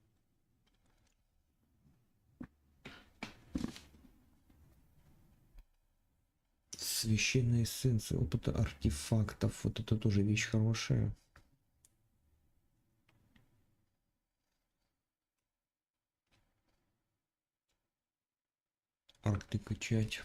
Священная эссенция опыта артефактов. Вот это тоже вещь хорошая. Арты качать.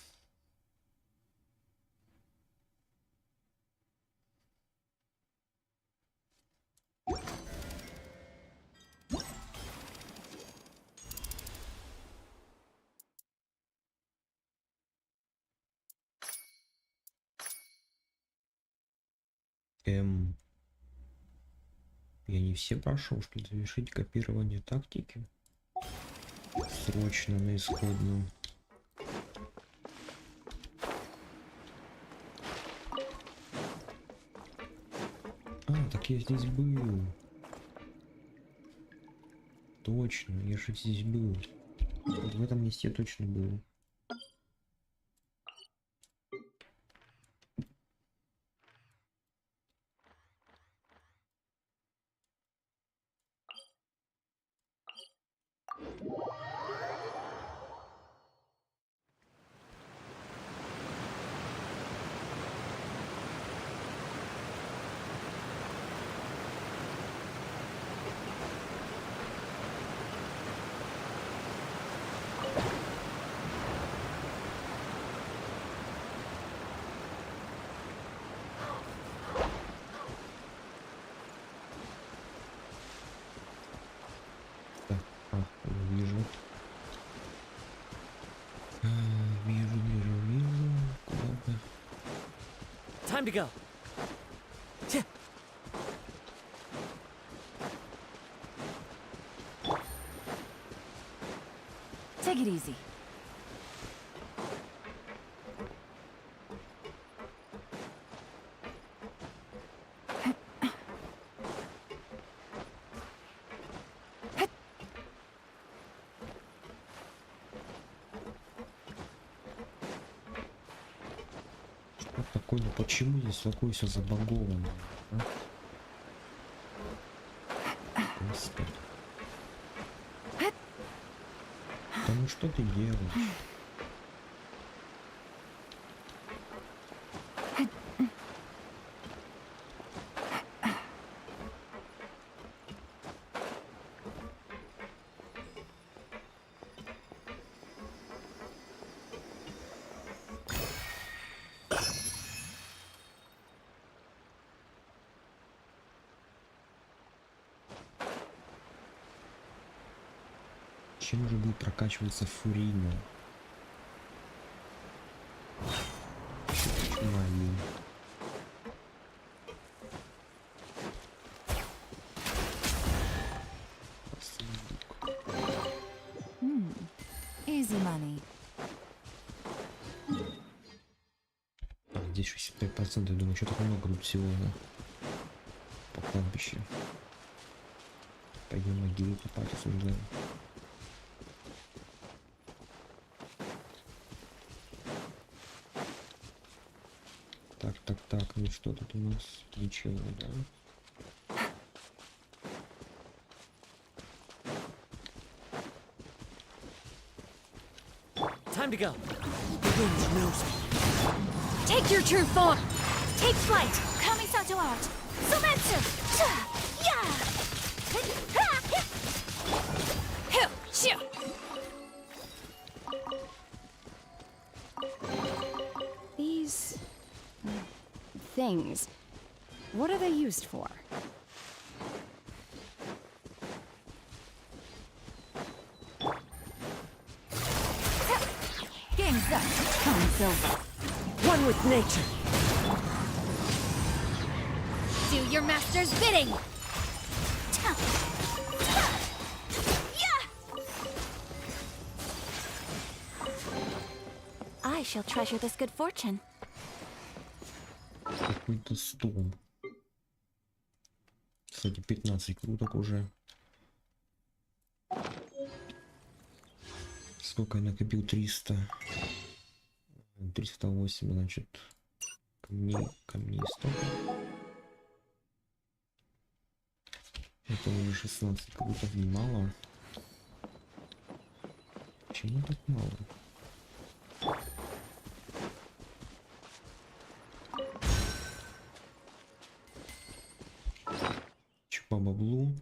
Я не все прошел, что ли? Завершить копирование тактики. Срочно на исходную. А, так я здесь был. Точно, я же здесь был. Вот в этом месте я точно был. Вижу. Вижу. Куда бы? Time to go. Take it easy. Что такое? Почему здесь такое все забаговано? А? Господи. Да ну что ты делаешь? Чем же будет прокачиваться фурина? Мою. Easy money. А, здесь 65%, я думаю, что так много тут всего, да? По кладбищу. Пойдем могилу копать, осуждаем. Ну что тут у нас? Ничего, да? Time to go. The wind knows me. Take your true form! Take flight! Kamisato out! Sumetsu! Yeah! These things, what are they used for? Game's up. Time's over. One with nature. Do your master's bidding! I shall treasure this good fortune. Какой-то стол. Кстати, 15 круток уже. Сколько я накопил? 300. 308, значит. Камней столько. Это уже 16 круток, немало. Почему так мало? По баблу,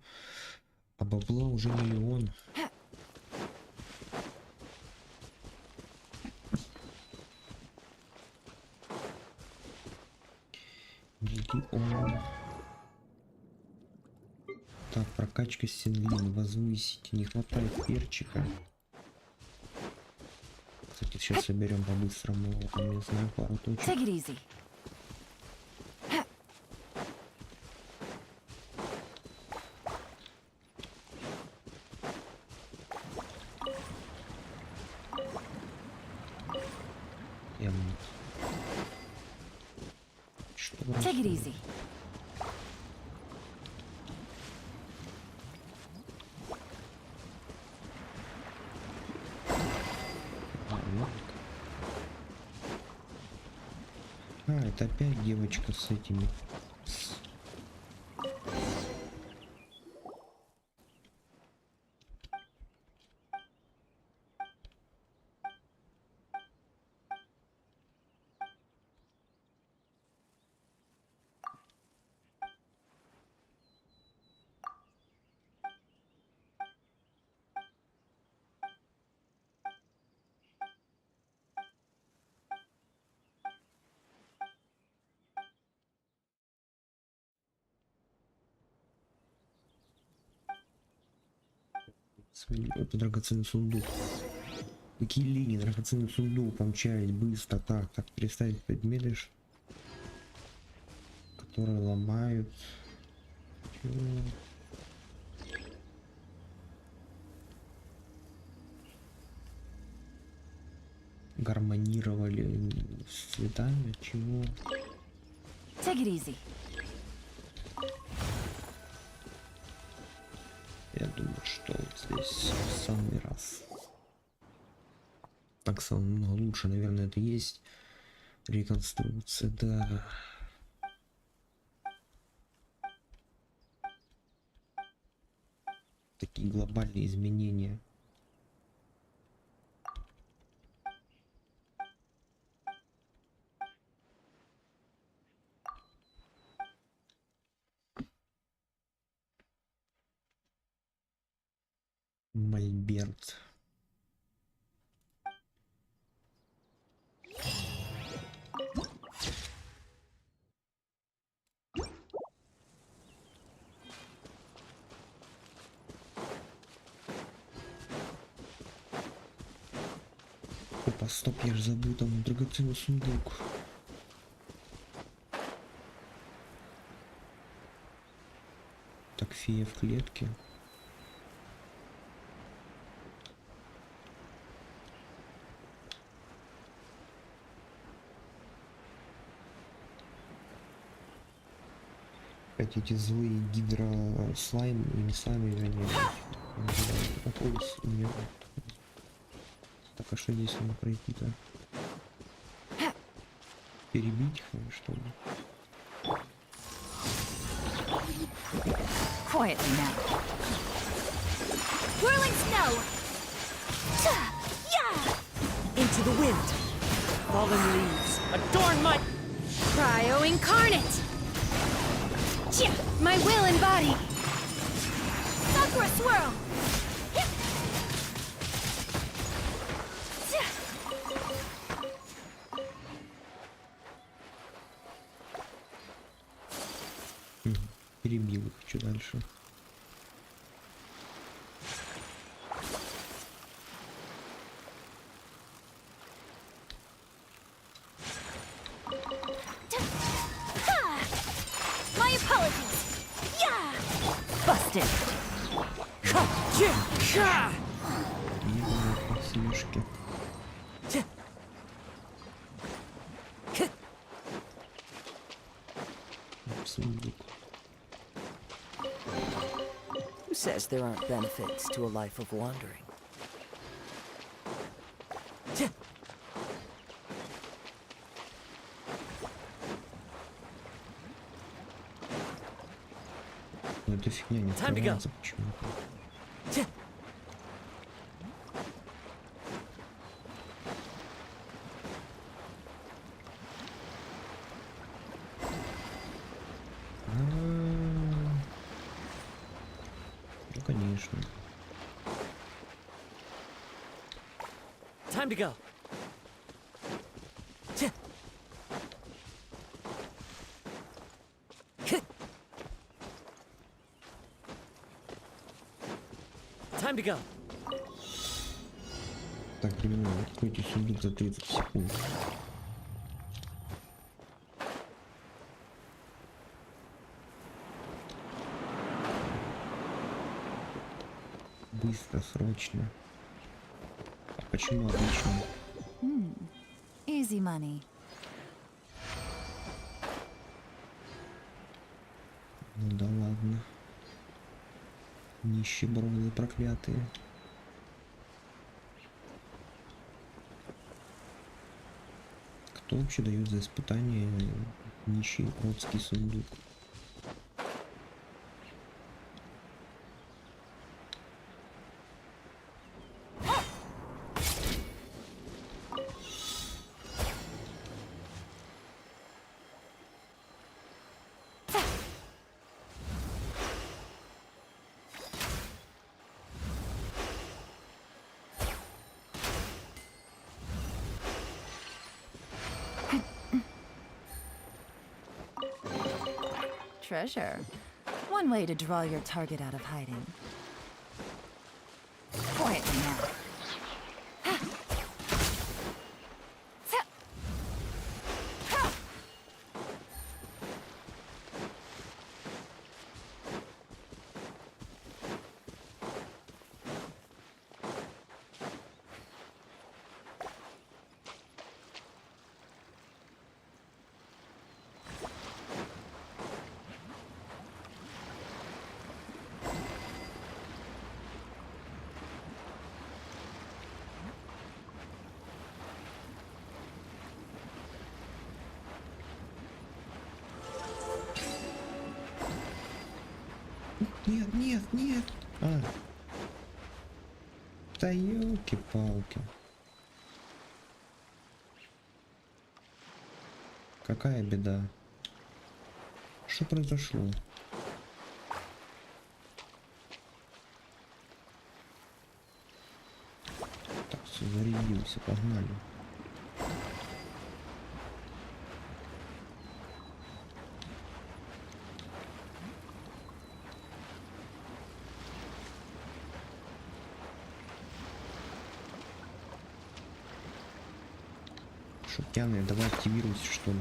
а бабла уже миллион. Миллион. Так, прокачка синглин, возвысить, не хватает перчика. Кстати, сейчас соберем по-быстрому, там, не знаю, пару точек. Take it easy. А, это опять девочка с этими. Это драгоценный сундук. Какие линии? Драгоценный сундук. Помчались быстро. Так, переставить предметы, которые ломают. Чего? Гармонировали с цветами. Чего? Take it easy. Я думаю, что вот здесь в самый раз. Так, самое лучше, наверное, это есть реконструкция, да. Такие глобальные изменения. Мольберт. Опа, стоп, я же забыл, там драгоценный сундук. Так, фея в клетке. Эти злые гидрослайм, не слаймы, вернее, так, а что здесь надо пройти-то? Перебить, что ли? Quietly now. Whirling snow! Yeah! Into the wind. Fallen leaves. Adorn my... Cryo incarnate! My will embody! Sakura swirl! Перебил их, что дальше? My apologies! Yeah! Busted. Слишки. Сундук. Who says there aren't benefits to a life of wandering? Но эта фигня не открывается почему-то. Ну, конечно. Time to go. Time to go. Так, ребята, откройте сундук за 30 секунд. Быстро, срочно. А почему отлично? Easy money. Ну да ладно. Нищеброды проклятые. Кто вообще дает за испытание нищебродский сундук? Treasure. One way to draw your target out of hiding. Quietly now. Нет, нет, нет. А. Да ёлки-палки. Какая беда? Что произошло? Так, все, зарядился, погнали. Шутяные, давай активируйся, что ли.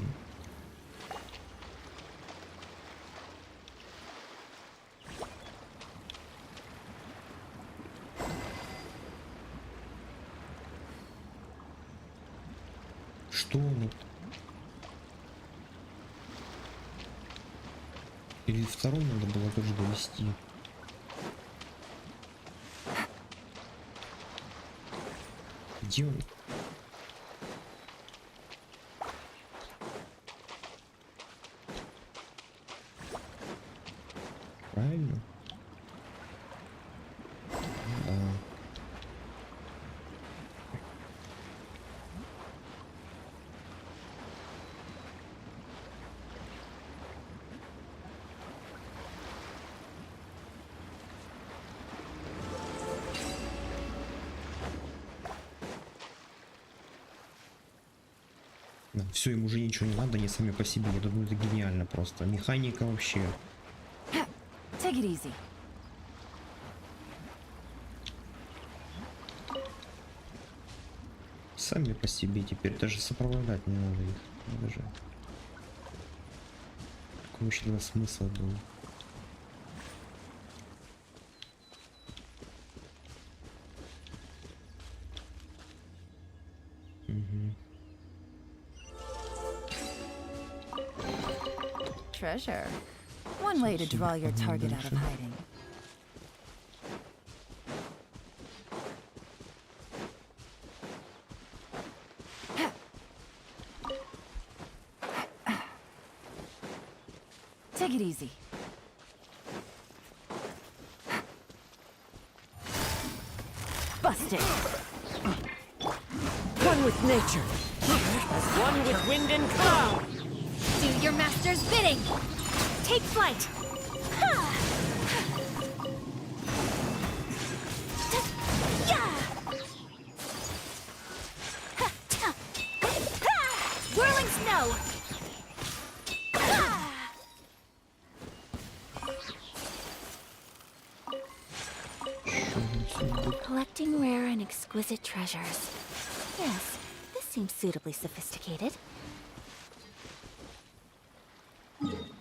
Что вот? Или второй надо было тоже довести? Где он? Все, им уже ничего не надо, они сами по себе. Я думаю, это гениально просто. Механика вообще. Take it easy. Сами по себе теперь. Даже сопровождать не надо их. Даже. Какой вообще тогда смысл был? Treasure. One way to draw your target out of hiding. Take it easy. Busted. One with nature, as one with wind and cloud. Do your master's bidding. Take flight. Whirling snow. Collecting rare and exquisite treasures. Yes, this seems suitably sophisticated.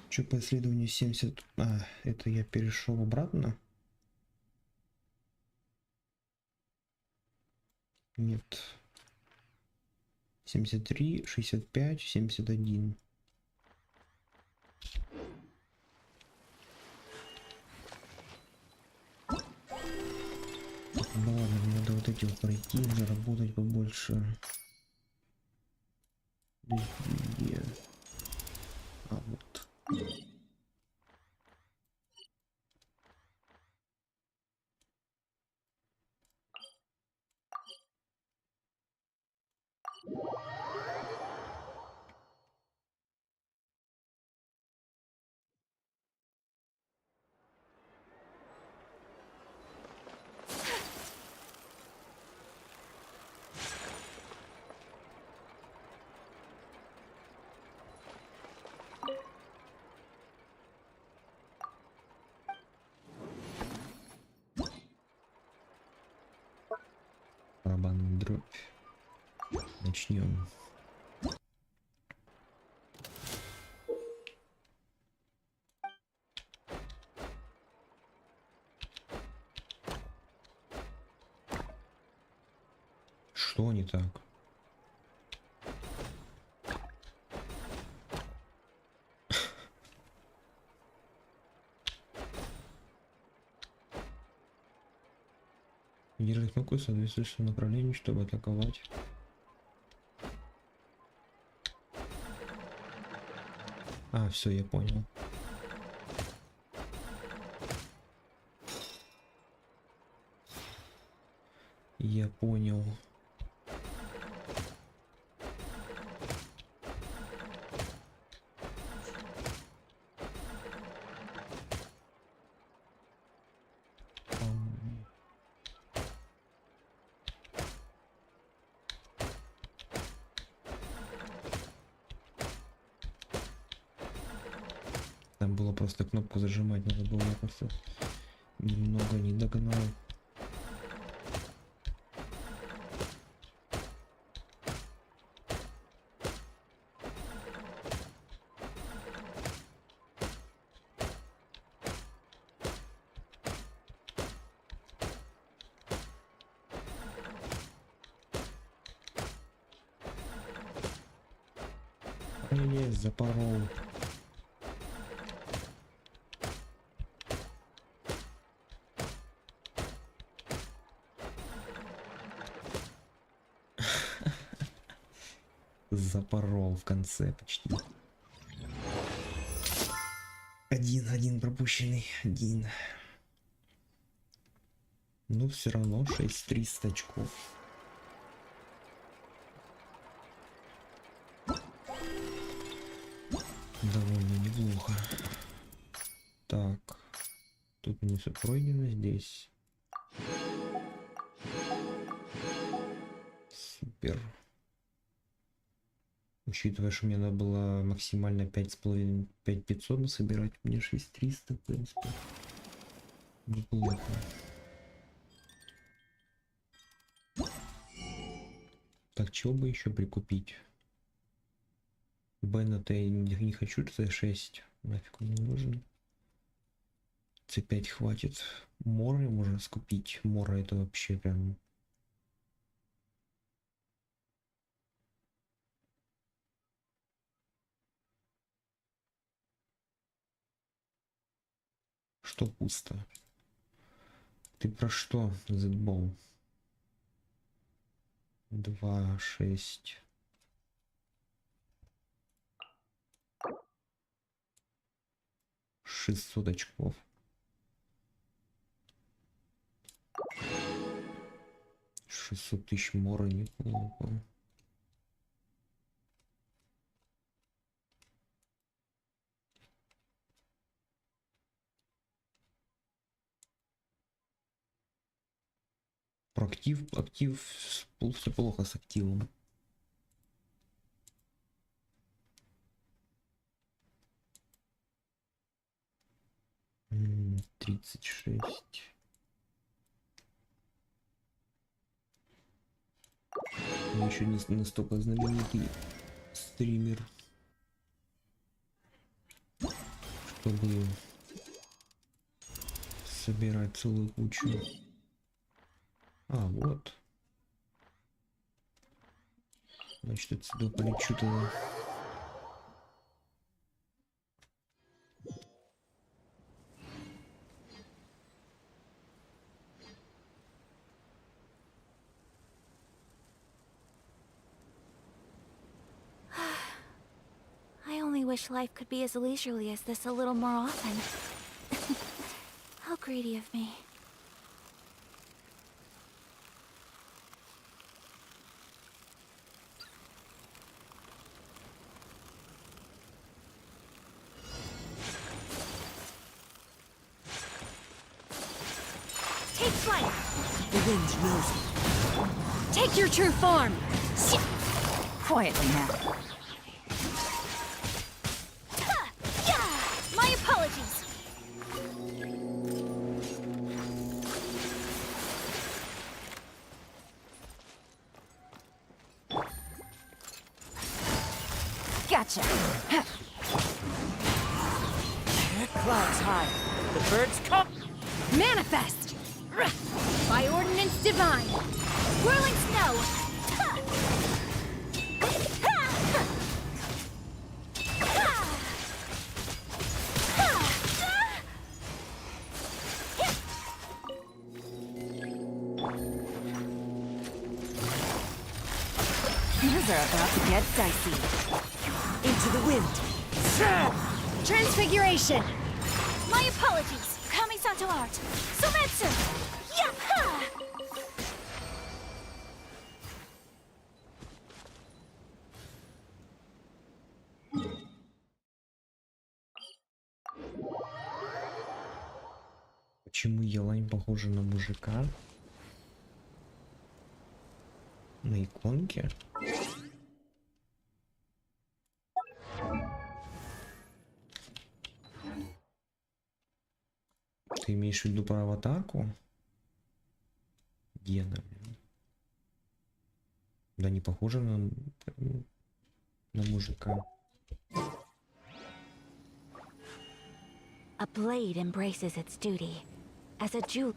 Что по исследованию 70... А, это я перешел обратно? Нет. 73, 65, 71. Ну ладно, мне надо вот эти вот пройти, заработать побольше. Где? А вот. Барабанная дробь. Начнем. Что не так? Держи кнопку в соответствующем направлении, чтобы атаковать. А, все, я понял. Я понял. Там было просто кнопку зажимать, надо было, я просто немного не догнал. Ай-яй, запорол. Запорол в конце почти. Один пропущенный, один. Но все равно 6300 очков. Довольно неплохо. Так, тут не все пройдено, здесь. Супер. Учитывая, что мне надо было максимально 5,5, 5500 насобирать, мне 6300, в принципе. Неплохо. Так, чего бы еще прикупить? Бена-то я не хочу, C6. Нафиг он не нужен. C5 хватит. Моры можно скупить. Мора это вообще прям... Что пусто? Ты про что, Z-Ball? 2, 6. $600 очков. 600 тысяч мора, неплохо. Про актив, все плохо с активом. М, 36. Я еще не настолько знаменитый стример, чтобы собирать целую кучу. А, вот. Значит, отсюда полечу туда. I only wish life could be as leisurely as this a little more often. How greedy of me. Take flight! The wind knows me. Take your true form! Quietly now. My apologies. Gotcha. Clouds high. The birds come. Manifest! By ordinance divine! Whirling snow. Things are about to get dicey. Into the wind. Transfiguration! My apologies. Kamisato art. Sometsu. Yaha! Почему Елань похожа на мужика? На иконке? Ты имеешь в виду про аватарку? Гена. Да не похоже на мужика. A blade embraces its duty. As a Jew.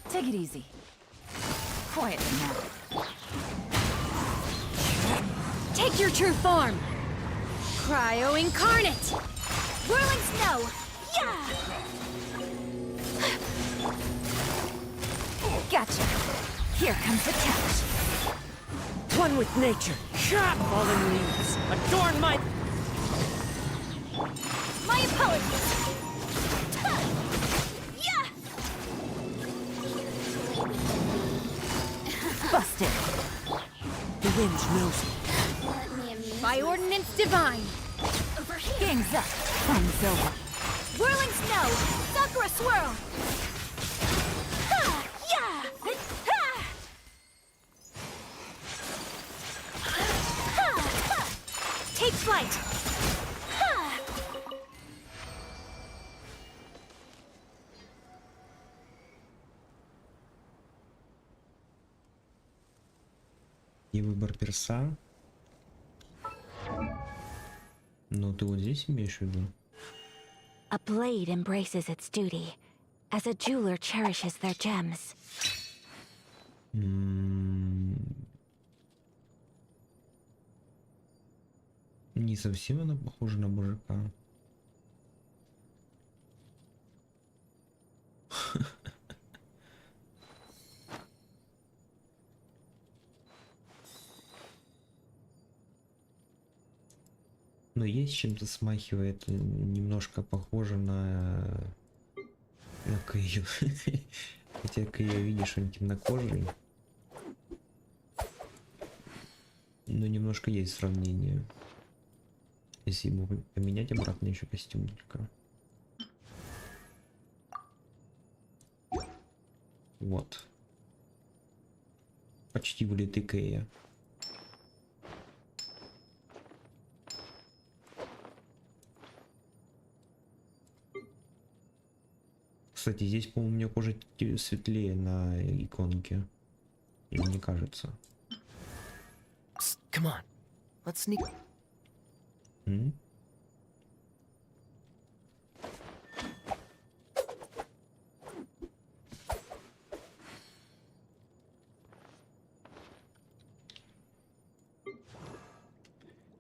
Take it easy. Quietly now. Take your true form! Cryo incarnate! Whirling snow. Yeah! Gotcha. Here comes the catch. One with nature. Fallen leaves. Adorn my... My apologies. Yeah! Busted. wind knows it. By ordinance divine. Gang's up. Fun's over. Whirling snow! Sakura swirl! Ha! Yeah! Ha! Ha! Ha! Take flight! Ha! И выбор перса. Ну, ты вот здесь имеешь в виду? A blade embraces its duty, as a jeweler cherishes their gems. Не совсем она похожа на мужика. Но есть чем-то смахивает, немножко похоже на Кэю. Хотя Кэю, видишь, он темнокожий. Но немножко есть сравнение. Если ему поменять обратно еще костюм только. Вот. Почти вылитый Кэя. Кстати, здесь, по-моему, у меня кожа светлее на иконке. Или мне кажется. Come on, let's sneak.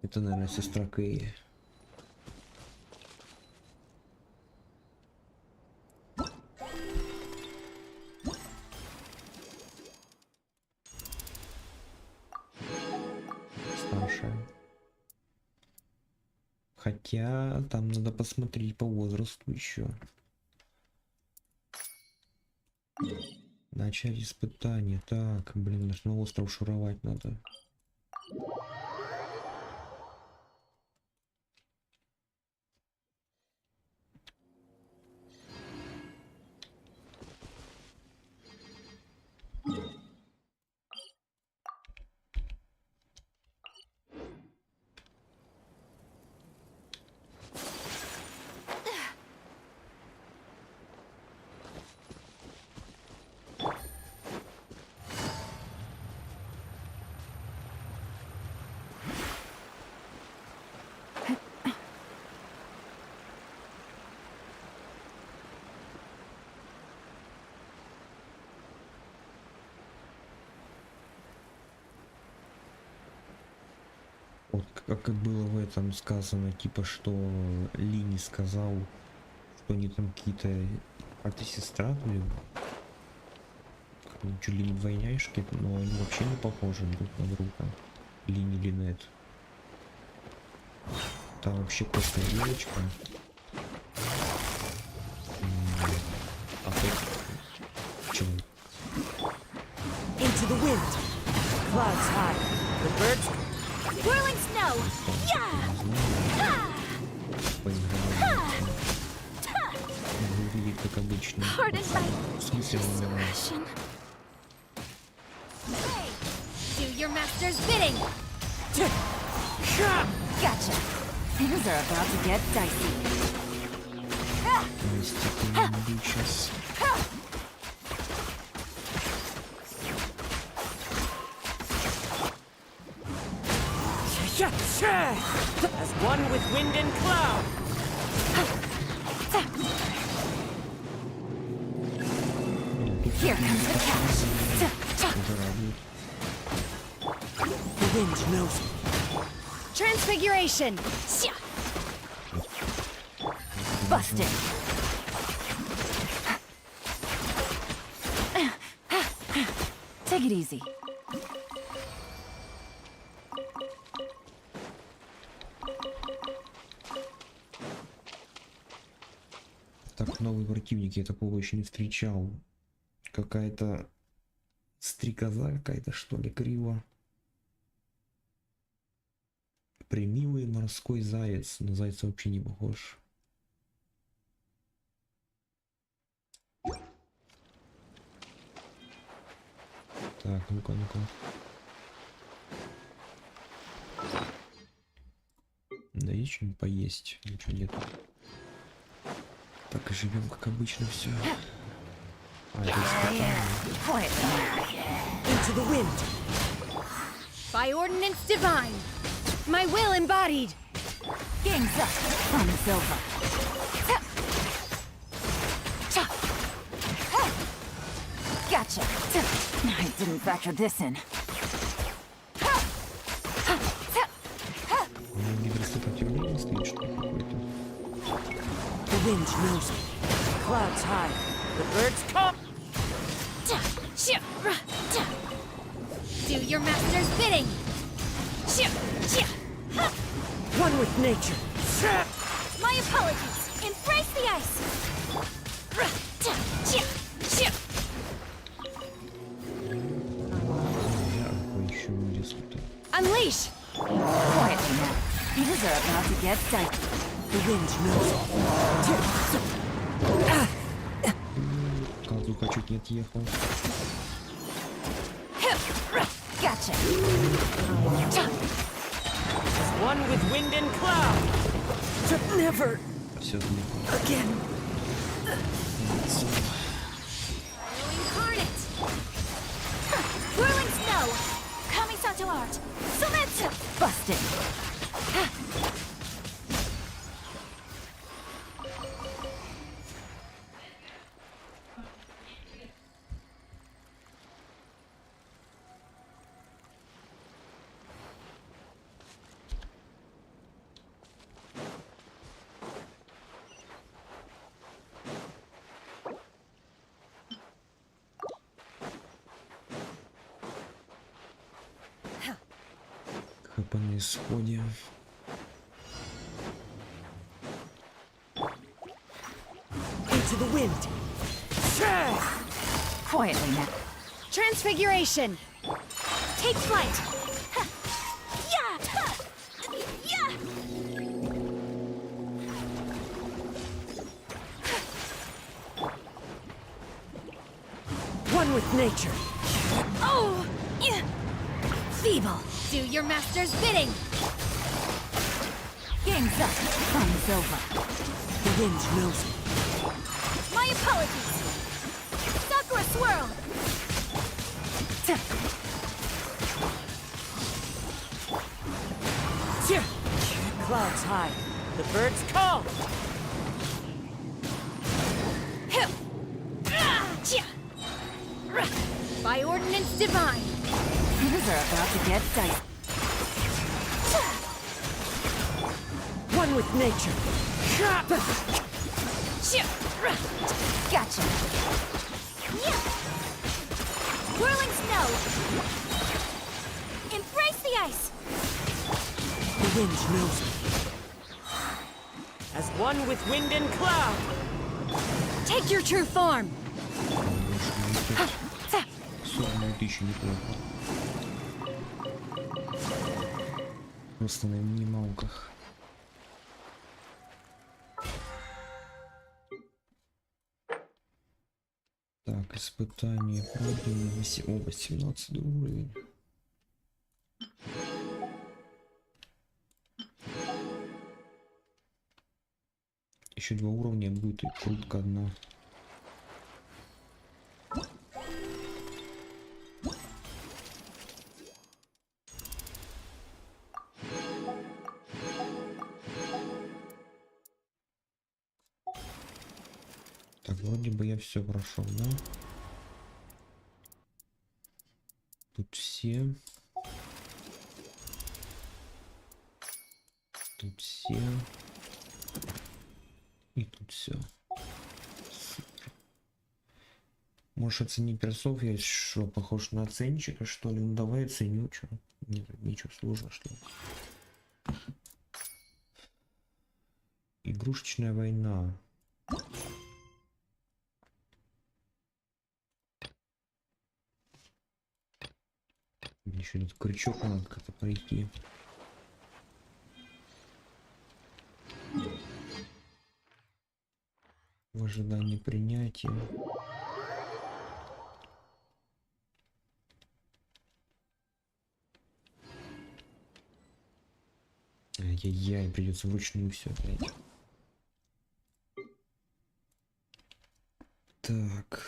Это, наверное, сестра Кэи. Хотя там надо посмотреть по возрасту еще. Начать испытание. Так, блин, аж на остров шуровать надо. Вот как и было в этом сказано, типа, что Лини сказал, что они там какие-то брат-сестра, чуть ли не двойняшки, но они вообще не похожи друг на друга. Лини Линет. Там вообще просто девочка. А тут чего? Into the wind. Clouds high. The birds. Whirling snow! Yeah! Ha! Выглядит как обычно. Pardon my В смысле он умирает? expression. Hey, do your master's bidding! Gotcha. Things are about to get dicey. As one with wind and cloud. Here comes the catch. The wind knows it. Transfiguration. Busted. Take it easy. Так, новый противник, я такого еще не встречал. Какая-то стрекоза какая-то, что ли, криво. Примилый морской заяц. На зайца вообще не похож. Так, ну-ка, ну-ка. Да есть что-нибудь поесть? Ничего нет. Так и живем, как обычно, все. Into the wind. By ordinance divine, my will embodied. Gangs up from silver. Gotcha. I didn't factor this in. Сопротивление стоит, что какое-то. The wind knows me. Clouds high. The birds come. Do your master's bidding. One with nature. My apologies. Embrace the ice. Unleash. Quietly now. You deserve not to get diced. The wind knows it. Казуха чуть не отъехал. Gotcha. One with wind and cloud. Never Все again. Incarnate. Whirling snow. Kamisato art. Sumetsu. Busted. Хп на исходе. Into the wind. Quietly now. Transfiguration. Take flight. Yeah. Yeah. One with nature. Oh. Yeah. Feeble. Do your master's bidding. Gangs up. Thumbs over. The wind knows it. My apologies. Sakura swirl. Clouds high. The birds call. By ordinance divine. You are about to get diced. One with nature. Gotcha. Whirling snow. Embrace the ice. The wind knows it. As one with wind and cloud. Take your true form. 40 тысяч неплохо. Просто на минималках. Так, испытание пройдено. О, 18 уровень. Еще 2 уровня будет и крутка одна. Так, вроде бы я все прошел, да? Тут все. Тут все. И тут все. Можешь оценить персов, я что, похож на оценщика, что ли? Ну давай оценю, что. Нет, ничего сложного, что ли. Игрушечная война. Еще этот крючок надо как-то пройти. В ожидании принятия. Ай-яй-яй, придется вручную все опять. Так.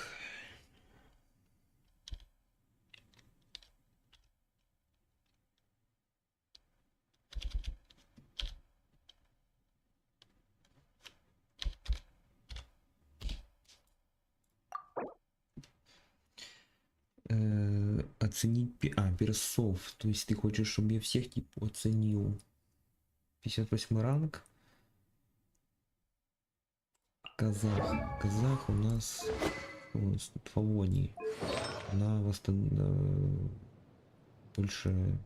Оценить персов. То есть ты хочешь, чтобы я всех типа оценил. 58 ранг. Казах у нас тут Фавоний. Она больше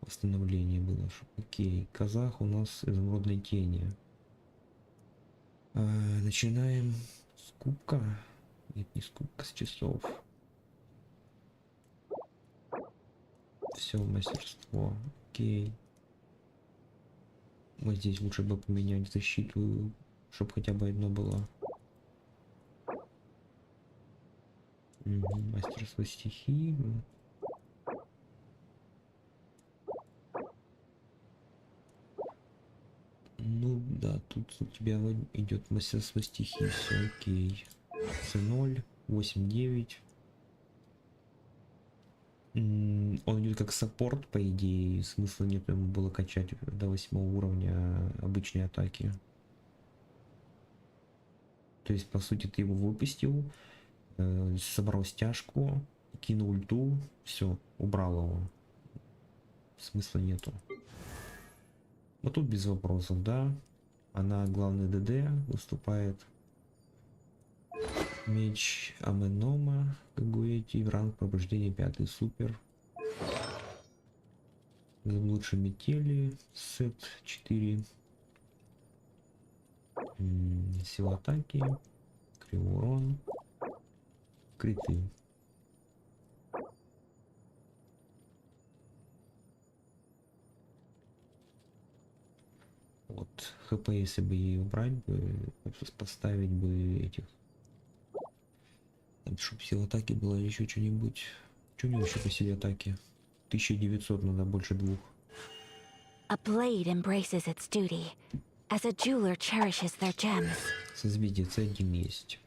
восстановления было. Окей. Казах у нас изумрудной тени. Начинаем с кубка. Нет, не с кубка, с часов. Все, мастерство. Окей. Вот здесь лучше бы поменять защиту, чтобы хотя бы одно было. Угу, мастерство стихии. Ну да, тут у тебя идет мастерство стихии, все окей. С0, 8-9. Он идет как саппорт, по идее, смысла нет ему было качать до 8 уровня обычной атаки. То есть, по сути, ты его выпустил, собрал стяжку, кинул ульту, все, убрал его. Смысла нету. Но тут без вопросов, да. Она главный ДД выступает. Меч Аменома, Кагуэти, ранг пробуждения 5 супер. Лучше метели, сет 4. Сила атаки, кривой урон, криты. Вот, хп, если бы ей убрать бы, поставить бы этих. Чтобы сила атаки была или еще что-нибудь. Что у него еще по силе атаки? 1900, надо больше 2. A blade embraces its duty, as a jeweler cherishes their gems. Созвездие C1 есть.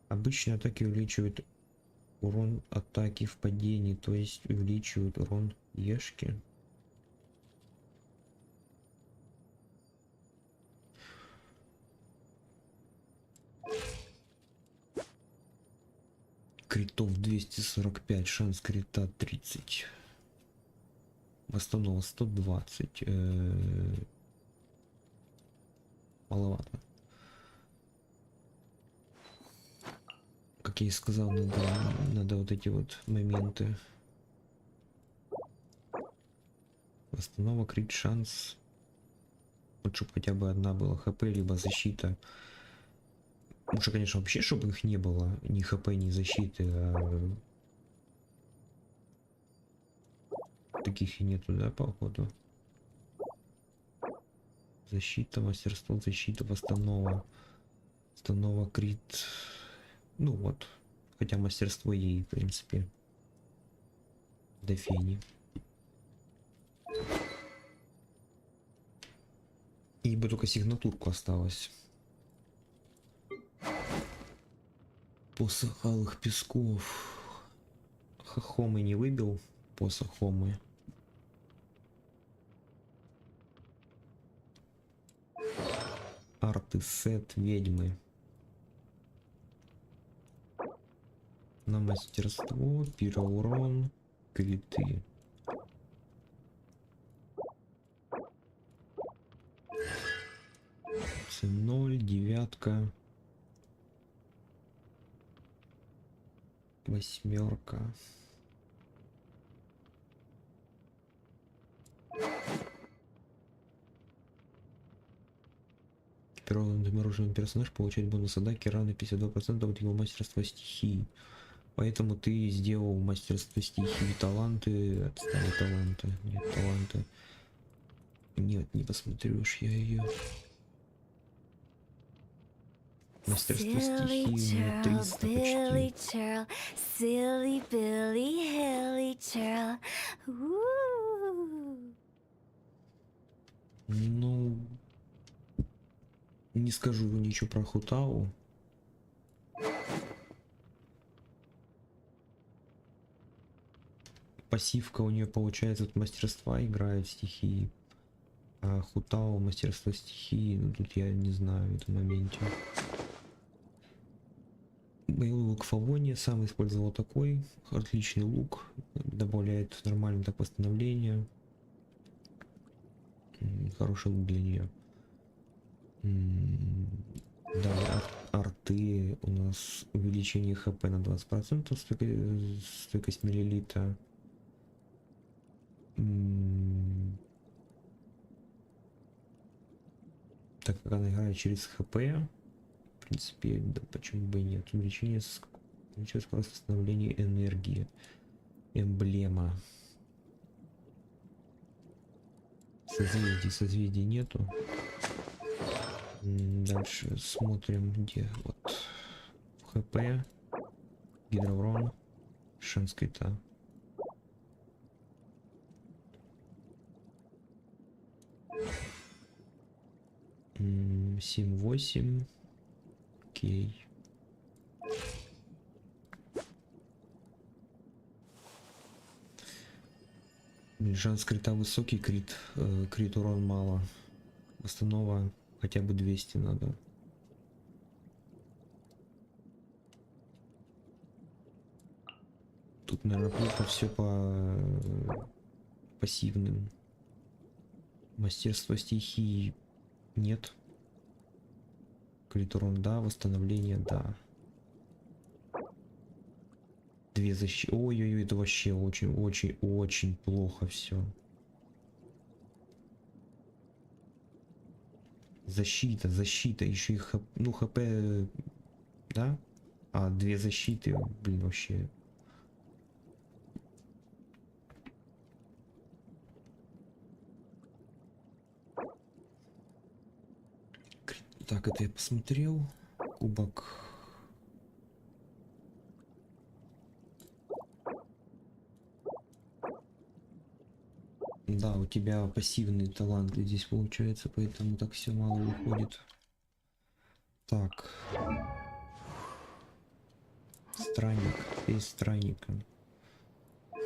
Обычные атаки увеличивают урон атаки в падении, то есть увеличивают урон ешки. Критов 245, шанс крита 30. Восстановил 120. Маловато. Как я и сказал, надо вот эти вот моменты. Восстановок, крит, шанс. Вот чтобы хотя бы одна была хп, либо защита. Лучше, конечно, вообще, чтобы их не было, ни хп, ни защиты, а таких и нету, да, походу. Защита, мастерство, защита, восстанова, крит. Ну вот, хотя мастерство ей, в принципе, до фени. И бы только сигнатурку осталось. Посох алых песков. Хохомы не выбил. Посохомы. Арты сет ведьмы. На мастерство, пироурон, криты. С0, 9. 8. Экипированный замороженный персонаж получает бонус атаки равный 52% от его мастерства стихии. Поэтому ты сделал мастерство стихии таланты. Отстали таланты. Нет, таланты. Нет, не посмотришь я ее. Мастерство Silly стихии у меня churl, 300 Billy почти. churl, silly Billy, hilly churl. Ooh. Ну, не скажу ничего про Хутау. Пассивка у нее получается от мастерства играет стихии. А Хутау мастерство стихии, ну тут я не знаю в этом моменте. Боевой лук Фавония сам использовал такой. Отличный лук. Добавляет нормальное так восстановление. Хороший лук для нее. Далее арты у нас увеличение хп на 20%, стойкость миллилита. Так как она играет через хп, в принципе, да почему бы и нет. Увеличение скорость восстановления энергии. Эмблема. Созвездий нету. Дальше смотрим, где вот хп, гидроурон, шанс крита. М, 7-8. Окей. Шанс крита высокий, крит урон мало. Восстанова хотя бы 200 надо. Тут, наверное, плохо все по пассивным. Мастерство стихии нет. Крит урон да, восстановление да. Две защиты. Ой-ой-ой, это вообще очень плохо все. Защита, еще и хп, ну хп, да? А две защиты, блин, вообще. Так, это я посмотрел. Кубок. Да, у тебя пассивный талант здесь получается, поэтому так все мало выходит. Так. Странник. Есть странника.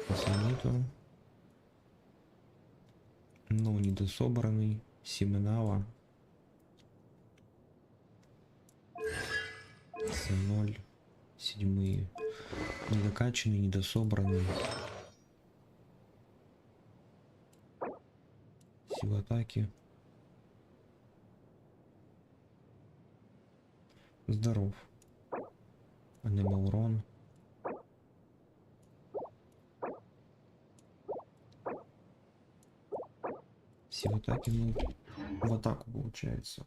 Если нету. Ну, недособранный. Семенава. С0. Седьмые. Недокачанный, недособранный. Сила атаки. Здоров. Анемал урон. Сила атаки, ну, в атаку получается.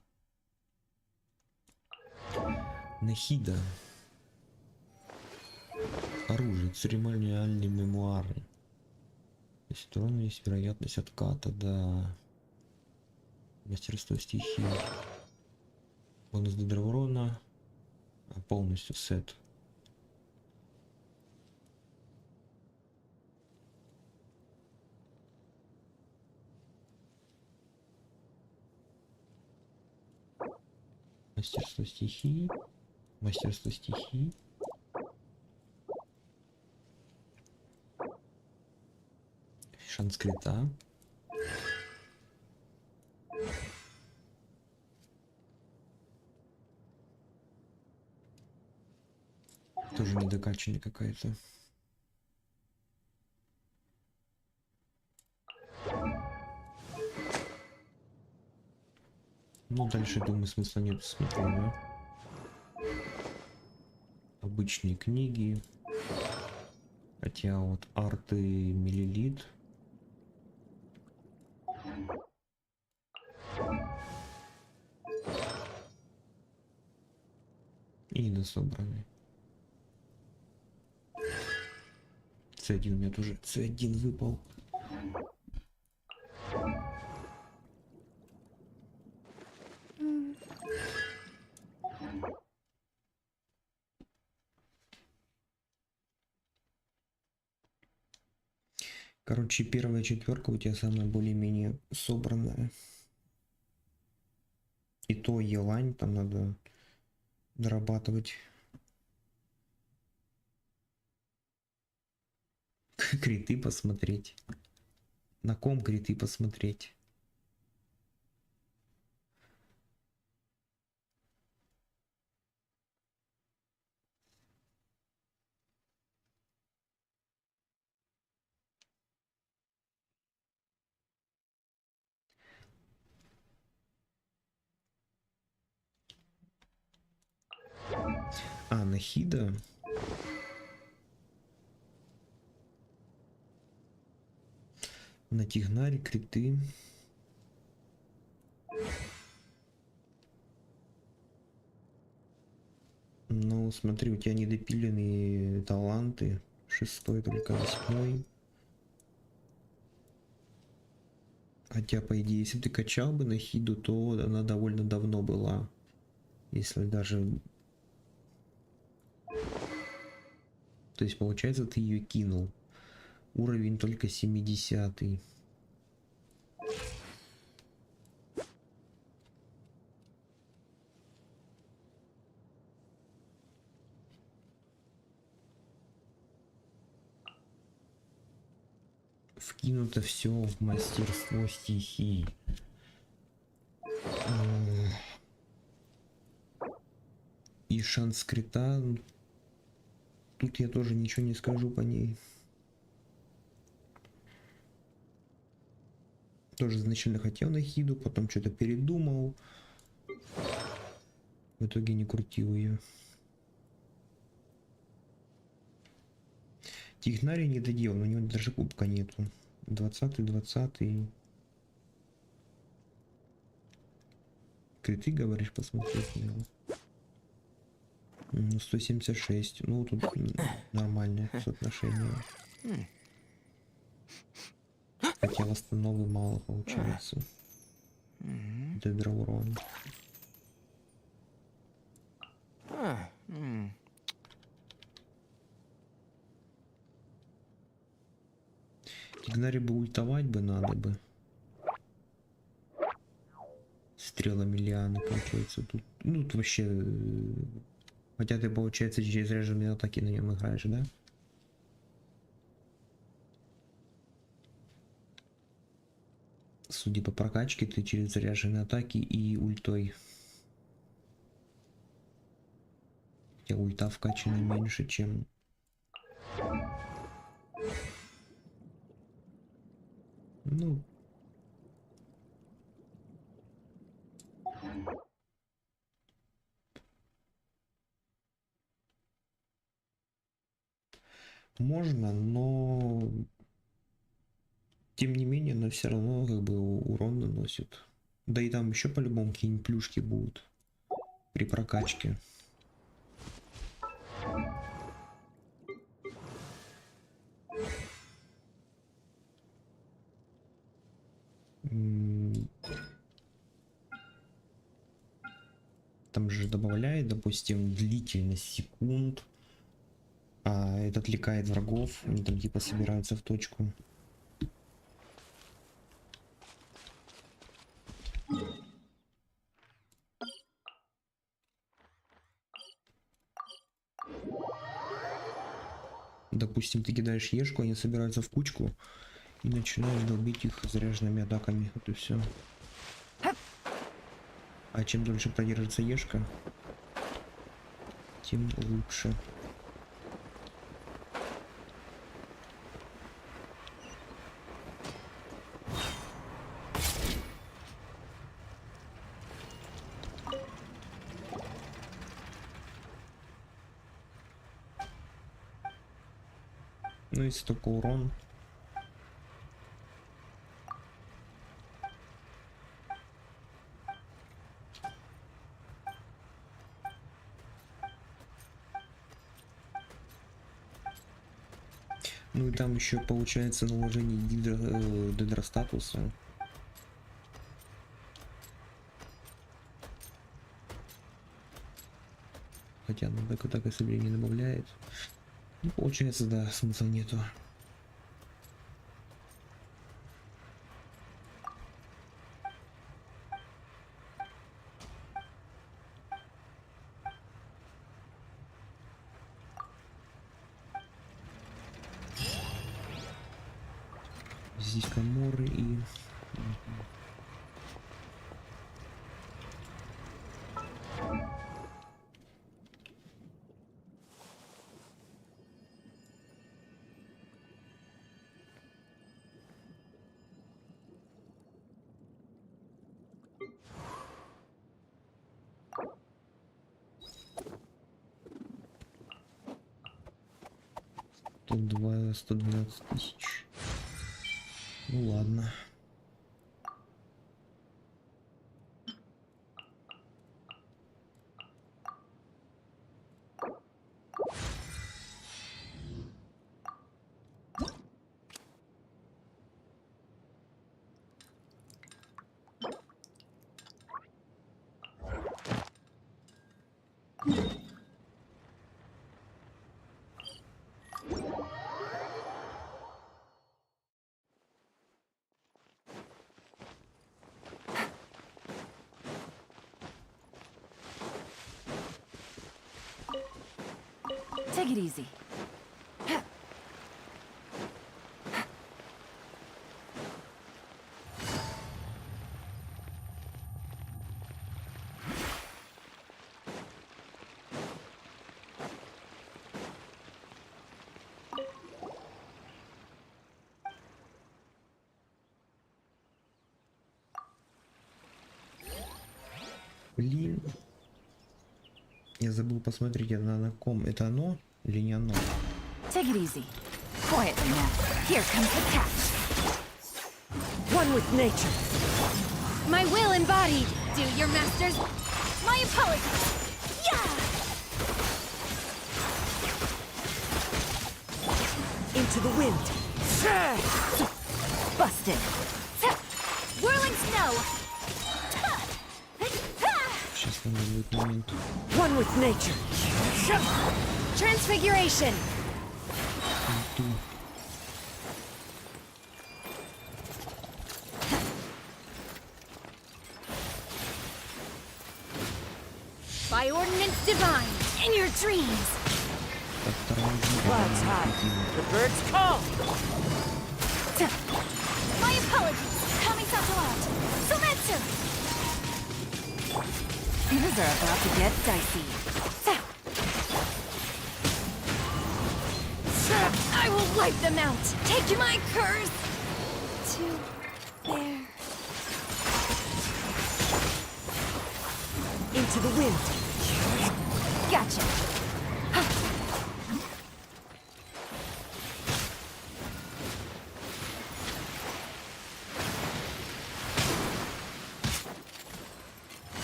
Нахида. Оружие. Церемониальные мемуары. Если урон есть вероятность отката, да. Мастерство стихии. Бонус до урона. Полностью сет. Мастерство стихии. Мастерство стихии. Шанс крита. Тоже недокачанная какая-то. Ну, дальше, думаю, смысла нет смотреть, да? Обычные книги. Хотя вот арты миллилит. И недособранный. С1 у меня тоже С1 выпал. Короче, первая четверка у тебя самая более-менее собранная. И то елань там надо дорабатывать. Криты посмотреть. На ком криты посмотреть? А, Нахида. На Тигнаре криты. Ну, смотри, у тебя недопиленные таланты. 6-й, только 8-й. Хотя, по идее, если ты качал бы Нахиду, то она довольно давно была. Если даже... То есть, получается, ты ее кинул. Уровень только 70-й. Вкинуто все в мастерство стихий. И шанс крита. Тут я тоже ничего не скажу по ней. Тоже изначально хотел Нахиду, потом что-то передумал. В итоге не крутил ее. Тигнари не доделал, но у него даже кубка нету. 20-й. Криты, говоришь, посмотреть на него. 176. Ну, тут нормальное соотношение. Хотя восстановы мало получается. Добро урон. Тигнари бы ультовать бы надо бы. Стрелами лианы, получается, тут. Ну, тут вообще. Хотя ты, получается, через режимные атаки на нем играешь, да? Судя по прокачке, ты через заряженные атаки и ультой. Хотя ульта вкачана меньше, чем... Ну... Можно, но... Тем не менее, она все равно как бы урон наносит. Да и там еще по-любому какие-нибудь плюшки будут при прокачке. Там же добавляет, допустим, длительность секунд, а это отвлекает врагов, они там типа собираются в точку. Допустим, ты кидаешь ешку, они собираются в кучку и начинаешь долбить их заряженными атаками. Вот и все. А чем дольше продержится ешка, тем лучше. Ну, если только урон. Ну и там еще получается наложение дедростатуса. Хотя на бэку так особо не добавляет. Ну, получается, да, смысла нету. здесь коморы и... Тут 112 тысяч. Ну ладно. Take it easy. Блин. Я забыл посмотреть, она на ком. Это оно или не оно? Take it easy. Quietly now. Here comes the catch. One with nature. My will embodied. Do your masters. My apologies. Yeah! Into the wind. Busted. Whirling snow. Сейчас надо будет момент. One with nature. Transfiguration. By ordinance divine, in your dreams. Clouds high. The birds call. My apologies. Kamisato out. Sumetsu. Things are about to get dicey. I will wipe them out. Take my curse. To there. Into the wind. Gotcha.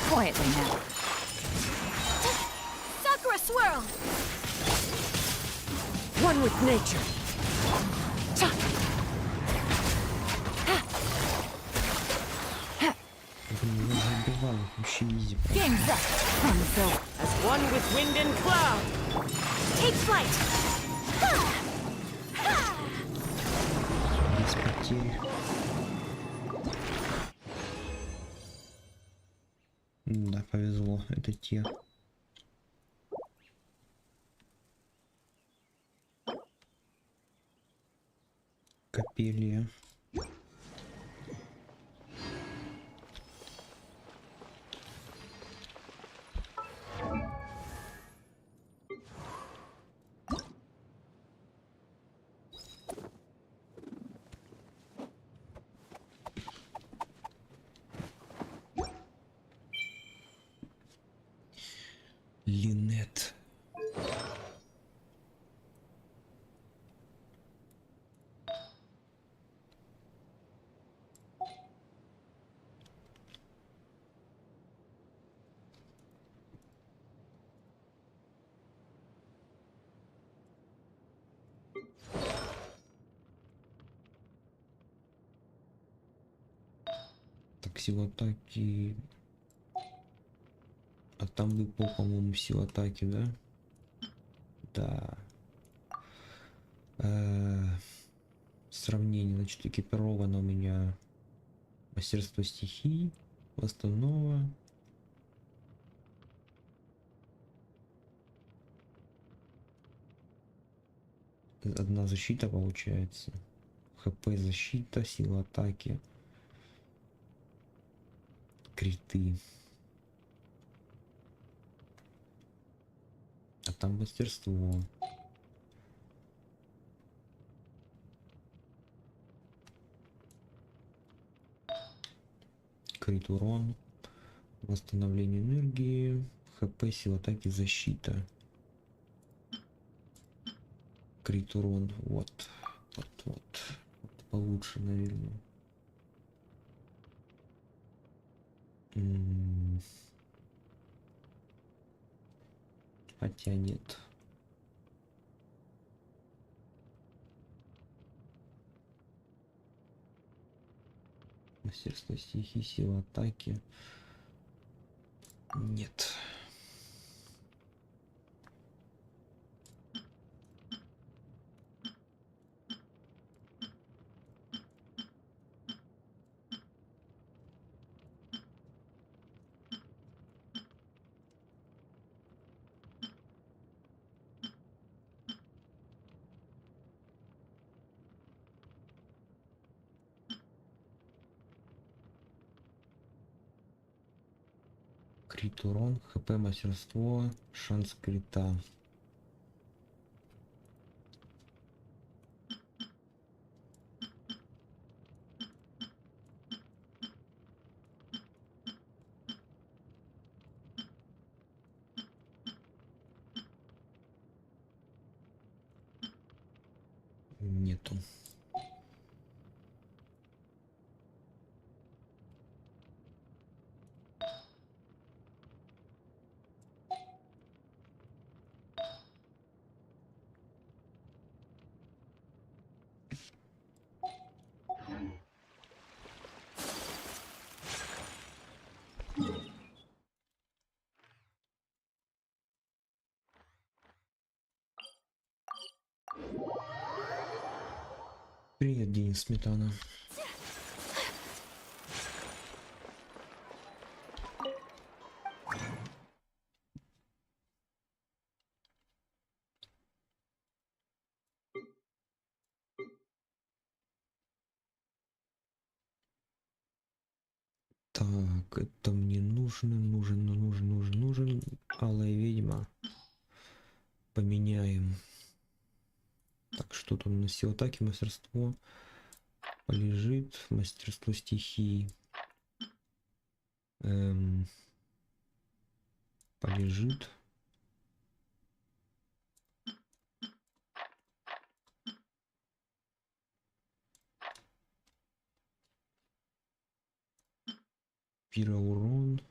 Quietly now. Sakura swirl. One with nature. Game's up. As one with wind and cloud. Take flight. Без потерь. Да, повезло. Это те. Капелья. Линет. Так, сила атаки. А там выпал, по-моему, сила атаки, да? Да. Сравнение. Значит, экипировано у меня мастерство стихий, восстанова. Одна защита получается. ХП защита, сила атаки, криты. А там мастерство. Крит урон, восстановление энергии, ХП, сила атаки, защита. Крит урон, вот получше, наверное. Хотя нет. Мастерство стихии, сила атаки. Нет. Крит урон, ХП, мастерство, шанс крита. Нету. Привет, Денис Сметана. Так, это мне нужен. Алая ведьма. Поменяем. Так, что тут у нас? Сила атаки, мастерство. Полежит. Мастерство стихии. Полежит. Пироурон.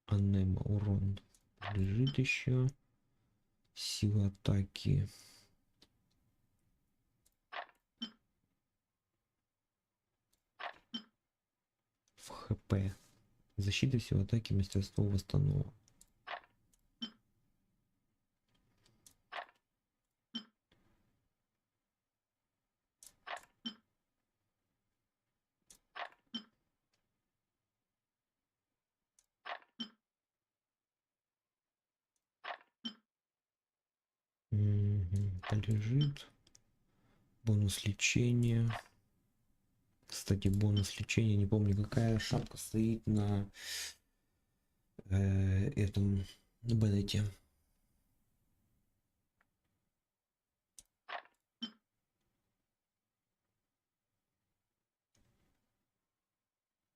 Анема урон. Лежит еще. Сила атаки. В ХП. Защита, сила атаки, мастерство, восстанова. Полежит. Бонус лечения. Кстати, бонус лечения. Не помню, какая шапка стоит на этом Беннете.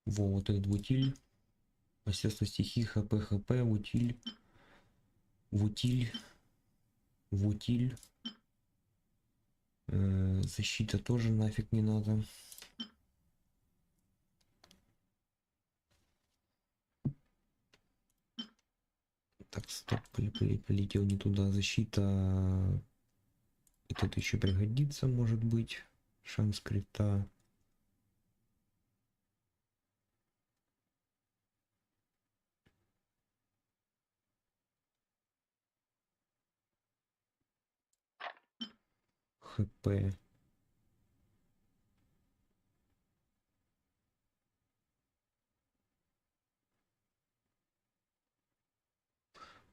Вот этот утиль. Мастерство стихии, ХП, утиль. Утиль. Защита тоже нафиг не надо. Так, стоп, полетел не туда. Защита. Этот еще пригодится, может быть. Шанс крита. ХП.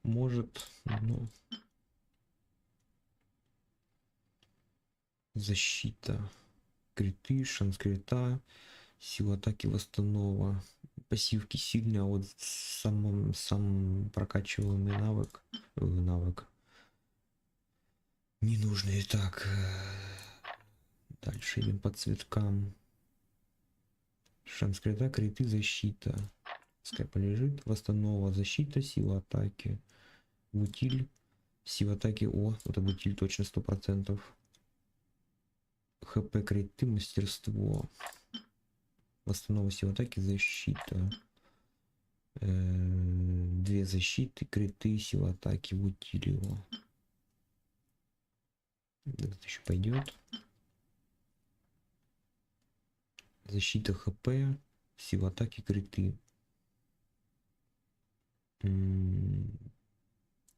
Может, ну... Защита. Криты, шанс крита. Сила атаки, восстанова. Пассивки сильные, а вот сам прокачиваемый навык ненужный. Так, дальше идем по цветкам. Шанс крита, криты, защита. Пускай полежит. Восстанова, защита, сила атаки. Бутиль, сила атаки. О, это бутиль точно 100%. ХП, криты, мастерство. Восстанова, сила атаки, защита. 2 защиты, криты, сила атаки, бутиль его. Этот еще пойдет. Защита, ХП, сила атаки, криты.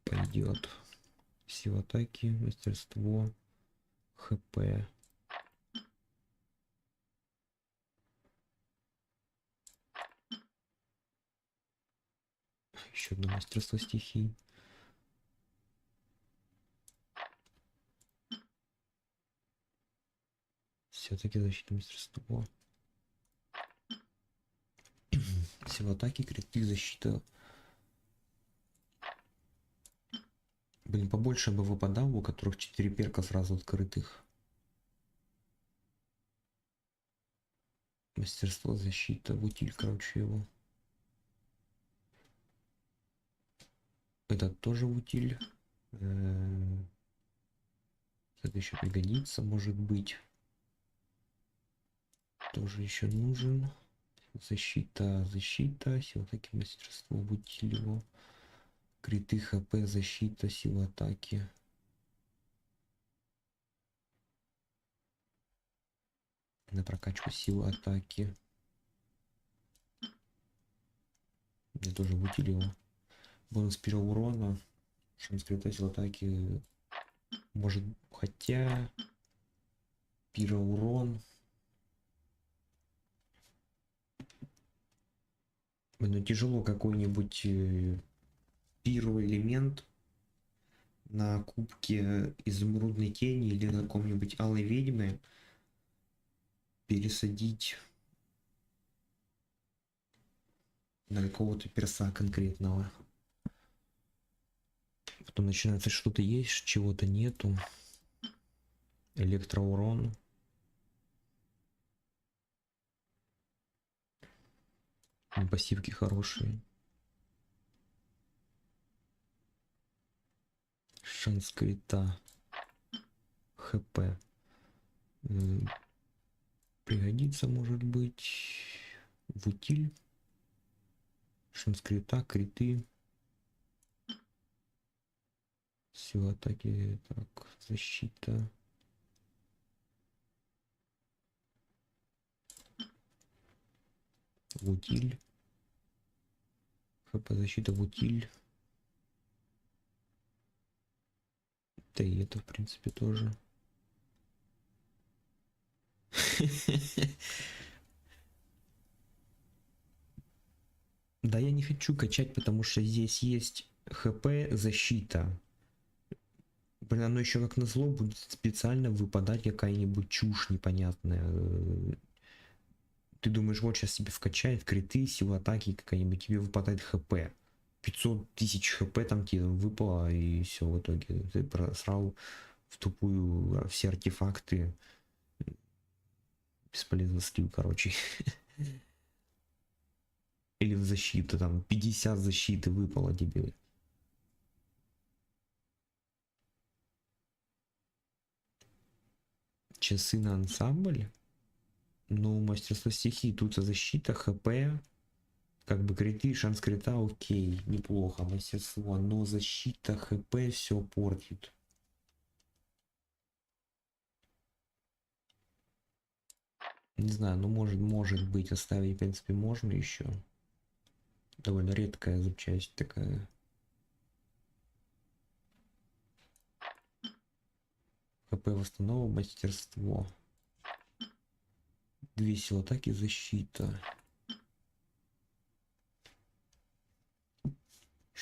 Пойдет. Сила атаки, мастерство, ХП. Еще одно мастерство стихий. Все-таки защита, мастерство. Сила атаки, криты, защита. Блин, побольше бы выпадало, у которых 4 перка сразу открытых. Мастерство, защита, бутиль, короче, его. Этот тоже утиль. Это еще пригодится, может быть. Тоже еще нужен. Защита, сила атаки, мастерство, бутиль его. Криты, ХП, защита, сила атаки. На прокачку силы атаки. Я тоже бутиль его. Бонус первого урона. Шанс крита, сила атаки. Может, хотя... Пироурон. Ну, тяжело какой-нибудь пироэлемент на кубке изумрудной тени или на каком-нибудь алой ведьмы пересадить на какого-то перса конкретного. Потом начинается что-то есть, чего-то нету. Электроурон. Пассивки хорошие. Шанс крита. ХП. Пригодится, может быть. Вутиль. Шанс крита, криты. Сила атаки. Так, защита. Вутиль. ХП, защита, вутиль. Да и это, в принципе, тоже. Да, я не хочу качать, потому что здесь есть ХП, защита. Блин, оно еще как назло будет специально выпадать какая-нибудь чушь непонятная. Ты думаешь, вот сейчас тебе вкачает криты, сила атаки какая-нибудь, тебе выпадает ХП. 500 тысяч ХП там тебе выпало, и все, в итоге ты просрал в тупую все артефакты. Бесполезно слил, короче. Или в защиту, там 50 защиты выпало тебе. Часы на ансамбль? Ну, мастерство стихий, тут защита, ХП, как бы криты, шанс крита, окей, неплохо, мастерство, но защита, ХП все портит. Не знаю, ну может быть оставить, в принципе, можно еще. Довольно редкая запчасть такая. ХП, восстанова, мастерство. 2 силы атаки, защита.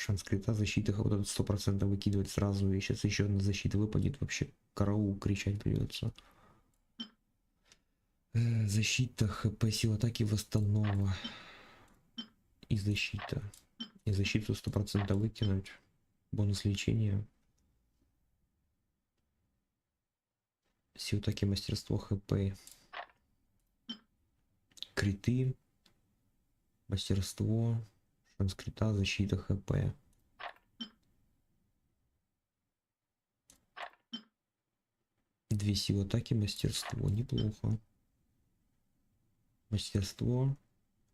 Шанс крита, защита, вот этот 100% выкидывать сразу, и сейчас еще одна защита выпадет, вообще караул кричать придется. Защита, хп, сила атаки, восстанова. И защита. И защиту 100% выкинуть. Бонус лечения. Сила атаки, мастерство, хп. Криты. Мастерство. Шанс крита, защита, хп. Две силы атаки, мастерство. Неплохо. Мастерство.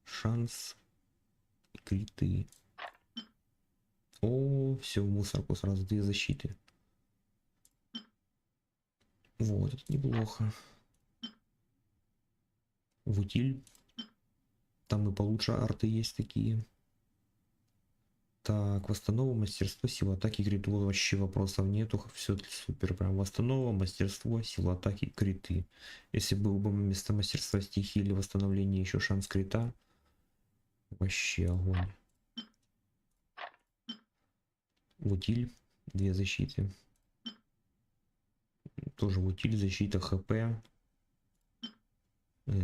Шанс. Криты. О, все, в мусорку сразу две защиты. Вот, это неплохо. В утиль. Там и получше арты есть такие. Так, восстанова, мастерство, сила атаки, криты. Вообще вопросов нету. Все супер. Прям восстанова, мастерство, сила атаки, криты. Если был бы вместо мастерства стихии или восстановления еще шанс крита. Вообще огонь. В утиль. Две защиты. Тоже в утиль, защита, хп.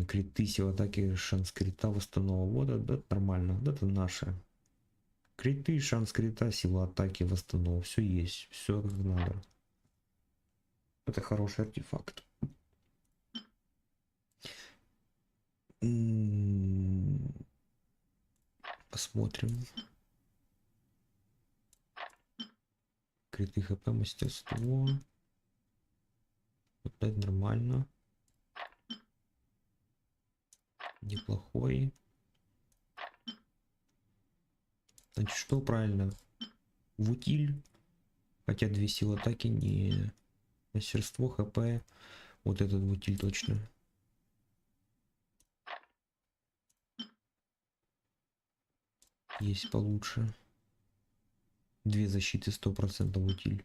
Криты, сила атаки, шанс крита, восстанова. Вот это нормально. Вот это наше. Криты, шанс крита, сила атаки, восстанова. Все есть. Все как надо. Это хороший артефакт. Посмотрим. Криты, хп, мастерство. Опять нормально. Неплохой. Значит, что правильно? В утиль. Хотя две силы атаки, не мастерство, хп. Вот этот в утиль точно. Есть получше. Две защиты 100% в утиль.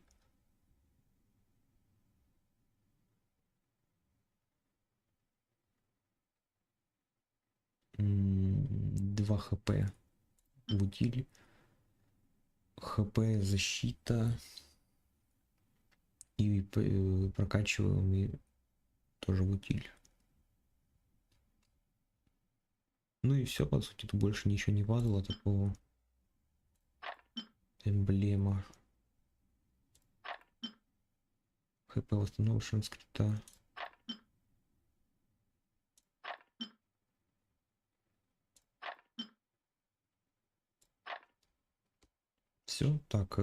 Два хп в утиль. ХП, защита. И прокачиваем и тоже в утиль. Ну и все, по сути, тут больше ничего не падало такого. Эмблема. ХП, восстанова, шанс крита. Все, так.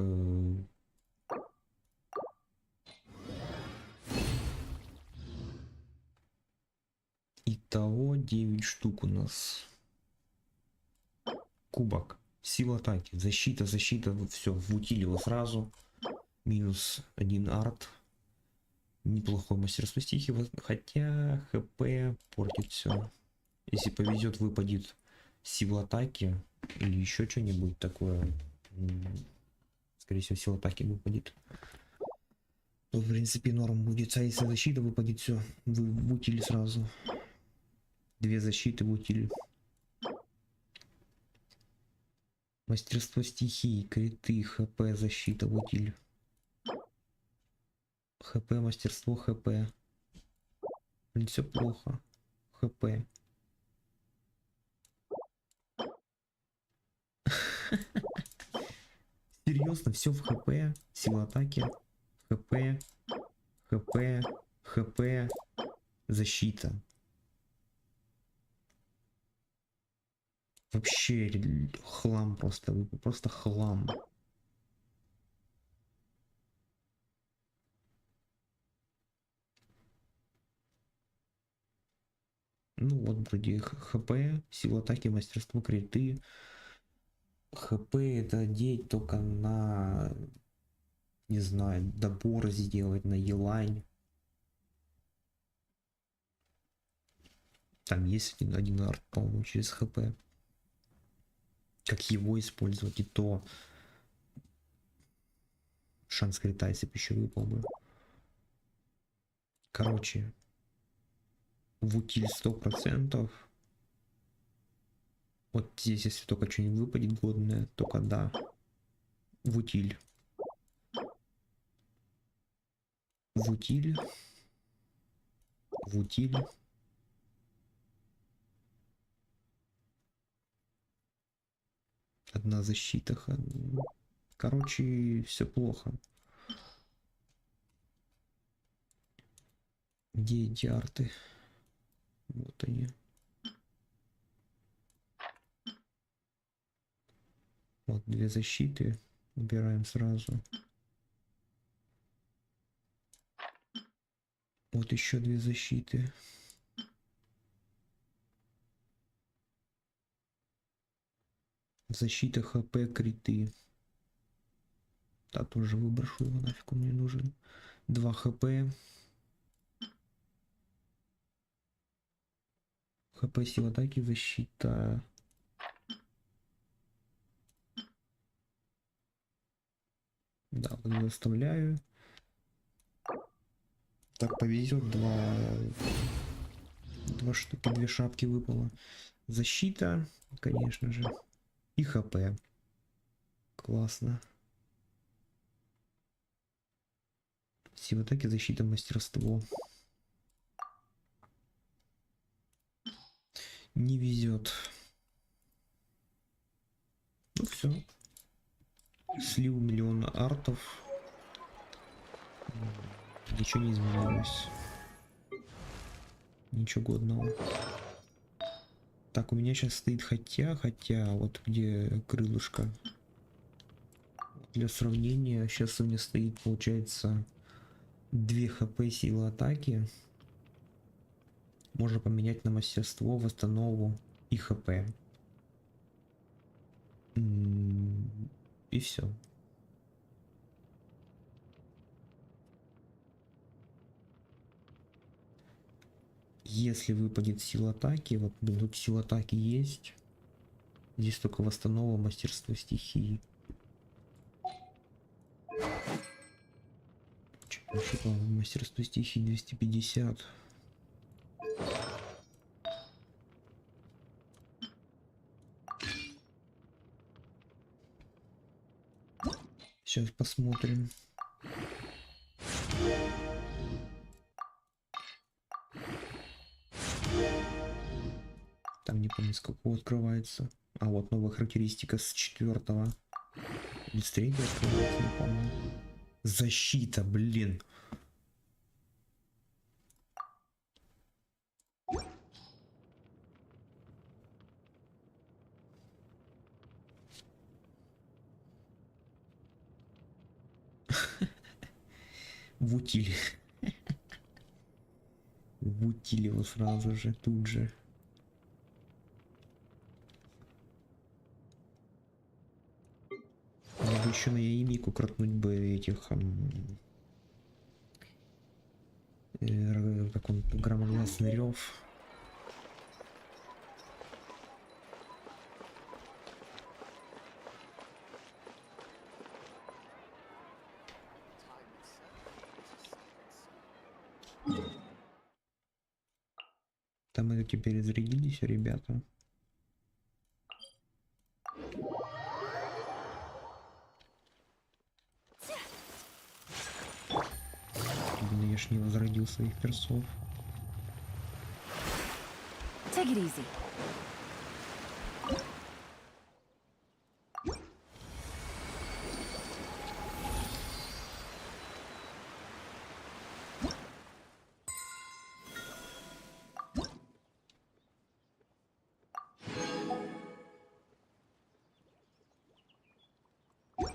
Итого 9 штук у нас. Кубок. Сила атаки. Защита, защита. Все, в утиль его сразу. Минус 1 арт. Неплохое мастерство стихи. Хотя ХП портит все. Если повезет, выпадет сила атаки. Или еще что-нибудь такое. Скорее всего, сила атаки выпадет. То, в принципе, норм будет. А если защита выпадет, все. В утиль сразу. Две защиты в утиль. Мастерство стихий, криты, хп, защита в утиль. ХП, мастерство, хп. Блин, все плохо. ХП. Серьезно, все в ХП. Сила атаки. ХП. ХП. ХП. Защита. Вообще хлам просто хлам. Ну вот вроде ХП, сила атаки, мастерство, криты. ХП это одеть только на, не знаю, добор сделать на елань. Там есть один арт, по-моему, через ХП. Как его использовать, и то шанс крита, если бы еще выпал бы. Короче, в утиль 100%. Вот здесь, если только что-нибудь выпадет годное, только да. В утиль. В утиль. В утиль. Одна защита. Короче, все плохо. Где эти арты? Вот они. Вот две защиты. Убираем сразу. Вот еще две защиты. Защита ХП, криты. Да, тоже выброшу его, нафиг он мне нужен. 2 ХП. ХП, сила атаки, защита. Да, вот заставляю. Так повезет, два штуки, 2 шапки выпало. Защита, конечно же. И ХП. Классно. Сила атаки, защита, мастерство. Не везет. Ну все. Слил миллион артов. Ничего не изменилось. Ничего годного. Так, у меня сейчас стоит хотя, вот где крылышко. Для сравнения, сейчас у меня стоит, получается, 2 ХП силы атаки. Можно поменять на мастерство, восстанову и ХП. И все. Если выпадет сила атаки, вот тут сила атаки есть. Здесь только восстанова, мастерство стихии. Что-то мастерство стихии 250. Сейчас посмотрим. Там не помню, с какого открывается. А вот новая характеристика с 4-го. Или с 3-го открывается, не помню. Защита, блин. В утиль. В утиль его сразу же, тут же. Мне бы еще на яимику кратнуть бы этих... как он, громогласный рев. Там это теперь зарядились, ребята. Блин, я ж не возродил своих персов. Take it easy.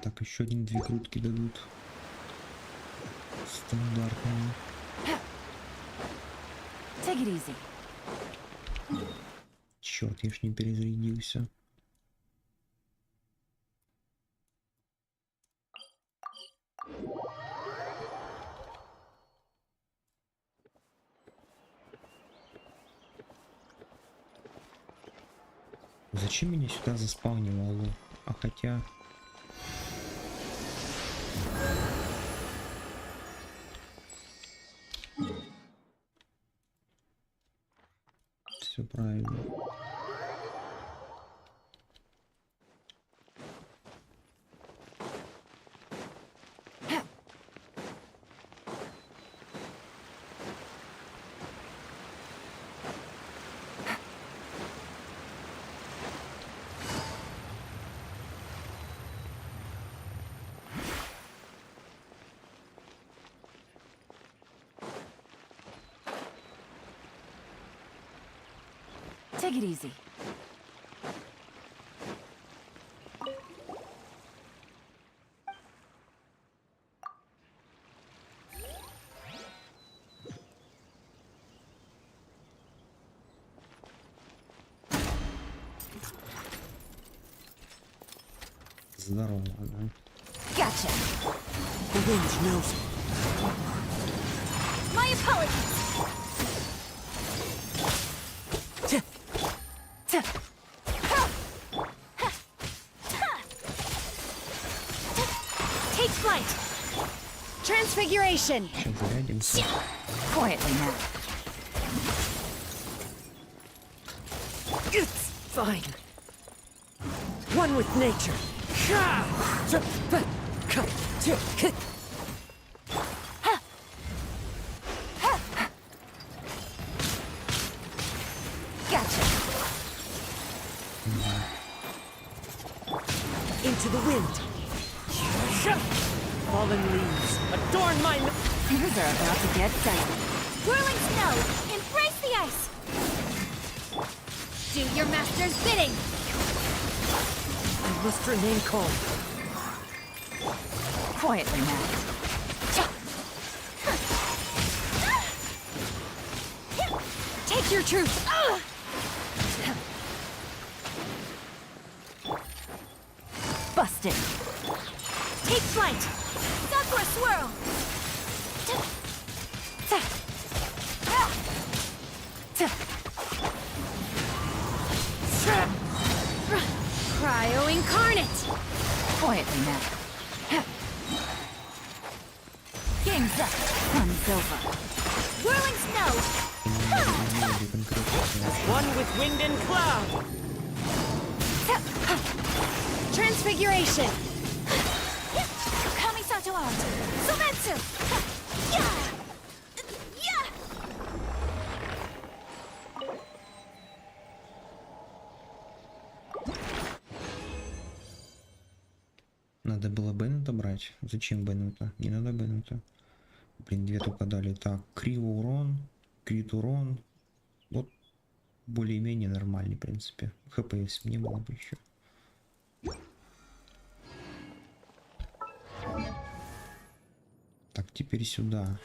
Так, еще две крутки дадут. Стандартные. Take it easy. Черт, я ж не перезарядился. Зачем меня сюда заспавнивало? А хотя... Все правильно. Take it easy. Здорово, да? Gotcha. The wind knows. My apologies. Take flight. Transfiguration. Quietly now. It's fine. One with nature. Gotcha. Into the wind. Fallen leaves adorn my. Things are about to get dicey. Whirling snow, embrace the ice. Do your master's bidding. I must remain calm. Quietly now. Take your truth. Busted. Take flight. Sakura swirl. Cryo incarnate. Quietly now. Game's up. Fun's over. Whirling snow. One with wind and cloud. Transfiguration. Kamisato out. Sometsu. Yeah. Yeah. Надо было Беннета брать. Зачем Беннета? Не надо Беннета. Блин, две только дали. Так, криво-урон, крит-урон. Вот более-менее нормальный, в принципе. ХП если бы не было бы еще. Так, теперь сюда.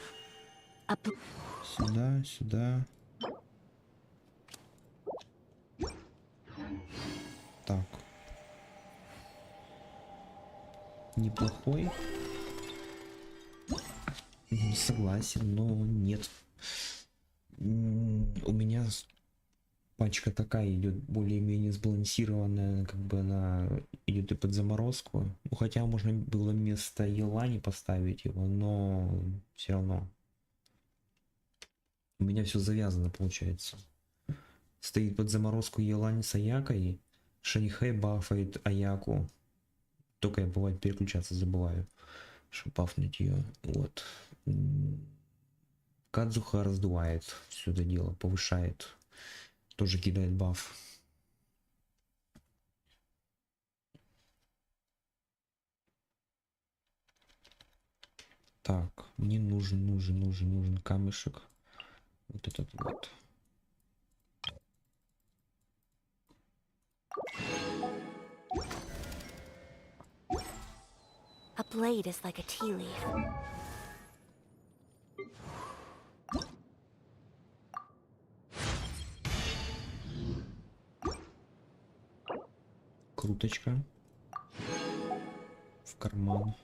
Сюда, сюда. Так. Неплохой. Не согласен, но нет. У меня пачка такая идет более-менее сбалансированная, как бы она идет и под заморозку. Ну, хотя можно было вместо Елани поставить его, но все равно. У меня все завязано получается. Стоит под заморозку Елани с Аякой. Шанихэй бафает Аяку. Только я бывает переключаться забываю, чтобы бафнуть ее. Вот. Кадзуха раздувает все это дело, повышает. Тоже кидает баф. Так, мне нужен камешек. Вот этот вот. A blade is like a tea leaf. Круточка. В карман.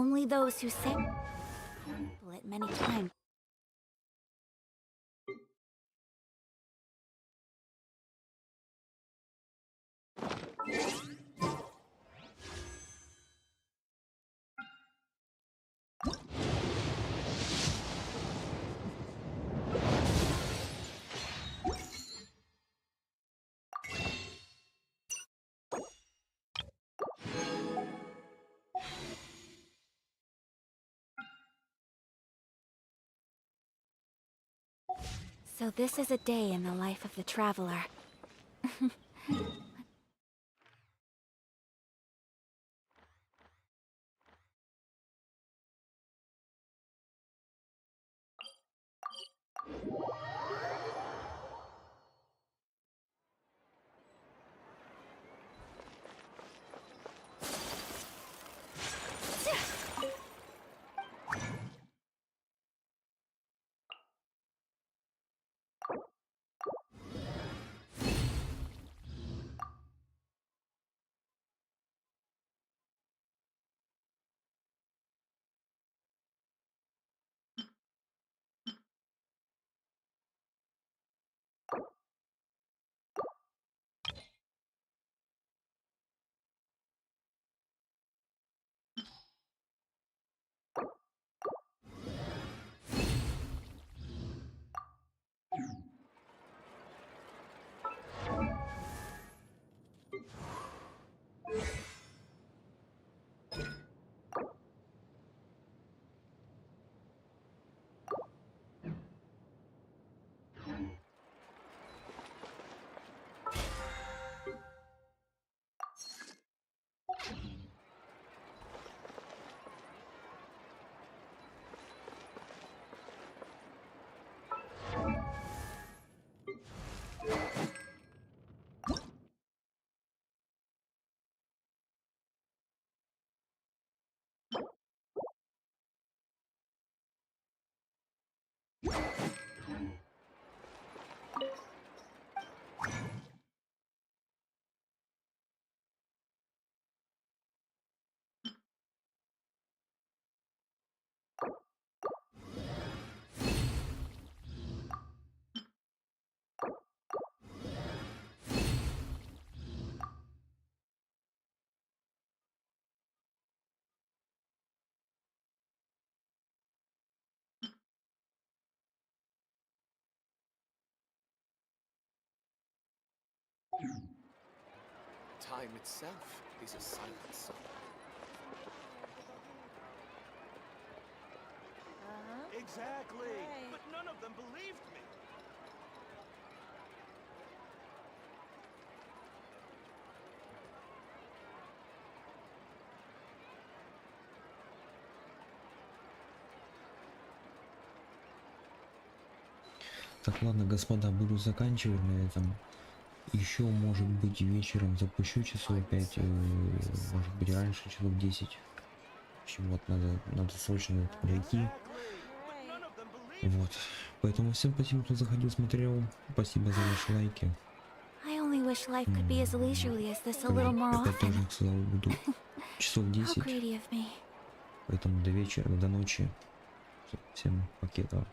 only those who say it many times. So this is a day in the life of the traveler. Time itself is a silence. Exactly! But none of them believed me! Так, ладно, господа, буду заканчивать на этом. Еще, может быть, вечером запущу часов 5, может быть, раньше, часов 10. В общем, вот, надо срочно пройти. Вот. Поэтому всем спасибо, кто заходил, смотрел. Спасибо за ваши лайки. I only wish life could be as leisurely as this a little more Опять often. тоже, сказал, буду часов How 10. greedy of me. Поэтому до вечера, до ночи. Всем пакета.